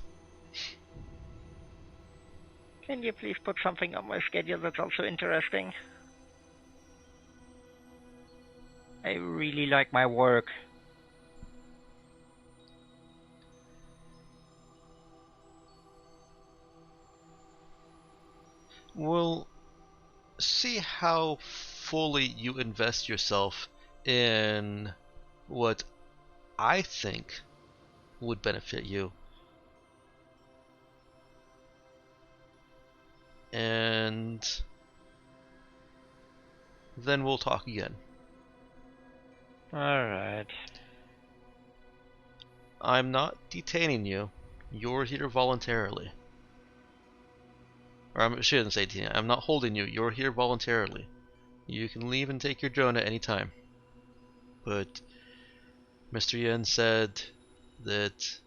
Can you please put something on my schedule that's also interesting? I really like my work. We'll see how fully you invest yourself in what I think would benefit you. And then we'll talk again. Alright. I'm not detaining you. You're here voluntarily. Or I shouldn't say detaining. I'm not holding you. You're here voluntarily. You can leave and take your drone at any time. But Mr. Yen said that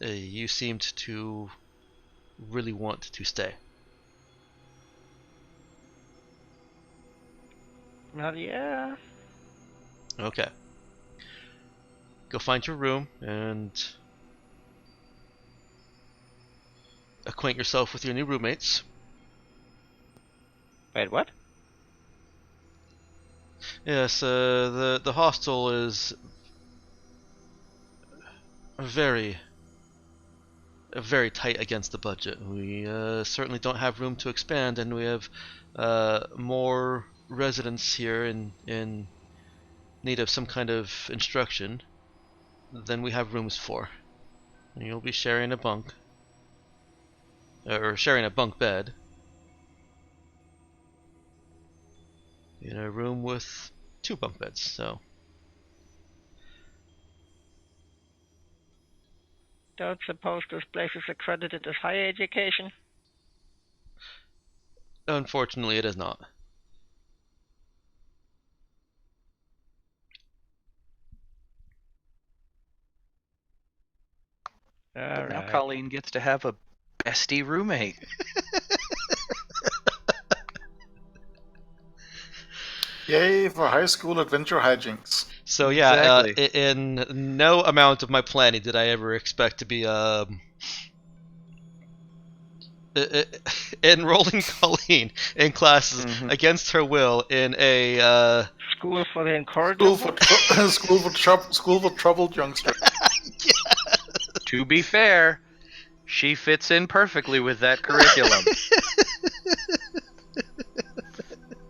you seemed to really want to stay. Well, yeah. Okay. Go find your room and acquaint yourself with your new roommates. Wait, what? Yes, the hostel is very tight against the budget. We certainly don't have room to expand, and we have more residents here in need of some kind of instruction than we have rooms for. And you'll be sharing a bunk, or sharing a bunk bed, in a room with 2 bunk beds. So Don't suppose this place is accredited as higher education? unfortunately, it is not. But now Alright. Colleen gets to have a bestie roommate. Yay for high school adventure hijinks. So yeah, Exactly. in no amount of my planning did I ever expect to be enrolling Colleen in classes Mhm. against her will in a School for the incorrigible? School for troubled youngsters. To be fair, she fits in perfectly with that curriculum.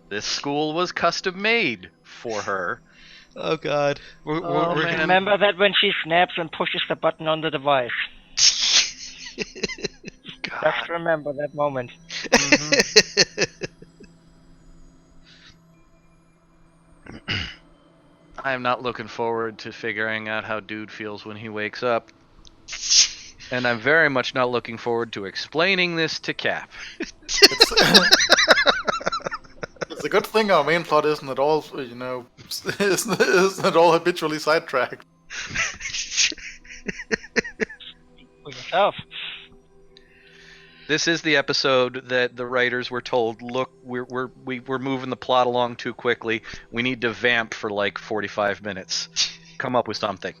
This school was custom made for her. Oh God, we're man. Remember that when she snaps and pushes the button on the device. Just remember that moment. I am not looking forward to figuring out how Dude feels when he wakes up. And I'm very much not looking forward to explaining this to Cap. It's, it's a good thing our main plot isn't at all, isn't at all habitually sidetracked. For yourself. This is the episode that the writers were told, look, we're moving the plot along too quickly. We need to vamp for like 45 minutes. Come up with something.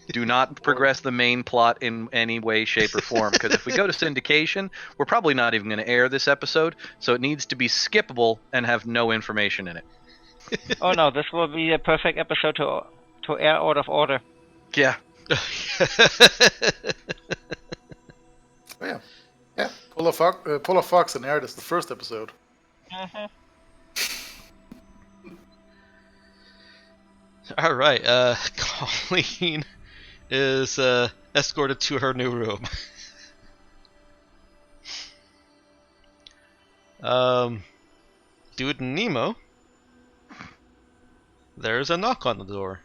Do not progress the main plot in any way, shape, or form, because if we go to syndication, we're probably not even going to air this episode, so it needs to be skippable and have no information in it. Oh no, this will be a perfect episode to air out of order. Yeah. Yeah. Yeah. Pull a fox and air this the first episode. Mm-hmm. All right. Colleen is escorted to her new room. Dude and Nemo. There's a knock on the door.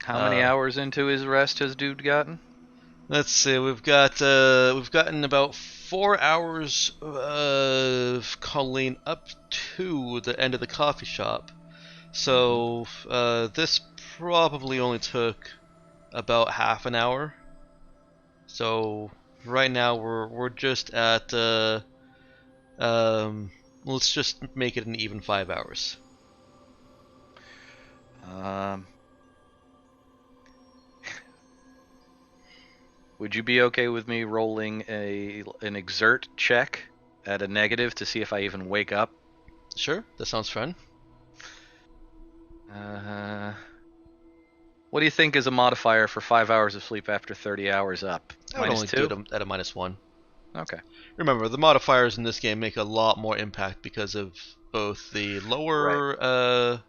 How many hours into his rest has Dude gotten? Let's see. We've gotten about 4 hours of Colleen up to the end of the coffee shop. So this probably only took about half an hour. So right now we're just at let's just make it an even 5 hours. Would you be okay with me rolling an exert check at a negative to see if I even wake up? Sure, that sounds fun. What do you think is a modifier for 5 hours of sleep after 30 hours up? I would only -2? do it at a -1. Okay. Remember, the modifiers in this game make a lot more impact because of both the lower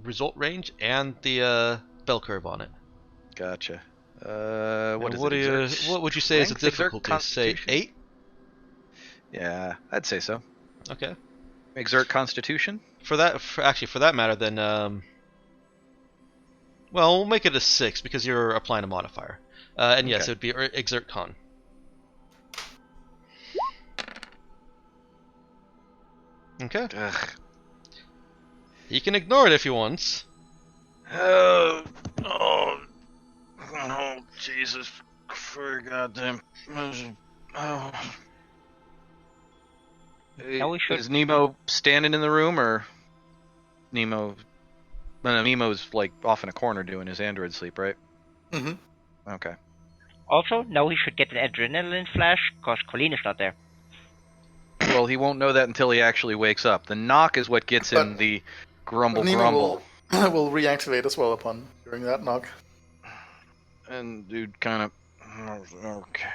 result range and the bell curve on it. Gotcha. What would you say is the Strength, exert, difficulty? Say constitution? 8? Yeah, I'd say so. Okay. Exert Constitution? For that matter, then well, we'll make it a 6 because you're applying a modifier. And yes, Okay. it would be exert con. Okay. Ugh. You can ignore it if you want. Oh, Jesus. For goddamn. Oh. Now we should- Is Nemo standing in the room, or Nemo? No, Nemo's like off in a corner doing his android sleep, right? Mm-hmm. Okay. Also, now we should get an adrenaline flash, cause Colleen is not there. Well, he won't know that until he actually wakes up. The knock is what gets him But- the grumble Nemo grumble. will reactivate as well upon hearing that knock. And dude kind of... Okay.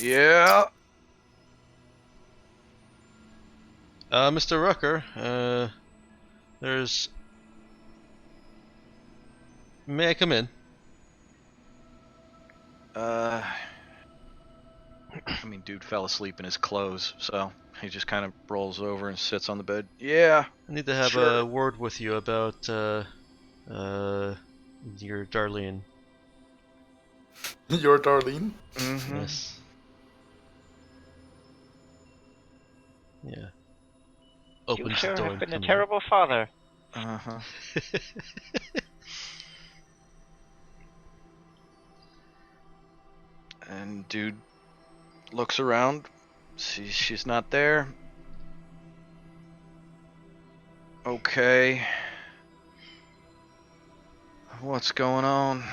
Yeah. Mr. Rucker, there's... May I come in? I mean, dude fell asleep in his clothes, so he just kind of rolls over and sits on the bed. Yeah. I need to have Sure. a word with you about, your Darlene. Your Darlene? Mm-hmm. Yes. Yeah. You Opens sure the door have and been a come in. terrible father. Uh-huh. And dude looks around, sees she's not there. Okay. What's going on?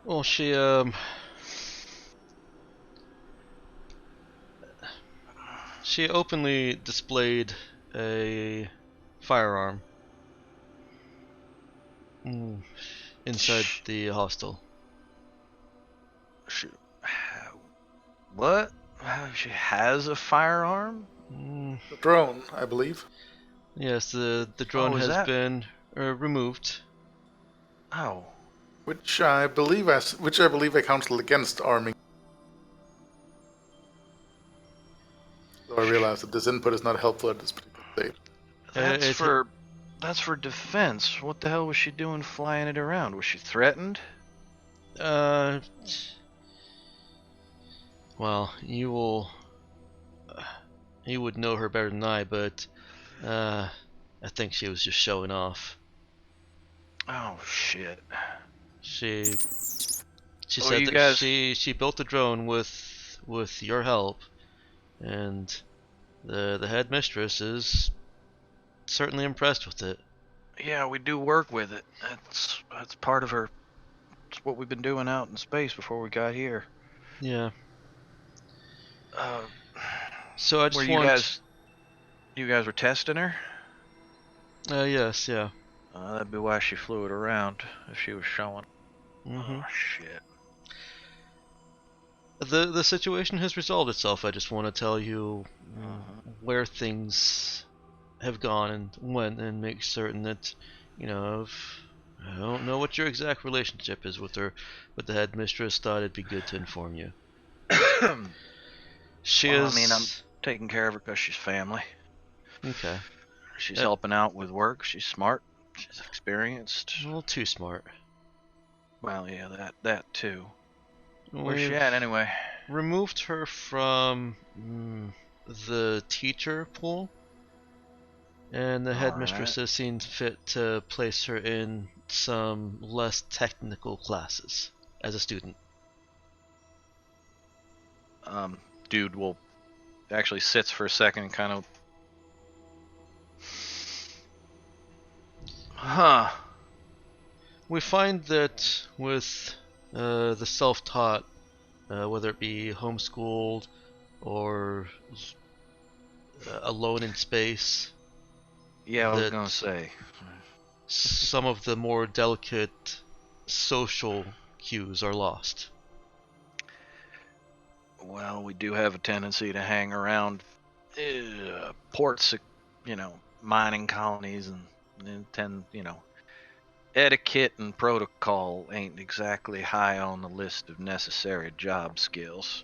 Well, she openly displayed a firearm inside the hostel. What? She has a firearm? The drone, I believe. Yes, the drone Oh, is has that- been removed. Oh. Which I believe I counsel against arming. realize that this input is not helpful at this particular stage. That's for defense. What the hell was she doing flying it around? Was she threatened? Well, you would know her better than I, but I think she was just showing off. Oh shit. She Oh, said you that guys- she built the drone with your help, and the headmistress is certainly impressed with it. Yeah, we do work with it. That's part of her. It's what we've been doing out in space before we got here. Yeah. Uh, So I just were want. you guys were testing her? Yes, yeah. That'd be why she flew it around if she was showing. Mm-hmm. Oh shit. The situation has resolved itself. I just want to tell you where things have gone and when, and make certain that, I don't know what your exact relationship is with her, but the headmistress thought it'd be good to inform you. She Well, is. I mean, I'm taking care of her because she's family. Okay. She's helping out with work. She's smart. She's experienced. A little too smart. Well, yeah, that too. Where's We've she at anyway? removed her from the teacher pool, and the headmistress has seen fit to place her in some less technical classes as a student. Dude will actually sits for a second and kind of. Huh. We find that with the self-taught, whether it be homeschooled or alone in space, Yeah, I was that gonna say. some of the more delicate social cues are lost. Well, we do have a tendency to hang around ports, mining colonies, and tend, etiquette and protocol ain't exactly high on the list of necessary job skills.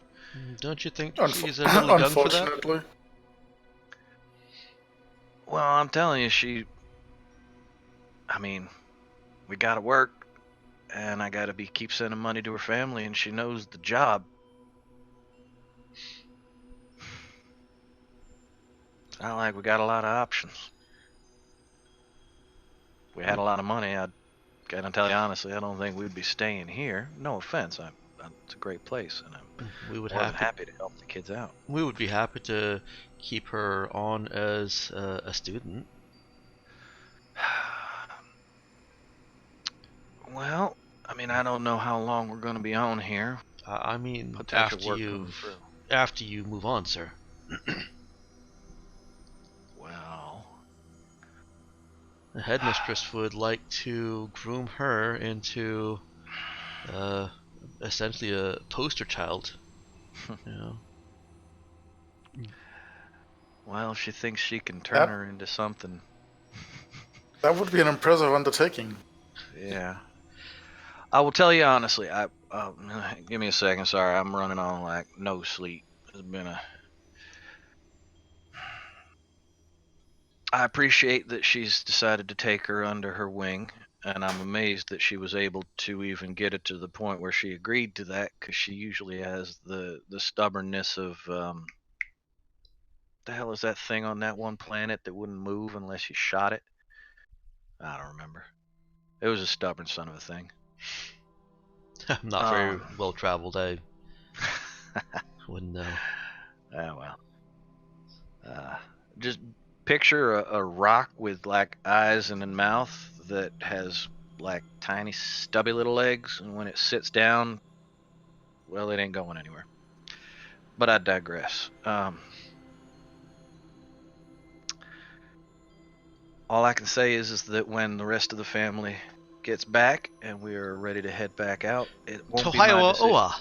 Don't you think she's a little young for that? Unfortunately. Well, I'm telling you, I mean, we gotta work, and I gotta keep sending money to her family, and she knows the job. It's not like we got a lot of options. If we had a lot of money, I'd gotta tell you honestly, I don't think we'd be staying here. No offense, it's a great place, and I'm We would more than have happy to help the kids out. We would be happy to keep her on as a student. Well, I mean, I don't know how long we're gonna be on here. I mean, Potential work coming through. after you move on, sir. Well, The headmistress would like to groom her into essentially a poster child. well, if she thinks she can turn her into something, That would be an impressive undertaking. yeah. I will tell you honestly. Give me a second. Sorry, I'm running on like no sleep. It's been I appreciate that she's decided to take her under her wing, and I'm amazed that she was able to even get it to the point where she agreed to that, because she usually has the stubbornness of the hell is that thing on that one planet that wouldn't move unless you shot it? I don't remember. It was a stubborn son of a thing. I'm not very well traveled. I wouldn't know. Oh well. Just picture a rock with like eyes and a mouth that has like tiny stubby little legs, and when it sits down, well, it ain't going anywhere. But I digress. All I can say is that when the rest of the family gets back and we are ready to head back out, it won't be my Tohaiwa decision. Oa!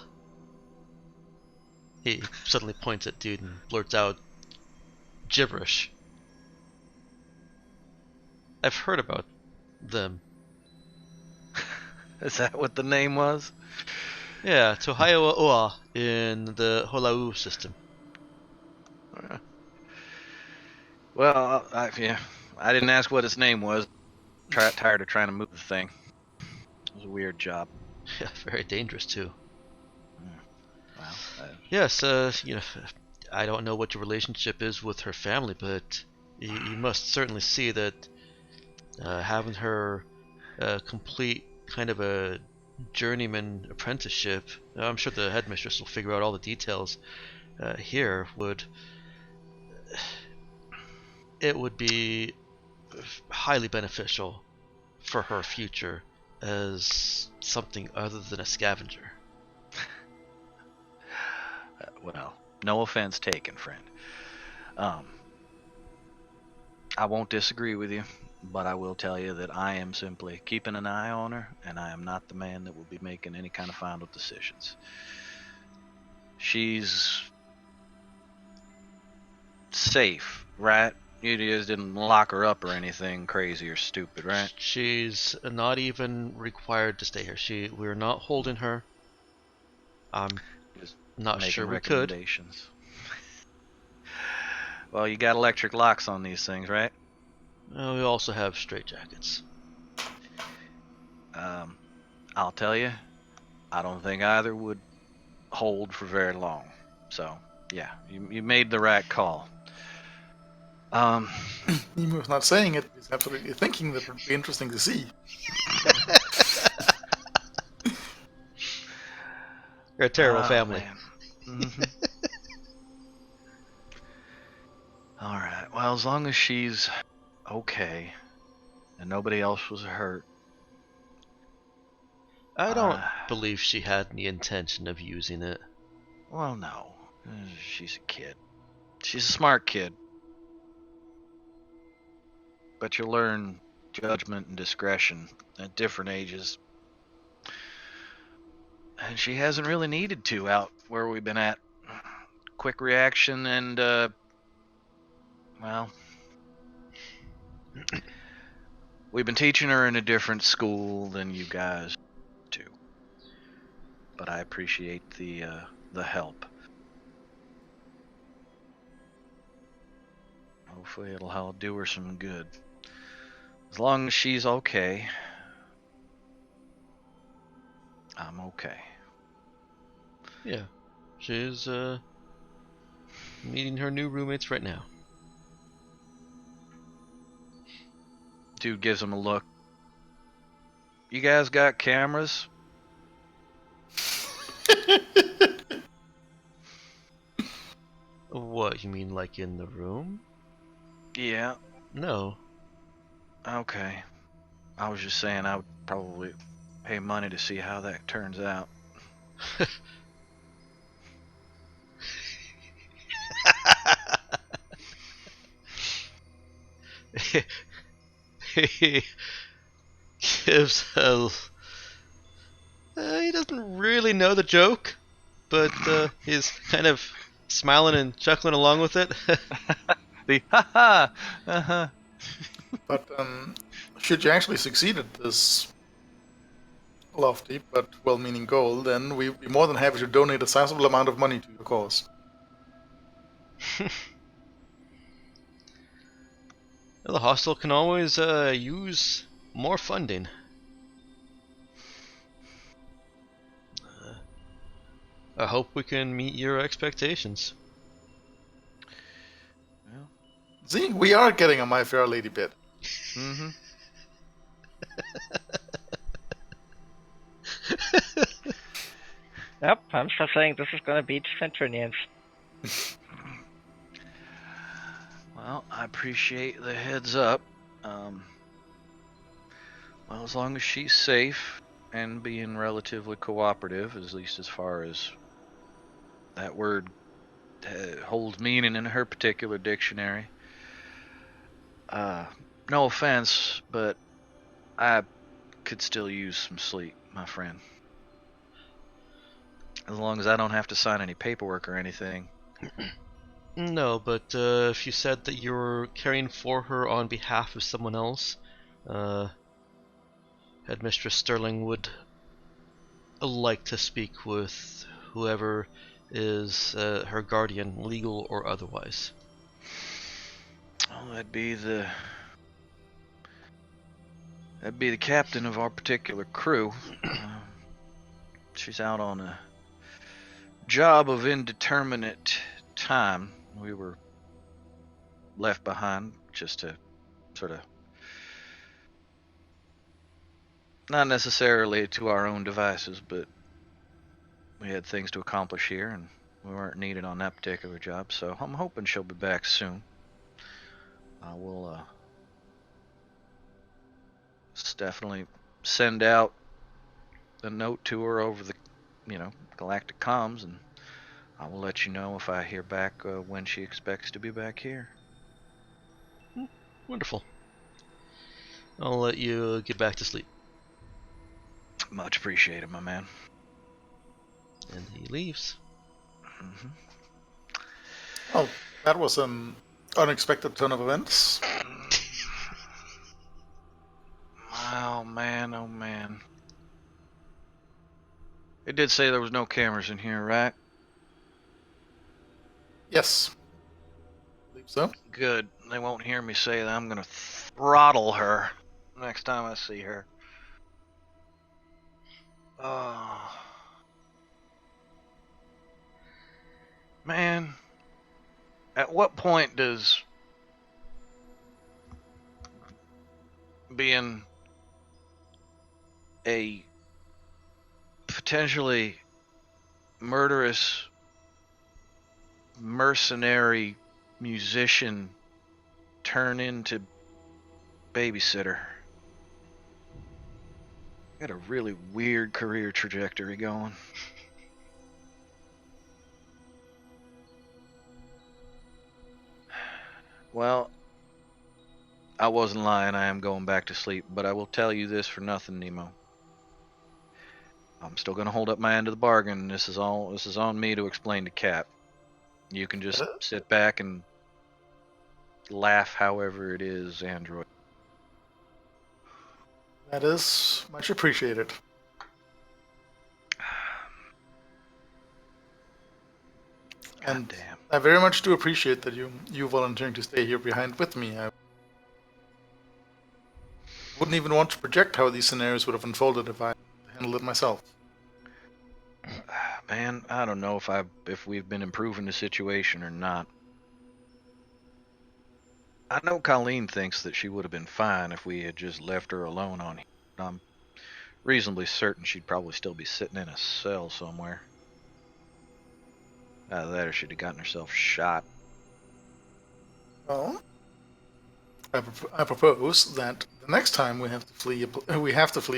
He suddenly points at dude and blurts out gibberish. I've heard about them. Is that what the name was? Yeah, Tohaiwa Oa in the Holau system. Well, yeah, I didn't ask what his name was. Tired of trying to move the thing. It was a weird job. Yeah, very dangerous too. Well, Yes, I don't know what your relationship is with her family, but you must certainly see that having her complete kind of a journeyman apprenticeship, I'm sure the headmistress will figure out all the details here, it would be highly beneficial for her future as something other than a scavenger. well, no offense taken, friend. I won't disagree with you, but I will tell you that I am simply keeping an eye on her, and I am not the man that will be making any kind of final decisions. She's safe, right? You just didn't lock her up or anything crazy or stupid, right? She's not even required to stay here. We're not holding her. I'm Just not making sure we could. recommendations. Well, you got electric locks on these things, right? We also have straitjackets. I'll tell you, I don't think either would hold for very long. So, yeah, you made the right call. Nemo's not saying it, he's absolutely thinking that would be interesting to see. You're a terrible family. Mm-hmm. All right. Well, as long as she's okay and nobody else was hurt. I don't believe she had any intention of using it. Well, no. She's a kid. She's a smart kid. But you learn judgment and discretion at different ages. And she hasn't really needed to out where we've been at. Quick reaction and, well, we've been teaching her in a different school than you guys do. But I appreciate the help. Hopefully it'll do her some good. As long as she's okay, I'm okay. Yeah. She's meeting her new roommates right now. Dude gives him a look. You guys got cameras? What, you mean like in the room? Yeah. No. Okay. I was just saying I would probably pay money to see how that turns out. He gives a... he doesn't really know the joke, but he's kind of smiling and chuckling along with it. The ha-ha! Uh-huh. But should you actually succeed at this lofty but well-meaning goal, then we'd be more than happy to donate a sizable amount of money to your cause. The hostel can always use more funding. I hope we can meet your expectations. Well, See, we are getting a My Fair Lady bit. mm-hmm. Yep, I'm just saying this is gonna beat Centurions. Well, I appreciate the heads up. Well, as long as she's safe and being relatively cooperative, at least as far as that word holds meaning in her particular dictionary. No offense, but I could still use some sleep, my friend. As long as I don't have to sign any paperwork or anything. No, but if you said that you're caring for her on behalf of someone else, Headmistress Sterling would like to speak with whoever is her guardian, legal or otherwise. Well, that'd be the captain of our particular crew. She's out on a job of indeterminate time. We were left behind just to sort of, not necessarily to our own devices, but we had things to accomplish here and we weren't needed on that particular job, so I'm hoping she'll be back soon. I will definitely send out a note to her over the, galactic comms, and I will let you know if I hear back when she expects to be back here. Wonderful. I'll let you get back to sleep. Much appreciated, my man. And he leaves. Mm-hmm. Oh, that was an unexpected turn of events. Oh man, oh man. It did say there was no cameras in here, right? Yes. I believe so. Good. They won't hear me say that I'm gonna throttle her next time I see her. Oh. Man. At what point does being a potentially murderous mercenary musician turn into babysitter? Got a really weird career trajectory going. Well, I wasn't lying. I am going back to sleep, but I will tell you this for nothing, Nemo. I'm still going to hold up my end of the bargain. This is on me to explain to Cap. You can just sit back and laugh however it is, Android. That is much appreciated. And damn. I very much do appreciate that you volunteering to stay here behind with me. I wouldn't even want to project how these scenarios would have unfolded if I handled it myself. Man, I don't know if we've been improving the situation or not. I know Colleen thinks that she would have been fine if we had just left her alone on here. I'm reasonably certain she'd probably still be sitting in a cell somewhere. Either that or she'd have gotten herself shot. Well, I propose that the next time we have to flee a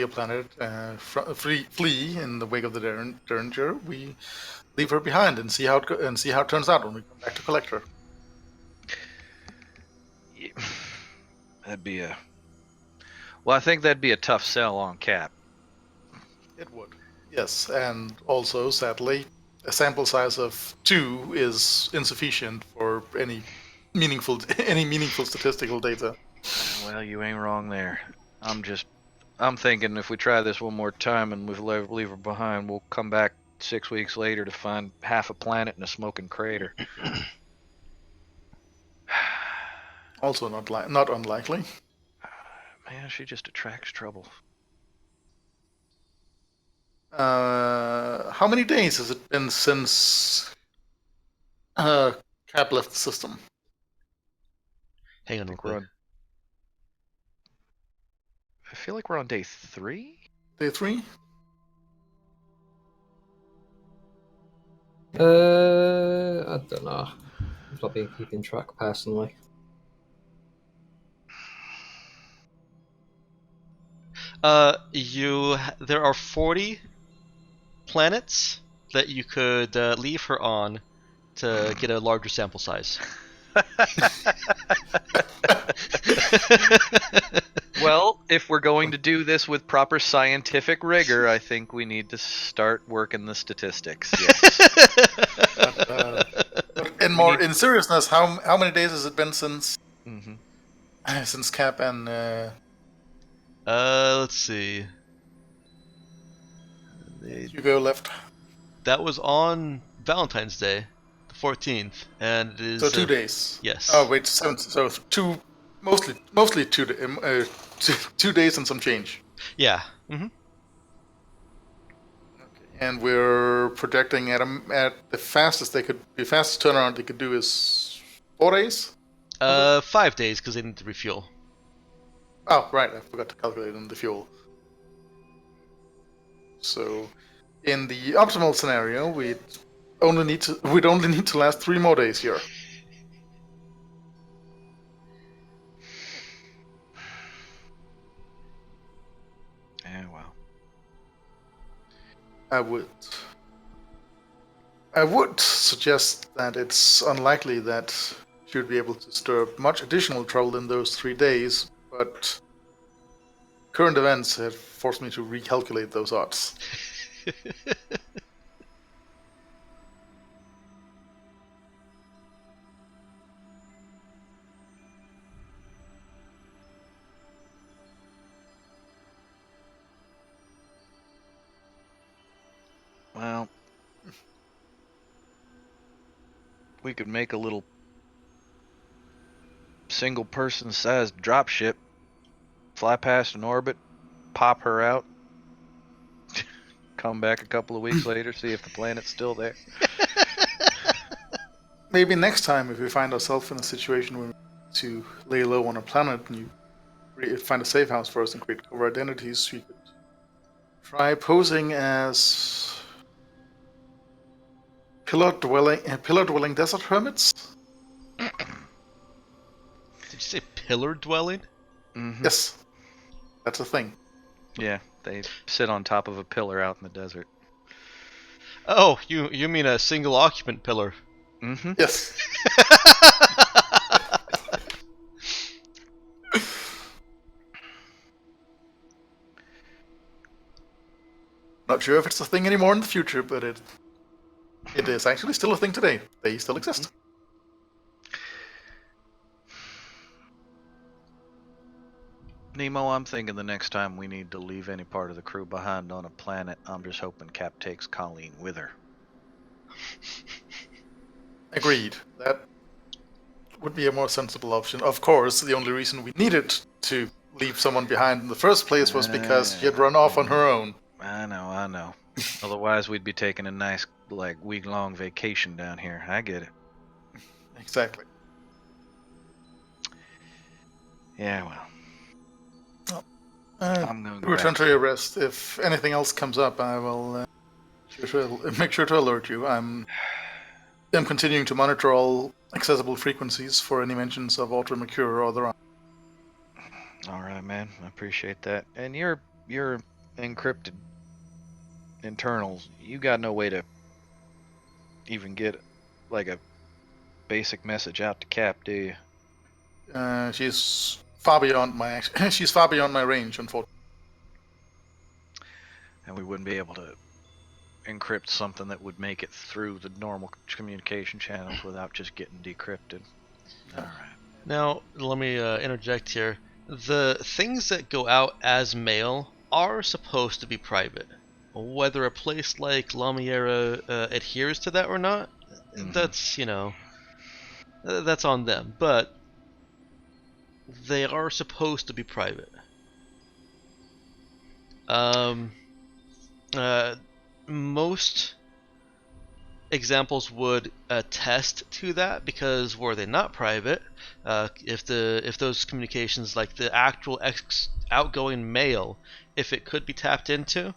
planet, flee in the wake of the Derringer, we leave her behind and see how it turns out when we come back to collect her. Yeah. Well, I think that'd be a tough sell on Cap. It would. Yes, and also, sadly, a sample size of 2 is insufficient for any meaningful statistical data. Well, you ain't wrong there. I'm thinking if we try this one more time and we leave her behind, we'll come back 6 weeks later to find half a planet in a smoking crater. Also not unlikely. Man, she just attracts trouble. How many days has it been since Cap left the system? Hang on real quick. I feel like we're on day 3? Day 3? I don't know. I've not been keeping track personally. There are 40 planets that you could leave her on to get a larger sample size. Well, if we're going to do this with proper scientific rigor, I think we need to start working the statistics. Yes. In seriousness, how many days has it been since since Cap and let's see. Hugo left? That was on Valentine's Day, the 14th, and it is So 2 days. yes. Oh wait, 7th. So mostly 2 days and some change. Yeah. Mm-hmm. And we're projecting at the fastest turnaround they could do is 4 days. 5 days because they need to refuel. Oh right, I forgot to calculate in the fuel. So, in the optimal scenario, we'd only need to last 3 more days here. Yeah, well. I would suggest that it's unlikely that she would be able to stir up much additional trouble in those 3 days, but current events have forced me to recalculate those odds. Well, we could make a little single person sized dropship, fly past an orbit, pop her out, come back a couple of weeks later, see if the planet's still there. Maybe next time, if we find ourselves in a situation where we need to lay low on a planet and you find a safe house for us and create cover identities, we could try posing as pillar-dwelling desert hermits. Did you say pillar dwelling? Mm-hmm. Yes, that's a thing. Yeah, they sit on top of a pillar out in the desert. Oh, you mean a single occupant pillar? Mm-hmm. Yes. Not sure if it's a thing anymore in the future, but it is actually still a thing today. They still exist. Nemo, I'm thinking the next time we need to leave any part of the crew behind on a planet, I'm just hoping Cap takes Colleen with her. Agreed. That would be a more sensible option. Of course, the only reason we needed to leave someone behind in the first place was because she had run off on her own. I know. Otherwise, we'd be taking a nice, week-long vacation down here. I get it. Exactly. Yeah, well. I'm going to go return back. to your rest. If anything else comes up, I will make sure to alert you. I'm continuing to monitor all accessible frequencies for any mentions of Ultra Mercure or other. All right, man. I appreciate that. And your encrypted internals, you got no way to even get a basic message out to Cap, do you? She's far beyond my range, unfortunately. And we wouldn't be able to encrypt something that would make it through the normal communication channels without just getting decrypted. All right. Now, let me interject here. The things that go out as mail are supposed to be private. Whether a place like La Miera adheres to that or not, that's, that's on them. But they are supposed to be private. Most examples would attest to that, because were they not private, if those communications, like the actual outgoing mail, if it could be tapped into,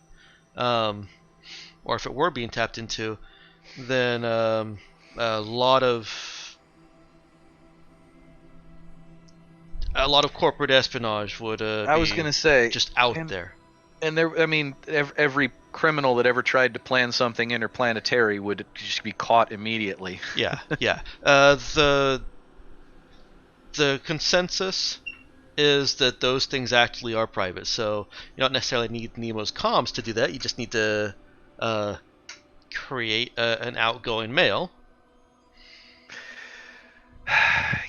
or if it were being tapped into, then a lot of corporate espionage would I was gonna say just out there. And every criminal that ever tried to plan something interplanetary would just be caught immediately. Yeah. The consensus is that those things actually are private, so you don't necessarily need Nemo's comms to do that. You just need to create an outgoing mail.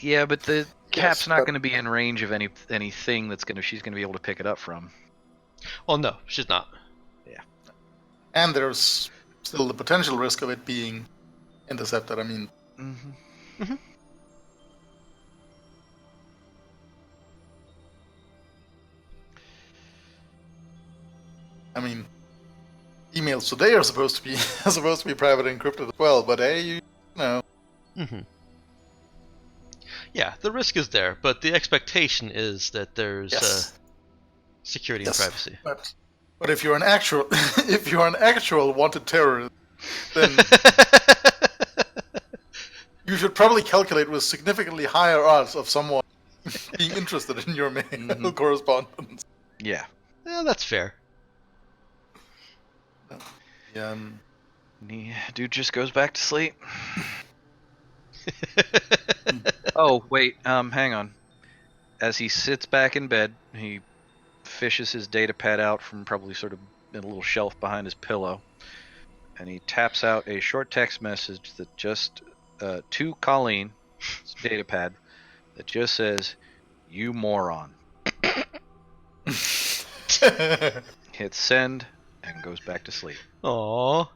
Yeah, but the Cap's not going to be in range of anything she's going to be able to pick it up from. Well, no, she's not. Yeah. And there's still the potential risk of it being intercepted. I mean, Mm-hmm. I mean, emails today are supposed to be private and encrypted as well. But hey, you know. Mm-hmm. Yeah, the risk is there, but the expectation is that there's Yes. security Yes. and privacy. But if you're an actual wanted terrorist, then you should probably calculate with significantly higher odds of someone being interested in your mail correspondence. Yeah. Yeah, that's fair. Yeah. Dude just goes back to sleep. Oh, wait, hang on. As he sits back in bed, he fishes his data pad out from probably sort of a little shelf behind his pillow, and he taps out a short text message that just to Colleen, data pad, that just says, "You moron." Hits send and goes back to sleep. Aww.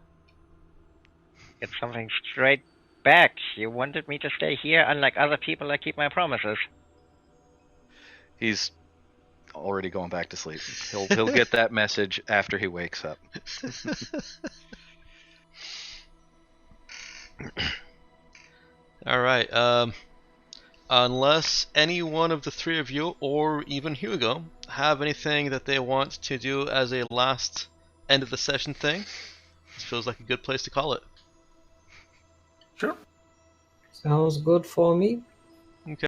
Get something straight back. You wanted me to stay here, unlike other people that keep my promises. He's already going back to sleep. He'll get that message after he wakes up. All right. Unless any one of the three of you, or even Hugo, have anything that they want to do as a last end of the session thing, this feels like a good place to call it. Sure. Sounds good for me.